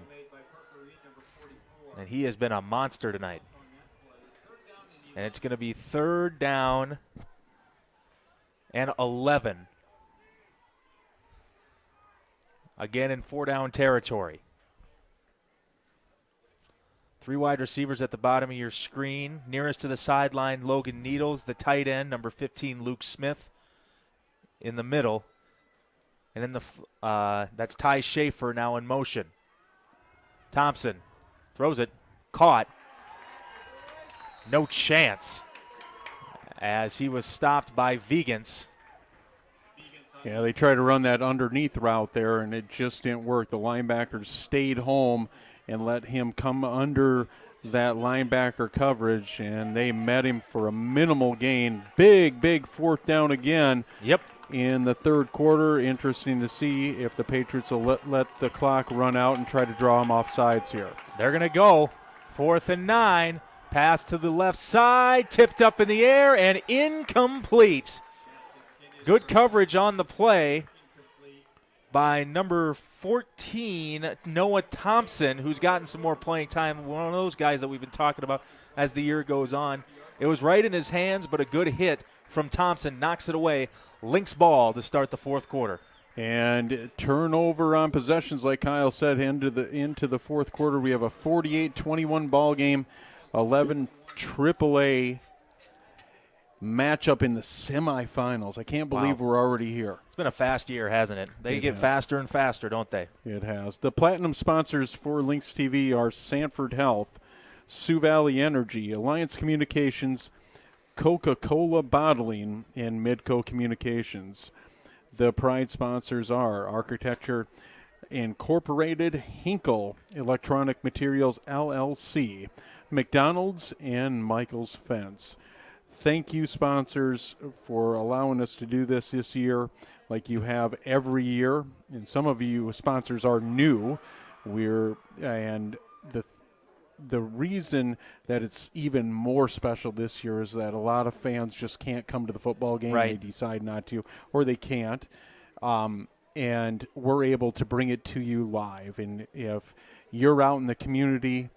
And he has been a monster tonight. And it's going to be 3rd down and 11. Again in 4-down territory. 3 wide receivers at the bottom of your screen. Nearest to the sideline, Logan Needles. The tight end, number 15, Luke Smith, in the middle. And in the that's Ty Schaefer now in motion. Thompson throws it, caught. No chance as he was stopped by Vegans. Yeah, they tried to run that underneath route there, and it just didn't work. The linebackers stayed home and let him come under that linebacker coverage, and they met him for a minimal gain. Big fourth down again. Yep. In the third quarter. Interesting to see if the Patriots will let the clock run out and try to draw them off sides here. They're going to go 4th and 9. Pass to the left side, tipped up in the air, and incomplete. Good coverage on the play by number 14, Noah Thompson, who's gotten some more playing time. One of those guys that we've been talking about as the year goes on. It was right in his hands, but a good hit from Thompson knocks it away. Lynx ball to start the fourth quarter. And turnover on possessions, like Kyle said, into the fourth quarter. We have a 48-21 ball game, 11 AAA matchup in the semifinals. I can't believe we're already here. It's been a fast year, hasn't it? They get faster and faster, don't they? It has. The platinum sponsors for Lynx TV are Sanford Health, Sioux Valley Energy, Alliance Communications, Coca-Cola Bottling, and Midco Communications. The pride sponsors are Architecture Incorporated, Hinkle Electronic Materials LLC, McDonald's, and Michael's Fence. Thank you, sponsors, for allowing us to do this year like you have every year. And some of you sponsors are new. The reason that it's even more special this year is that a lot of fans just can't come to the football game. Right. They decide not to, or they can't. And we're able to bring it to you live. And if you're out in the community,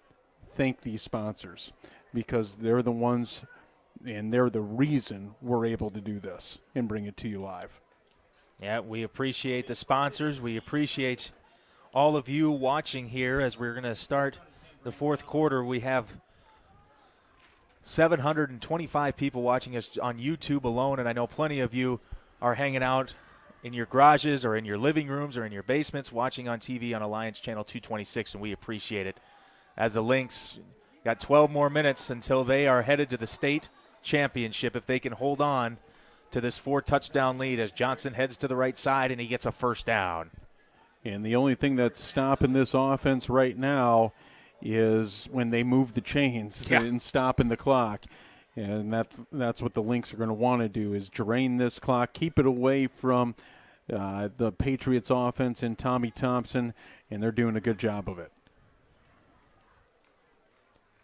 thank these sponsors, because they're the ones and they're the reason we're able to do this and bring it to you live. Yeah, we appreciate the sponsors. We appreciate all of you watching here as we're going to start the fourth quarter. We have 725 people watching us on YouTube alone, and I know plenty of you are hanging out in your garages or in your living rooms or in your basements watching on TV on Alliance Channel 226, and we appreciate it. As the Lynx got 12 more minutes until they are headed to the state championship, if they can hold on to this 4-touchdown lead as Johnson heads to the right side and he gets a first down. And the only thing that's stopping this offense right now is when they move the chains and stopping the clock. And that's what the Lynx are going to want to do, is drain this clock, keep it away from the Patriots offense and Tommy Thompson, and they're doing a good job of it.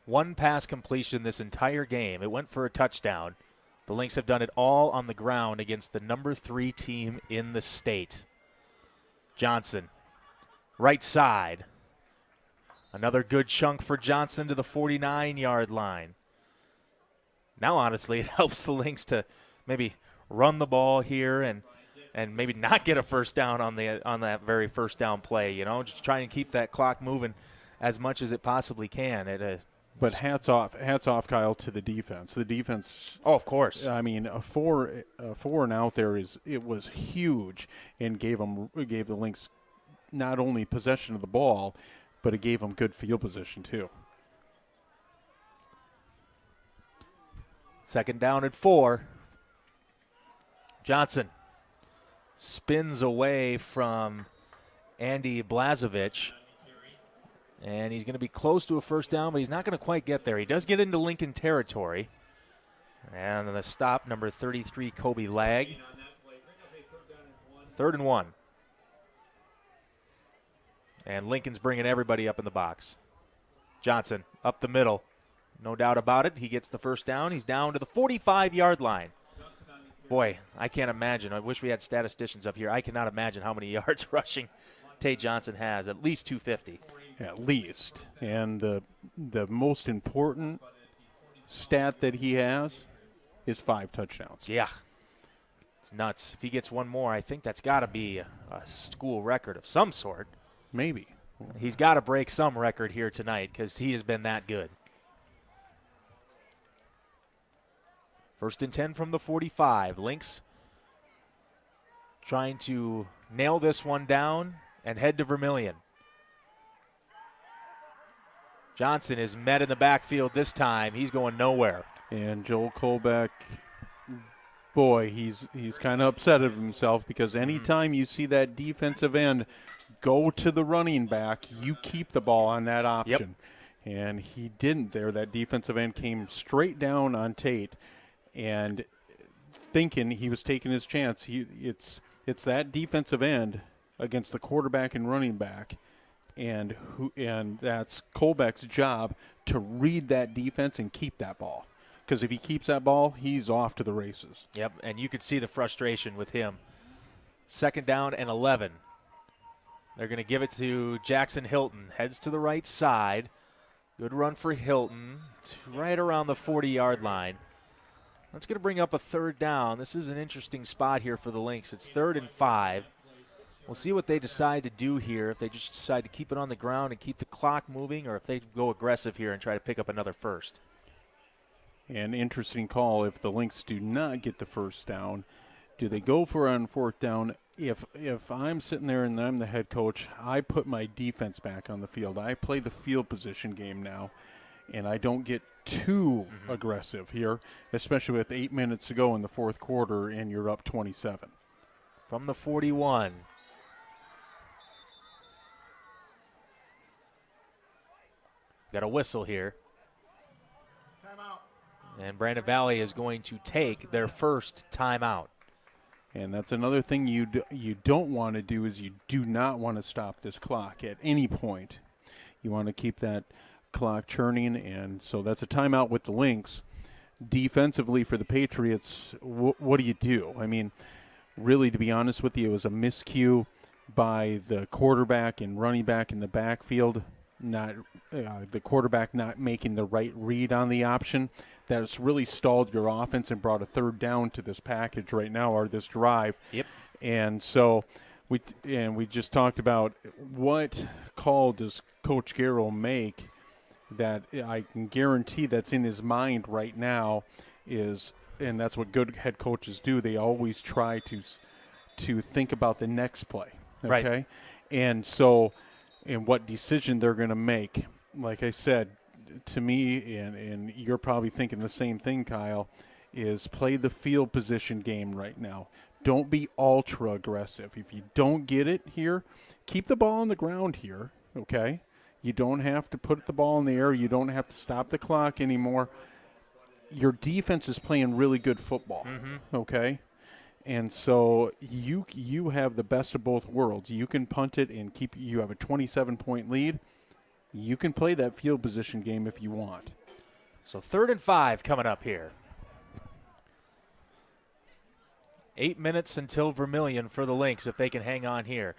One pass completion this entire game. It went for a touchdown. The Lynx have done it all on the ground against the number 3 team in the state. Johnson, right side. Another good chunk for Johnson to the 49-yard line. Now, honestly, it helps the Lynx to maybe run the ball here and maybe not get a first down on that very first down play. You know, just trying to keep that clock moving as much as it possibly can. But hats off, Kyle, to the defense. The defense. Oh, of course. I mean, a four and out there was huge, and gave the Lynx not only possession of the ball, but it gave them good field position too. Second down at 4. Johnson spins away from Andy Blazevich. And he's going to be close to a first down, but he's not going to quite get there. He does get into Lincoln territory. And the stop, number 33, Kobe Lag. 3rd and 1. And Lincoln's bringing everybody up in the box. Johnson up the middle. No doubt about it. He gets the first down. He's down to the 45-yard line. Boy, I can't imagine. I wish we had statisticians up here. I cannot imagine how many yards rushing Tate Johnson has. At least 250. At least. And the most important stat that he has is 5 touchdowns. Yeah. It's nuts. If he gets one more, I think that's got to be a school record of some sort. Maybe. He's got to break some record here tonight because he has been that good. 1st and 10 from the 45. Lynx trying to nail this one down and head to Vermillion. Johnson is met in the backfield this time. He's going nowhere. And Joel Kolbeck, boy, he's kind of upset at himself because anytime you see that defensive end go to the running back, you keep the ball on that option. Yep. And he didn't there. That defensive end came straight down on Tate, and thinking he was taking his chance. It's that defensive end against the quarterback and running back, and that's Kolbeck's job to read that defense and keep that ball. Because if he keeps that ball, he's off to the races. Yep, and you could see the frustration with him. 2nd down and 11. They're going to give it to Jackson Hilton. Heads to the right side. Good run for Hilton. It's right around the 40-yard line. That's going to bring up a 3rd down. This is an interesting spot here for the Lynx. It's 3rd and 5. We'll see what they decide to do here, if they just decide to keep it on the ground and keep the clock moving, or if they go aggressive here and try to pick up another first. An interesting call if the Lynx do not get the 1st down. Do they go for it on 4th down? If I'm sitting there and I'm the head coach, I put my defense back on the field. I play the field position game now, and I don't get too aggressive here, especially with 8 minutes to go in the 4th quarter and you're up 27. From the 41. Got a whistle here. And Brandon Valley is going to take their first timeout. And that's another thing you don't want to do is you do not want to stop this clock at any point. You want to keep that clock churning, and so that's a timeout with the Lynx. Defensively for the Patriots, what do you do? I mean, really, to be honest with you, it was a miscue by the quarterback and running back in the backfield, not the quarterback not making the right read on the option. That has really stalled your offense and brought a 3rd down to this package right now, or this drive. Yep. And so we just talked about what call does Coach Garrow make that I can guarantee that's in his mind right now is, and that's what good head coaches do. They always try to think about the next play. Okay. Right. And so, and what decision they're going to make. Like I said, to me, and you're probably thinking the same thing, Kyle, is play the field position game right now. Don't be ultra aggressive. If you don't get it here, keep the ball on the ground here, okay? You don't have to put the ball in the air. You don't have to stop the clock anymore. Your defense is playing really good football, okay? And so you have the best of both worlds. You can punt it and you have a 27-point lead. You can play that field position game if you want. So 3rd and 5 coming up here. 8 minutes until Vermillion for the Lynx if they can hang on here.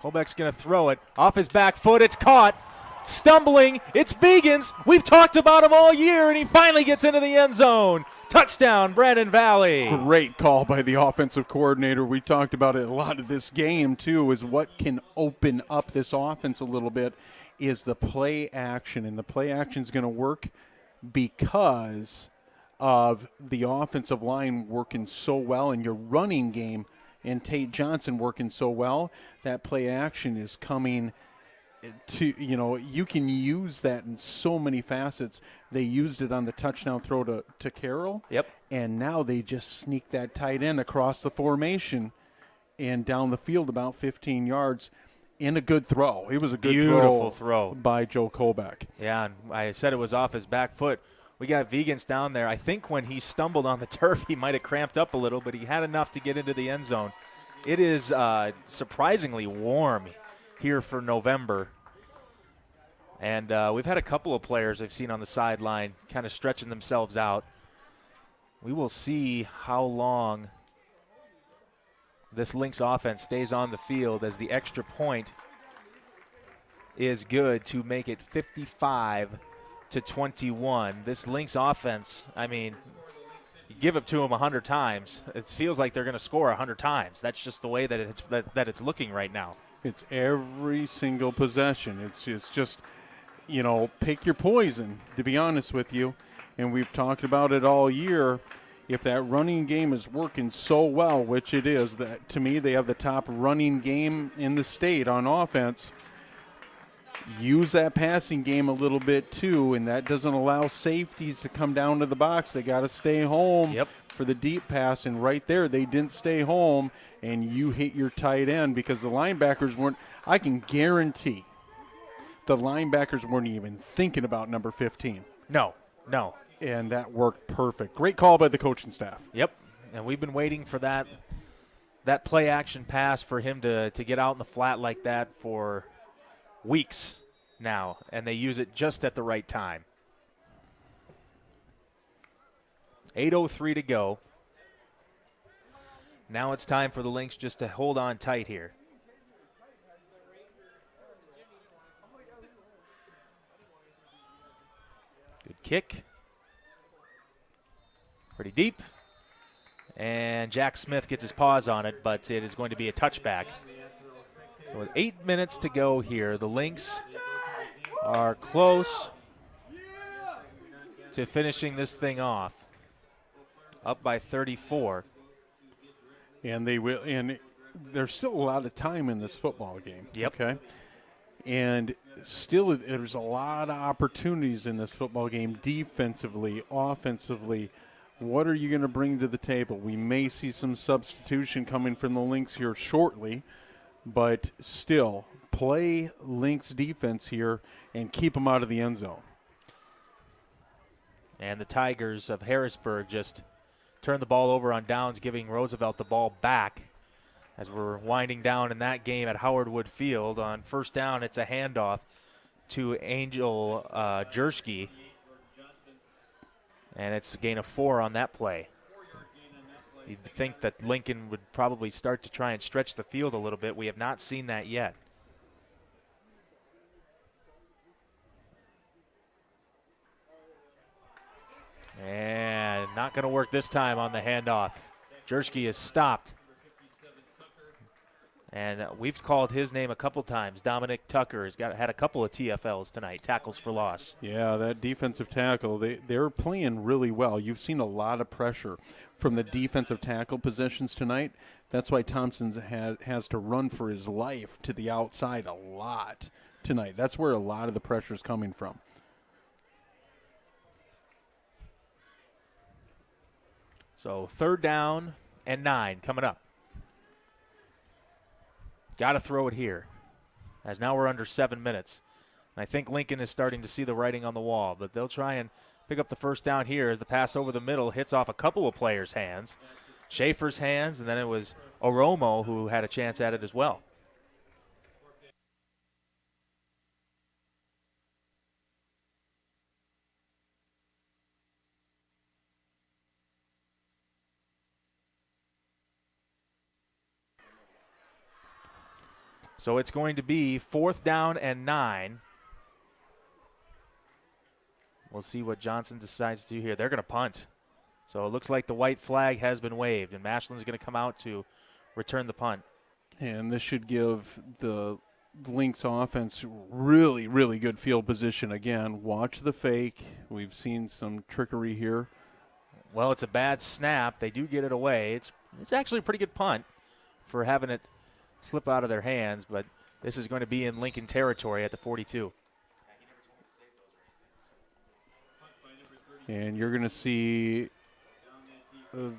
Kolbeck's going to throw it off his back foot. It's caught. Stumbling. It's Vegans. We've talked about him all year, and he finally gets into the end zone. Touchdown, Brandon Valley. Great call by the offensive coordinator. We talked about it a lot of this game, too, is what can open up this offense a little bit is the play action. And the play action is going to work because of the offensive line working so well and your running game and Tate Johnson working so well. That play action is coming to, you can use that in so many facets. They used it on the touchdown throw to Carroll. Yep. And now they just sneak that tight end across the formation and down the field about 15 yards in a good throw. It was a good beautiful throw by Joe Kolbeck. Yeah, and I said it was off his back foot. We got Vegans down there. I think when he stumbled on the turf, he might have cramped up a little, but he had enough to get into the end zone. It is surprisingly warm here for November. And we've had a couple of players I've seen on the sideline kind of stretching themselves out. We will see how long this Lynx offense stays on the field as the extra point is good to make it 55-21. This Lynx offense, I mean, you give it to them 100 times. It feels like they're going to score 100 times. That's just the way that it's looking right now. It's every single possession. It's just, pick your poison, to be honest with you. And we've talked about it all year. If that running game is working so well, which it is, that to me they have the top running game in the state on offense, use that passing game a little bit too, and that doesn't allow safeties to come down to the box. They got to stay home for the deep pass, and right there they didn't stay home, and you hit your tight end because the linebackers weren't. I can guarantee the linebackers weren't even thinking about number 15. No. And that worked perfect. Great call by the coaching staff. Yep, and we've been waiting for that play action pass for him to get out in the flat like that for weeks now, and they use it just at the right time. 8:03 to go. Now it's time for the Lynx just to hold on tight here. Good kick. Pretty deep. And Jack Smith gets his paws on it, but it is going to be a touchback. So with 8 minutes to go here, the Lynx are close to finishing this thing off. Up by 34. And they will, and there's still a lot of time in this football game. Yep. Okay. And still, there's a lot of opportunities in this football game, defensively, offensively. What are you going to bring to the table? We may see some substitution coming from the Lynx here shortly, but still, play Lynx defense here and keep them out of the end zone. And the Tigers of Harrisburg just turned the ball over on downs, giving Roosevelt the ball back as we're winding down in that game at Howard Wood Field. On first down, it's a handoff to Angel Jersky. And it's a gain of 4 on that play. You'd think that Lincoln would probably start to try and stretch the field a little bit. We have not seen that yet. And not going to work this time on the handoff. Jersky is stopped. And we've called his name a couple times. Dominic Tucker has had a couple of TFLs tonight, tackles for loss. Yeah, that defensive tackle, they're playing really well. You've seen a lot of pressure from the defensive tackle positions tonight. That's why Thompson has to run for his life to the outside a lot tonight. That's where a lot of the pressure is coming from. So 3rd down and 9 coming up. Got to throw it here, as now we're under 7 minutes. And I think Lincoln is starting to see the writing on the wall, but they'll try and pick up the first down here as the pass over the middle hits off a couple of players' hands. Schaefer's hands, and then it was Oromo who had a chance at it as well. So it's going to be 4th down and 9. We'll see what Johnson decides to do here. They're going to punt. So it looks like the white flag has been waved, and Mashlin's going to come out to return the punt. And this should give the Lynx offense really, really good field position. Again, watch the fake. We've seen some trickery here. Well, it's a bad snap. They do get it away. It's actually a pretty good punt for having it slip out of their hands, but this is going to be in Lincoln territory at the 42. And you're going to see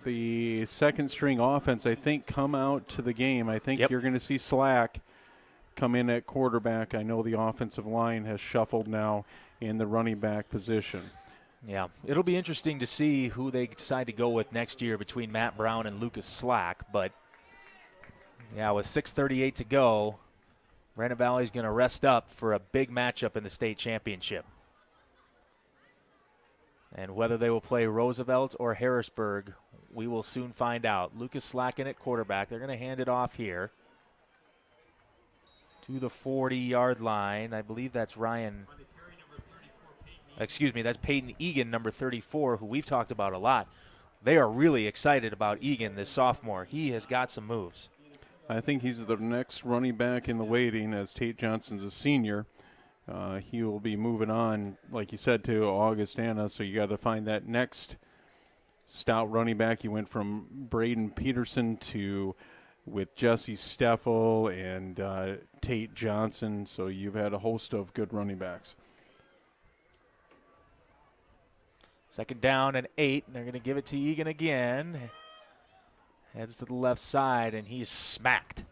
the second string offense, I think, come out to the game. I think you're going to see Slack come in at quarterback. I know the offensive line has shuffled now in the running back position. Yeah, it'll be interesting to see who they decide to go with next year between Matt Brown and Lucas Slack, but yeah, with 6:38 to go, Brandon Valley's going to rest up for a big matchup in the state championship. And whether they will play Roosevelt or Harrisburg, we will soon find out. Lucas Slack in at quarterback. They're going to hand it off here to the 40-yard line. I believe that's that's Peyton Egan, number 34, who we've talked about a lot. They are really excited about Egan, this sophomore. He has got some moves. I think he's the next running back in the waiting, as Tate Johnson's a senior. He will be moving on, like you said, to Augustana, so you got to find that next stout running back. He went from Braden Peterson to with Jesse Steffel and Tate Johnson. So you've had a host of good running backs. 2nd down and 8. They're going to give it to Egan again. Heads to the left side, and he's smacked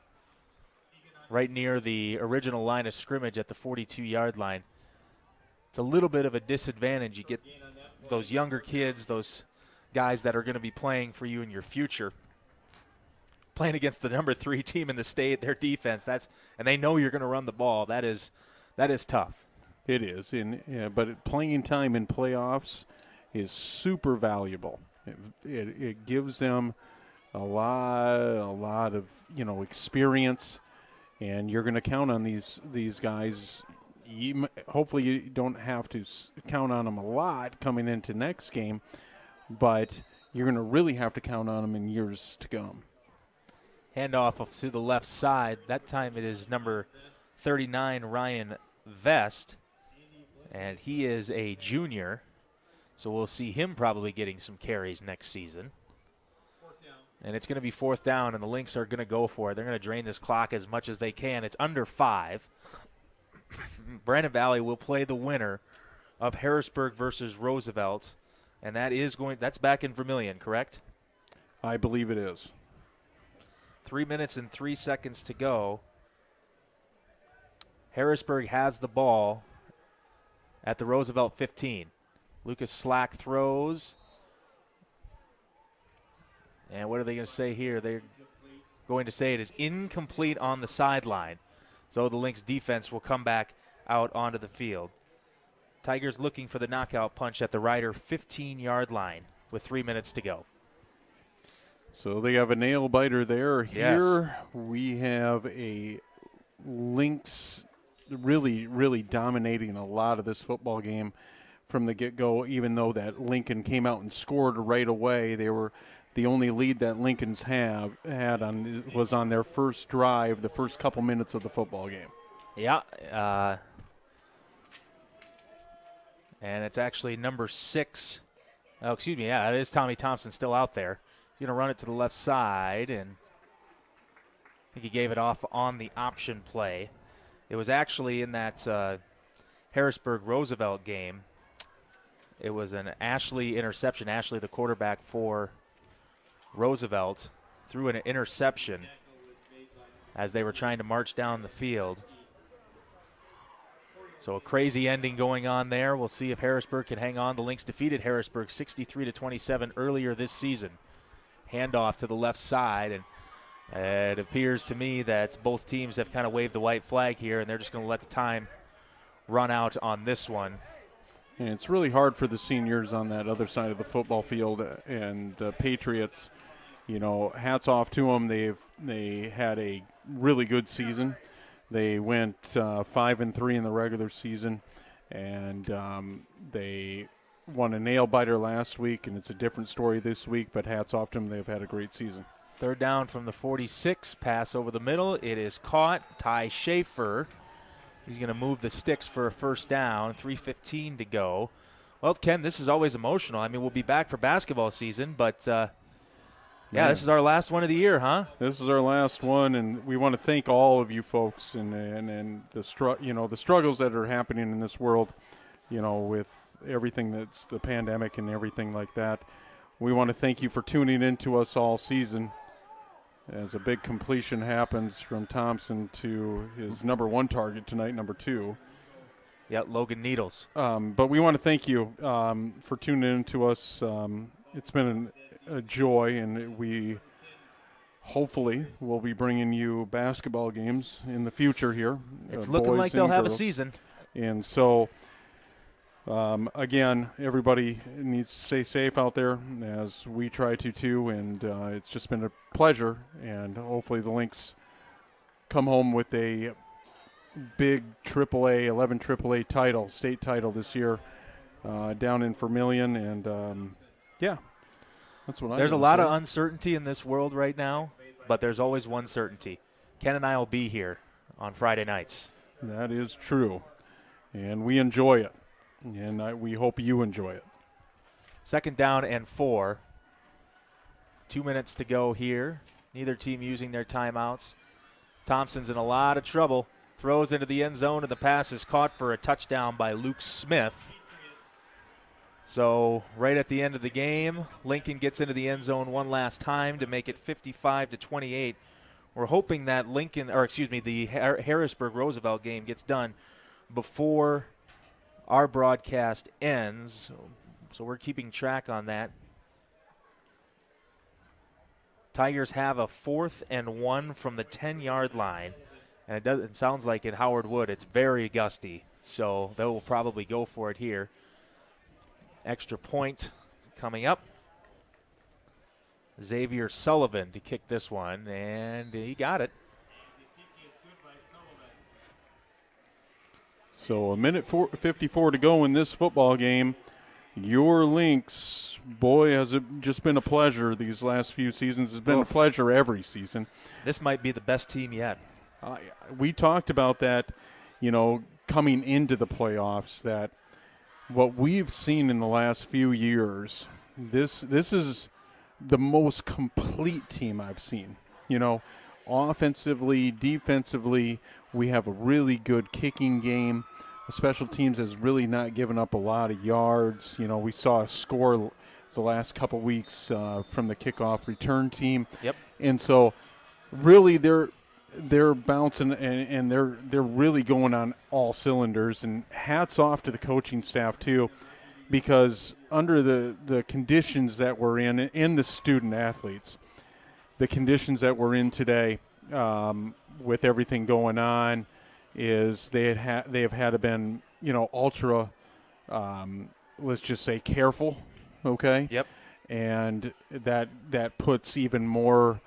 right near the original line of scrimmage at the 42-yard line. It's a little bit of a disadvantage. You get those younger kids, those guys that are going to be playing for you in your future, playing against the number 3 team in the state, their defense. And they know you're going to run the ball. That is tough. It is, but playing time in playoffs is super valuable. It gives them a lot of experience, and you're going to count on these guys. Hopefully you don't have to count on them a lot coming into next game, but you're going to really have to count on them in years to come. Handoff to the left side. That time it is number 39, Ryan Vest, and he is a junior, so we'll see him probably getting some carries next season. And it's going to be 4th down, and the Lynx are going to go for it. They're going to drain this clock as much as they can. It's under 5. Brandon Valley will play the winner of Harrisburg versus Roosevelt, and that's back in Vermillion, correct? I believe it is. 3 minutes and 3 seconds to go. Harrisburg has the ball at the Roosevelt 15. Lucas Slack throws. And what are they going to say here? They're going to say it is incomplete on the sideline. So the Lynx defense will come back out onto the field. Tigers looking for the knockout punch at the Ryder 15-yard line with 3 minutes to go. So they have a nail biter there. Yes. Here we have a Lynx really, really dominating a lot of this football game from the get-go, even though that Lincoln came out and scored right away. They were the only lead that Lincoln's was on their first drive, the first couple minutes of the football game. Yeah. And it's actually number 6. Oh, excuse me. Yeah, it is Tommy Thompson still out there. He's going to run it to the left side, and I think he gave it off on the option play. It was actually in that Harrisburg-Roosevelt game. It was an Ashley interception. Ashley, the quarterback for Roosevelt, threw an interception as they were trying to march down the field. So a crazy ending going on there. We'll see if Harrisburg can hang on. The Lynx defeated Harrisburg 63-27 earlier this season. Handoff to the left side, and it appears to me that both teams have kind of waved the white flag here, and they're just going to let the time run out on this one. And it's really hard for the seniors on that other side of the football field, and the Patriots, hats off to them. They had a really good season. They went 5-3 in the regular season, and they won a nail biter last week, and it's a different story this week, but hats off to them. They've had a great season. 3rd down from the 46, pass over the middle. It is caught. Ty Schaefer, he's going to move the sticks for a 1st down, 3:15 to go. Well, Ken, this is always emotional. I mean, we'll be back for basketball season, but this is our last one of the year, huh? This is our last one, and we want to thank all of you folks and the struggles that are happening in this world, with everything that's the pandemic and everything like that. We want to thank you for tuning in to us all season as a big completion happens from Thompson to his number 1 target tonight, number 2. Yeah, Logan Needles. But we want to thank you for tuning in to us. It's been a joy, and we hopefully will be bringing you basketball games in the future here. It's looking like they'll have a season. And so, again, everybody needs to stay safe out there, as we try to too, and it's just been a pleasure, and hopefully the Lynx come home with a big 11 AAA title, state title this year down in Vermillion, and that's what There's a lot of uncertainty in this world right now, but there's always one certainty. Ken and I will be here on Friday nights. That is true, and we enjoy it, and we hope you enjoy it. 2nd down and 4. 2 minutes to go here. Neither team using their timeouts. Thompson's in a lot of trouble. Throws into the end zone, and the pass is caught for a touchdown by Luke Smith. So right at the end of the game, Lincoln gets into the end zone one last time to make it 55-28. We're hoping that the Harrisburg-Roosevelt game gets done before our broadcast ends. So we're keeping track on that. Tigers have a 4th and 1 from the 10-yard line. And it sounds like in Howard Wood it's very gusty. So they will probably go for it here. Extra point coming up. Xavier Sullivan to kick this one, and he got it. So a minute 54 to go in this football game. Your Lynx, boy, has it just been a pleasure these last few seasons. It's been a pleasure every season. This might be the best team yet. We talked about that, coming into the playoffs, that what we've seen in the last few years, this is the most complete team I've seen. Offensively, defensively, we have a really good kicking game. The special teams has really not given up a lot of yards. We saw a score the last couple weeks from the kickoff return team. Yep. And so really they're bouncing and they're really going on all cylinders, and hats off to the coaching staff too, because under the conditions that we're in and the student athletes, the conditions that we're in today, with everything going on, is they have had to been ultra let's just say careful, okay? Yep. And that puts even more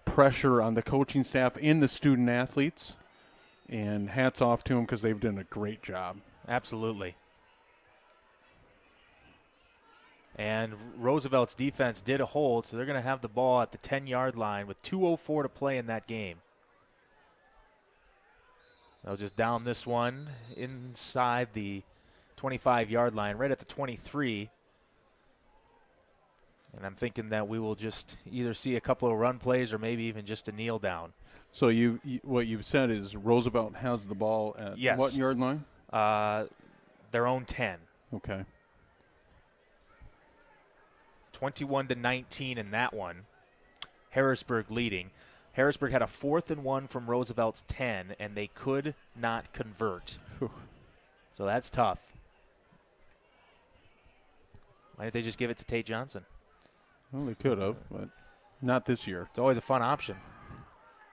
pressure on the coaching staff and the student athletes, and hats off to them because they've done a great job. Absolutely. And Roosevelt's defense did a hold, so they're going to have the ball at the 10-yard line with 2:04 to play in that game. They'll just down this one inside the 25-yard line, right at the 23. And I'm thinking that we will just either see a couple of run plays or maybe even just a kneel down. So what you've said is Roosevelt has the ball at what yard line? Their own 10. Okay. 21-19 in that one. Harrisburg leading. Harrisburg had a 4th and 1 from Roosevelt's 10, and they could not convert. Whew. So that's tough. Why didn't they just give it to Tate Johnson? Well, they could have, but not this year. It's always a fun option.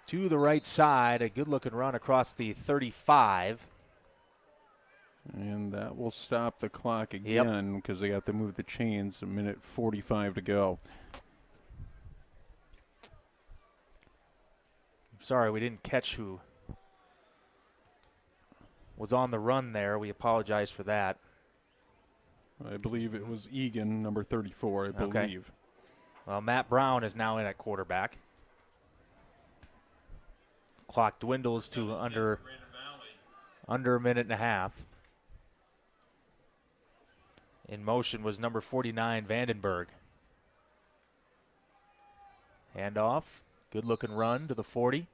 To the right side, a good-looking run across the 35. And that will stop the clock again because they got to move the chains. A minute 45 to go. Sorry, we didn't catch who was on the run there. We apologize for that. I believe it was Egan, number 34, I believe. Okay. Well, Matt Brown is now in at quarterback. Clock dwindles to under a minute and a half. In motion was number 49, Vandenberg. Handoff. Good-looking run to the 40.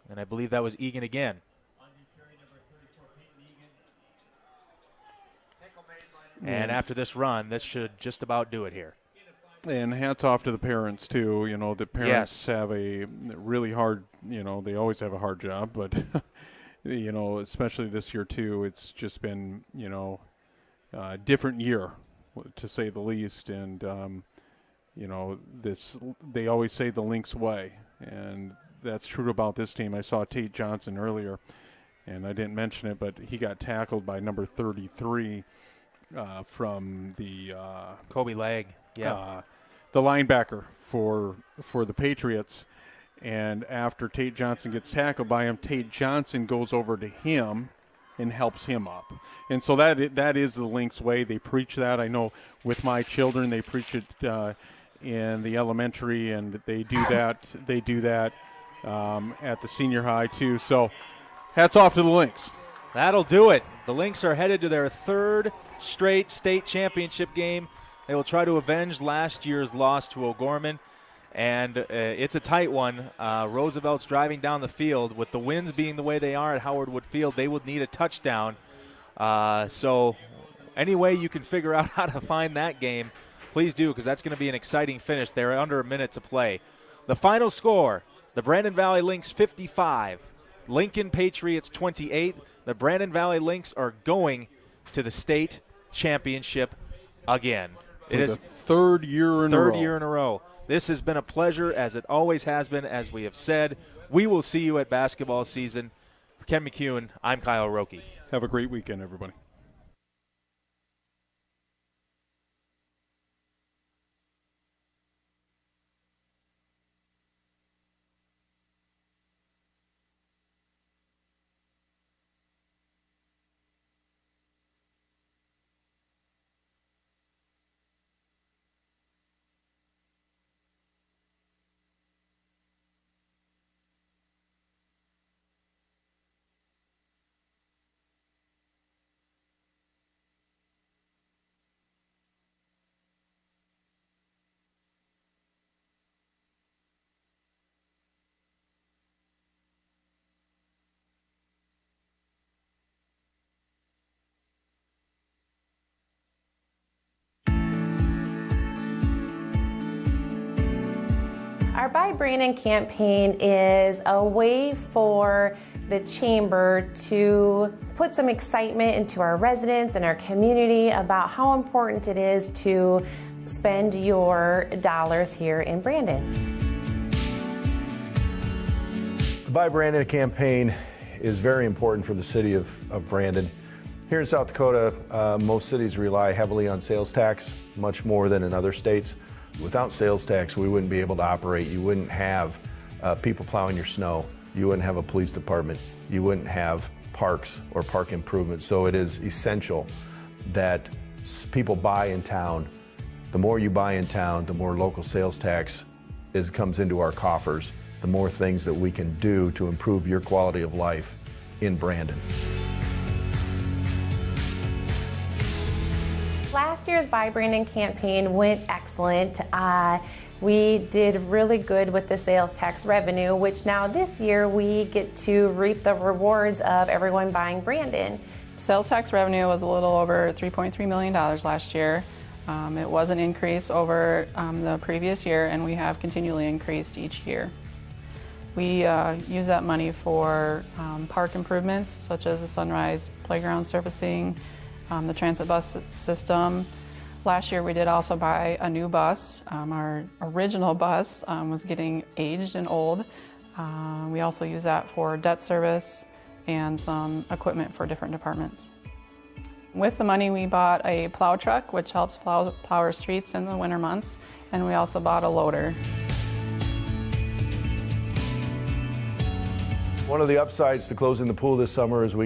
And I believe that was Egan again. And after this run, this should just about do it here. And hats off to the parents, too. The parents have a really hard, they always have a hard job, but, especially this year, too, it's just been, a different year, to say the least. And, they always say the Lynx way, and that's true about this team. I saw Tate Johnson earlier, and I didn't mention it, but he got tackled by number 33 from the Kobe Lag, the linebacker for the Patriots. And after Tate Johnson gets tackled by him, Tate Johnson goes over to him and helps him up. And so that is the Lynx way. They preach that. I know with my children, they preach it in the elementary, and they do that. They do that at the senior high too. So hats off to the Lynx. That'll do it. The Lynx are headed to their third straight state championship game. They will try to avenge last year's loss to O'Gorman, and it's a tight one. Roosevelt's driving down the field. With the winds being the way they are at Howard Wood Field, they would need a touchdown. So any way you can figure out how to find that game, please do, because that's going to be an exciting finish. They're under a minute to play. The final score, the Brandon Valley Lynx 55, Lincoln Patriots 28. The Brandon Valley Lynx are going to the state championship again. It is the third year in a row. This has been a pleasure, as it always has been, as we have said. We will see you at basketball season. For Ken McEwen, I'm Kyle Roki. Have a great weekend, everybody. Our Buy Brandon campaign is a way for the Chamber to put some excitement into our residents and our community about how important it is to spend your dollars here in Brandon. The Buy Brandon campaign is very important for the city of Brandon. Here in South Dakota, most cities rely heavily on sales tax, much more than in other states. Without sales tax, we wouldn't be able to operate. You wouldn't have people plowing your snow. You wouldn't have a police department. You wouldn't have parks or park improvements. So it is essential that people buy in town. The more you buy in town, the more local sales tax comes into our coffers, the more things that we can do to improve your quality of life in Brandon. Last year's Buy Brandon campaign went excellent. We did really good with the sales tax revenue, which now this year we get to reap the rewards of everyone buying Brandon. Sales tax revenue was a little over $3.3 million last year. It was an increase over the previous year, and we have continually increased each year. We use that money for park improvements, such as the Sunrise Playground surfacing, the transit bus system. Last year we did also buy a new bus. Our original bus was getting aged and old. We also use that for debt service and some equipment for different departments. With the money we bought a plow truck, which helps plow our streets in the winter months, and we also bought a loader. One of the upsides to closing the pool this summer is we